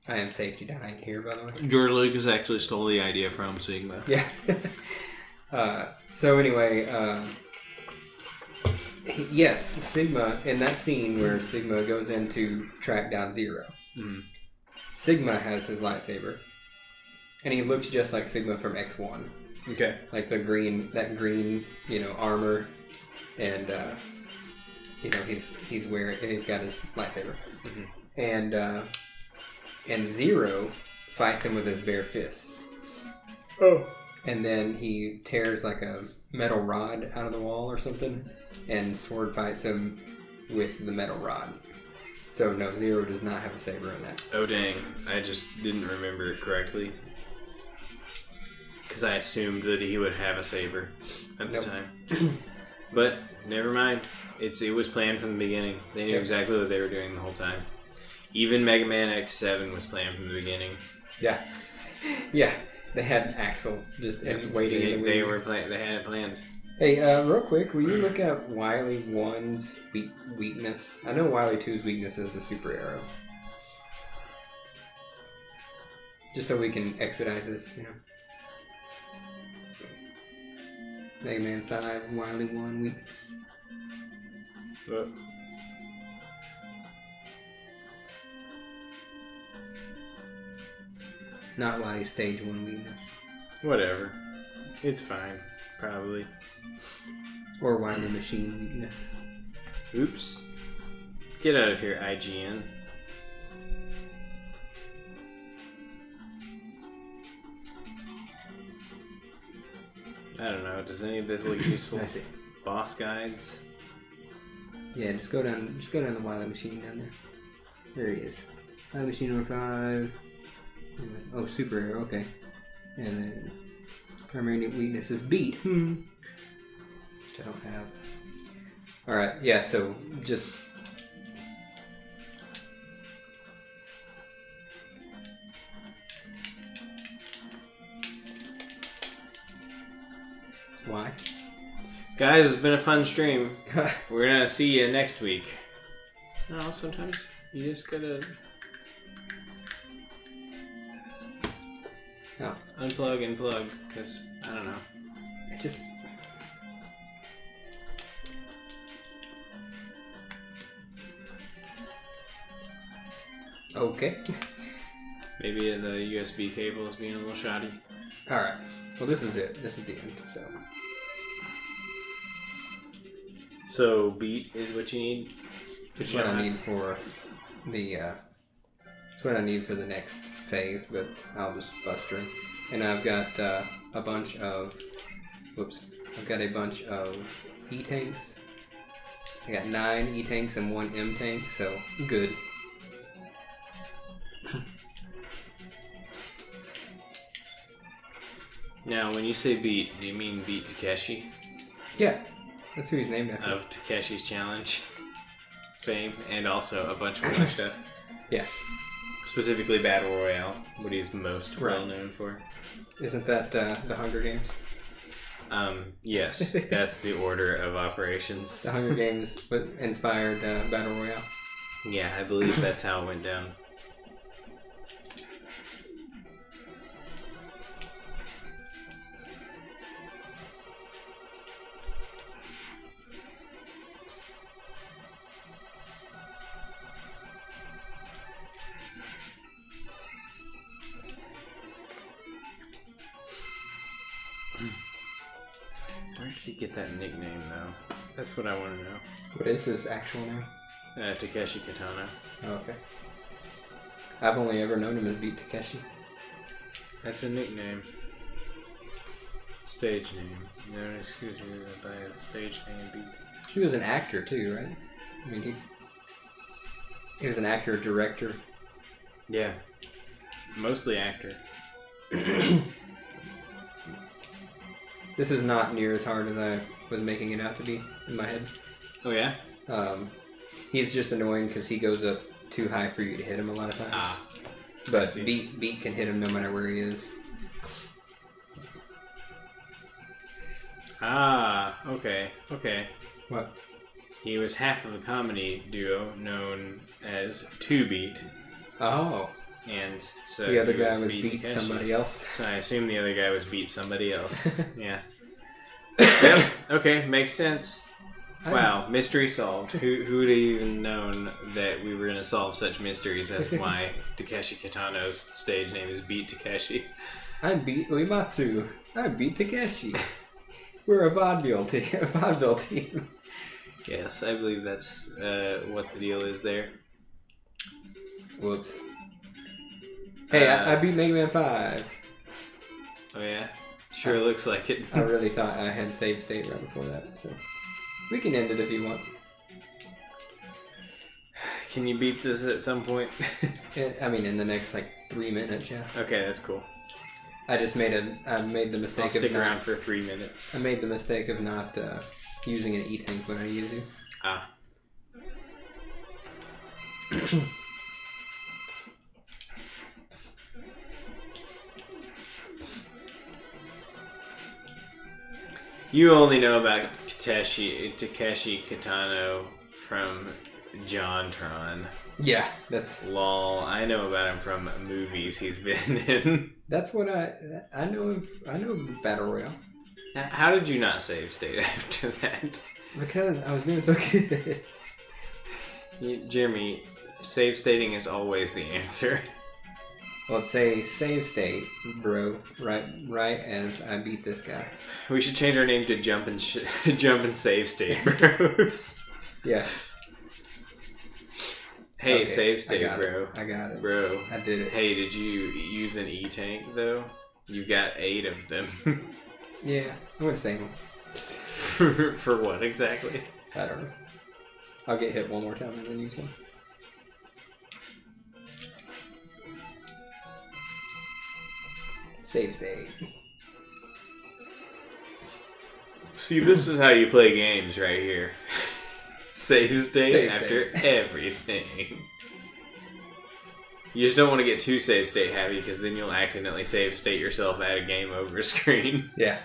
I am safety dying here, by the way. George Lucas actually stole the idea from Sigma. Yeah. So anyway, yes, Sigma, in that scene where Sigma goes in to track down Zero, Sigma has his lightsaber, and he looks just like Sigma from X1. Okay. Like that green, armor, and he's got his lightsaber, and Zero fights him with his bare fists. Oh. And then he tears like a metal rod out of the wall or something, and sword fights him with the metal rod. So no, Zero does not have a saber in that. Oh dang, I just didn't remember it correctly. Because I assumed that he would have a saber at the time. But never mind. It was planned from the beginning. They knew exactly what they were doing the whole time. Even Mega Man X7 was planned from the beginning. Yeah. Yeah. They had Axel just waiting in the wings. They had it planned. Hey, real quick, will you look at Wily 1's weakness? I know Wily 2's weakness is the super arrow. Just so we can expedite this, Mega Man 5, Wily 1 weakness. What? Not Wily Stage 1 weakness. Whatever. It's fine. Probably. Or Wily Machine weakness. Oops. Get out of here, IGN. I don't know. Does any of this look useful? I see. Boss guides? Yeah, just go down the Wily Machine down there. There he is. Wily Machine number 5. Oh, super arrow, okay. And then Primary weakness is beat. Which I don't have. Alright, yeah, so just... Why? Guys, it's been a fun stream. We're gonna see you next week. No, sometimes you just gotta... Oh. Unplug and plug, because, I don't know. It just... Okay. Maybe the USB cable is being a little shoddy. Alright. Well, this is it. This is the end, so... So, beat is what you need? It's what I need for the, it's what I need for the next phase, but I'll just bust her. And I've got a bunch of... Whoops. I've got a bunch of E-tanks. I got 9 E-tanks and 1 M-tank, so good. Now, when you say beat, do you mean beat Takeshi? Yeah, that's who he's named after. Of Takeshi's Challenge fame, and also a bunch of other stuff. Yeah. Specifically Battle Royale, what he's most well known for. Isn't that the Hunger Games? Yes, that's the order of operations. The Hunger Games inspired Battle Royale. Yeah, I believe that's how it went down. Where did he get that nickname, though? That's what I want to know. What is his actual name? Takeshi Kitano. Oh, okay. I've only ever known him as Beat Takeshi. That's a nickname. Stage name. No, excuse me, by a stage name Beat. He was an actor too, right? I mean, he was an actor, director. Yeah. Mostly actor. This is not near as hard as I was making it out to be in my head. Oh, yeah? He's just annoying because he goes up too high for you to hit him a lot of times. Ah. But Beat can hit him no matter where he is. Ah, okay, okay. What? He was half of a comedy duo known as Two Beat. Oh. And so the other guy was Beat Takeshi. somebody else. So I assume the other guy was Beat somebody else. Yeah. Yep. Okay, makes sense. Wow, mystery solved. Who would have even known that we were going to solve such mysteries as why Takeshi Kitano's stage name is Beat Takeshi? I'm Beat Uematsu. I'm Beat Takeshi. We're a vaudeville team. Yes, I believe that's what the deal is there. Whoops. Hey, I beat Mega Man 5. Oh yeah? Sure looks like it. I really thought I had saved state right before that, so... We can end it if you want. Can you beat this at some point? I mean, in the next, 3 minutes, yeah. Okay, that's cool. I just made the mistake I'll stick around for 3 minutes. I made the mistake of not using an E-tank when I needed to. Ah. You only know about Takeshi Kitano from JonTron. Yeah, that's... Lol, I know about him from movies he's been in. That's what I know of Battle Royale. How did you not save state after that? Because I was doing so good. Jeremy, save stating is always the answer. Well, let's say save state, bro. Right as I beat this guy. We should change our name to Jump and Save State Bros. Yeah. Hey, okay, save state, bro. I got it. Bro. I did it. Hey, did you use an E-tank, though? You got 8 of them. Yeah, I'm gonna save them. For what, exactly? I don't know. I'll get hit one more time and then use one. Save state. See, this is how you play games right here. Save state after everything. You just don't want to get too save state happy because then you'll accidentally save state yourself at a game over screen. Yeah.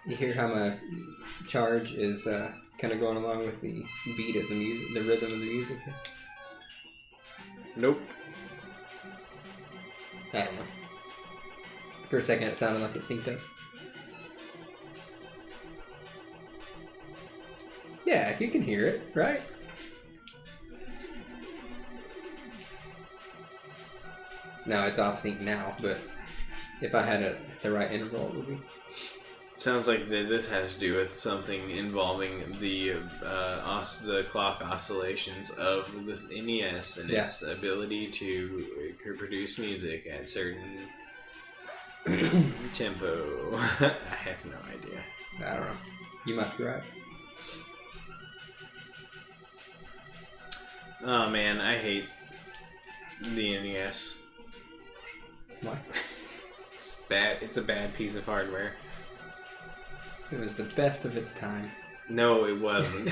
You hear how my charge is kind of going along with the beat of the music, the rhythm of the music? Nope. I don't know. For a second it sounded like it synced up. Yeah, you can hear it, right? No, it's off sync now, but if I had it at the right interval, it would be. Sounds like this has to do with something involving the clock oscillations of the NES and its ability to produce music at certain tempo. I have no idea. I don't know. You might be right. Oh man, I hate the NES. Why? It's bad. It's a bad piece of hardware. It was the best of its time. No, it wasn't.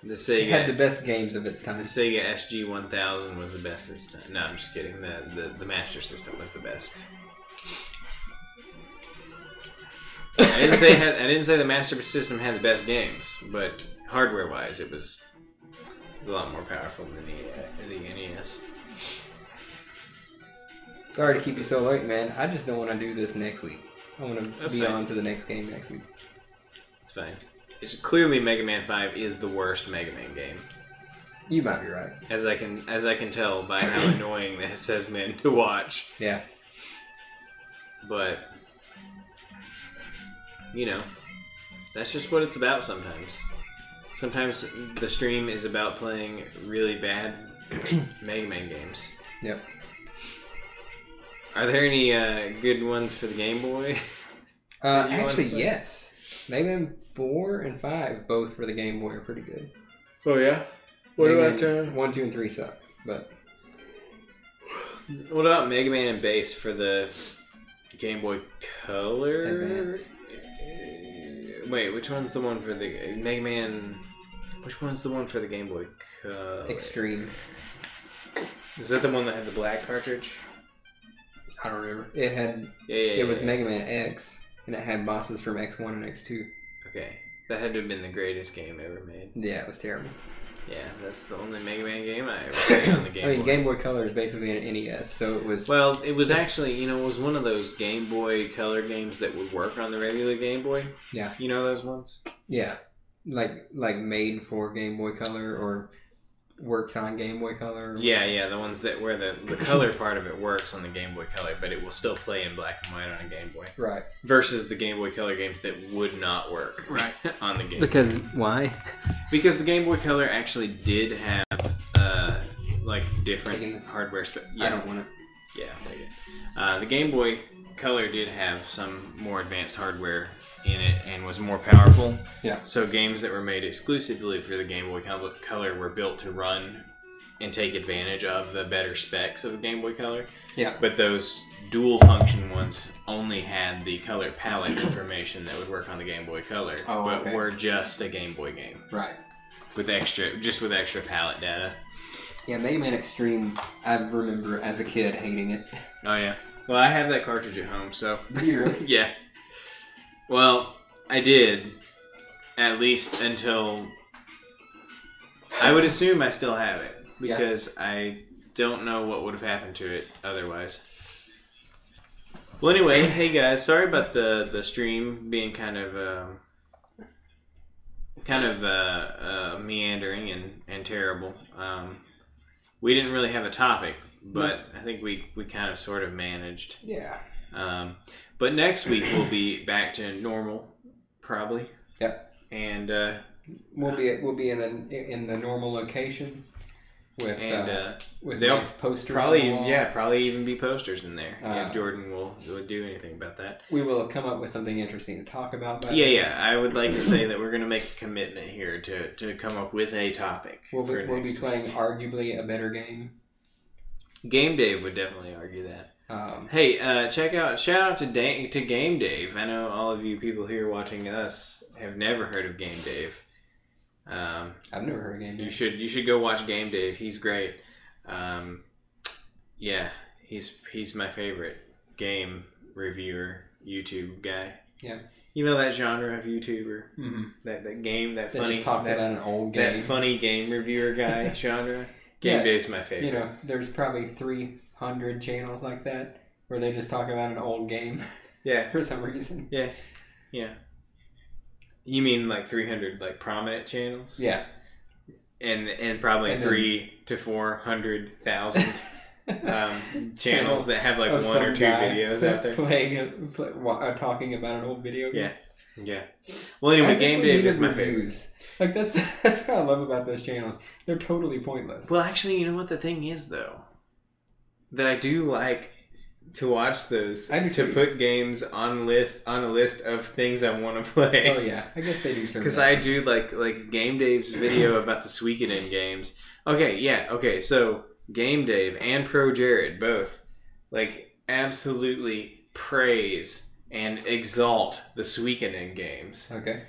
The Sega it had the best games of its time. The Sega SG-1000 was the best of its time. No, I'm just kidding. The Master System was the best. I didn't say the Master System had the best games, but hardware-wise, it was a lot more powerful than the NES. Sorry to keep you so late, man. I just don't want to do this next week. I want to be on to the next game next week. It's fine. It's clearly Mega Man 5 is the worst Mega Man game. You might be right. As I can tell by how annoying this has been to watch. Yeah. But you know, that's just what it's about sometimes. Sometimes the stream is about playing really bad Mega Man games. Yep. Are there any good ones for the Game Boy? Actually, yes. Mega Man 4 and 5, both for the Game Boy, are pretty good. Oh, yeah? What about 1, 2, and 3 suck, but... What about Mega Man and Bass for the Game Boy Color? Advance. Wait, which one's the one for the Mega Man... Which one's the one for the Game Boy Color? Extreme. Is that the one that had the black cartridge? I don't remember. It had... It was Mega Man X, and it had bosses from X1 and X2. Okay. That had to have been the greatest game ever made. Yeah, it was terrible. Yeah, that's the only Mega Man game I ever played on the Game Boy. I mean, Game Boy Color is basically an NES, so it was... Well, it was actually, it was one of those Game Boy Color games that would work on the regular Game Boy. Yeah. You know those ones? Yeah. Like made for Game Boy Color, or works on Game Boy Color. Yeah, the ones that where the color part of it works on the Game Boy Color, but it will still play in black and white on a Game Boy. Right. Versus the Game Boy Color games that would not work on the Game Boy. Why? Because the Game Boy Color actually did have different hardware stuff. Yeah. I don't want it. Yeah, I'll take it. The Game Boy Color did have some more advanced hardware in it and was more powerful. Yeah. So games that were made exclusively for the Game Boy Color were built to run and take advantage of the better specs of the Game Boy Color. Yeah. But those dual function ones only had the color palette information that would work on the Game Boy Color, but were just a Game Boy game. Right. With extra palette data. Yeah, Mega Man Extreme, I remember as a kid hating it. Oh yeah. Well, I have that cartridge at home, so. Do you really? Yeah. Well, I did, at least until, I would assume I still have it, because I don't know what would have happened to it otherwise. Well, anyway, hey guys, sorry about the stream being kind of meandering and terrible. We didn't really have a topic, but I think we kind of sort of managed. Yeah. But next week we'll be back to normal, probably. Yep. And we'll be in the normal location. with nice posters. Probably even be posters in there if Jordan will do anything about that. We will come up with something interesting to talk about. I would like to say that we're going to make a commitment here to come up with a topic. We'll be playing arguably a better game. Game Dave would definitely argue that. Shout out to Game Dave. I know all of you people here watching us have never heard of Game Dave. I've never heard of Game Dave. You should go watch Game Dave. He's great. He's my favorite game reviewer YouTube guy. Yeah. You know that genre of YouTuber? Mm-hmm. That game, that funny... just talks about an old game. That funny game reviewer guy genre? Game Dave's my favorite. You know, there's probably 300 channels like that where they just talk about an old game. Yeah. For some reason. Yeah. Yeah. You mean like 300 like prominent channels? Yeah. And probably 300,000 to 400,000 channels that have like one or two videos out there talking about an old video game. Yeah. Well, anyway, Game Dave is my favorite. Like that's what I love about those channels. They're totally pointless. Well, actually, you know what the thing is though, that I do like to watch those. I do to put games on a list of things I want to play. Oh yeah, I guess they do. Because I do like Game Dave's video about the Suikoden games. Okay, so Game Dave and Pro Jared both like absolutely praise and exalt the Suikoden games. Okay.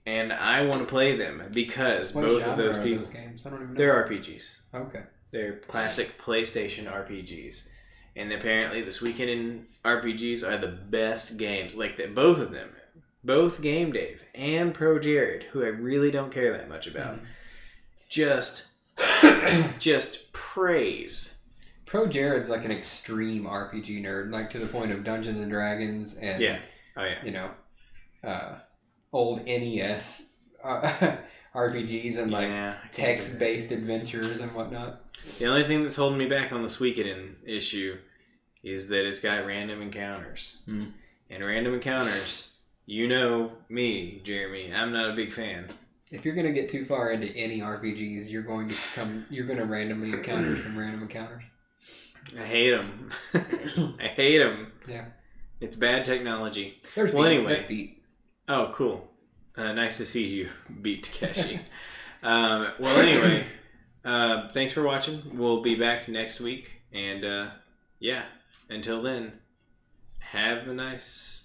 And I want to play them because both of those people. Those games? I don't even know. They're RPGs. Okay. They're classic PlayStation RPGs. And apparently the Suikoden RPGs are the best games. Like that, both of them. Both Game Dave and Pro Jared, who I really don't care that much about, just praise. Pro Jared's like an extreme RPG nerd, like to the point of Dungeons and Dragons and you know, old NES RPGs and like text-based adventures and whatnot. The only thing that's holding me back on the Suikoden issue is that it's got random encounters. And random encounters, you know me, Jeremy, I'm not a big fan. If you're going to get too far into any RPGs, you're going to randomly encounter some random encounters. I hate them. I hate them. Yeah. It's bad technology. Anyway. That's Beat. Oh, cool. Nice to see you beat Takeshi. Anyway, thanks for watching. We'll be back next week. And, until then, have a nice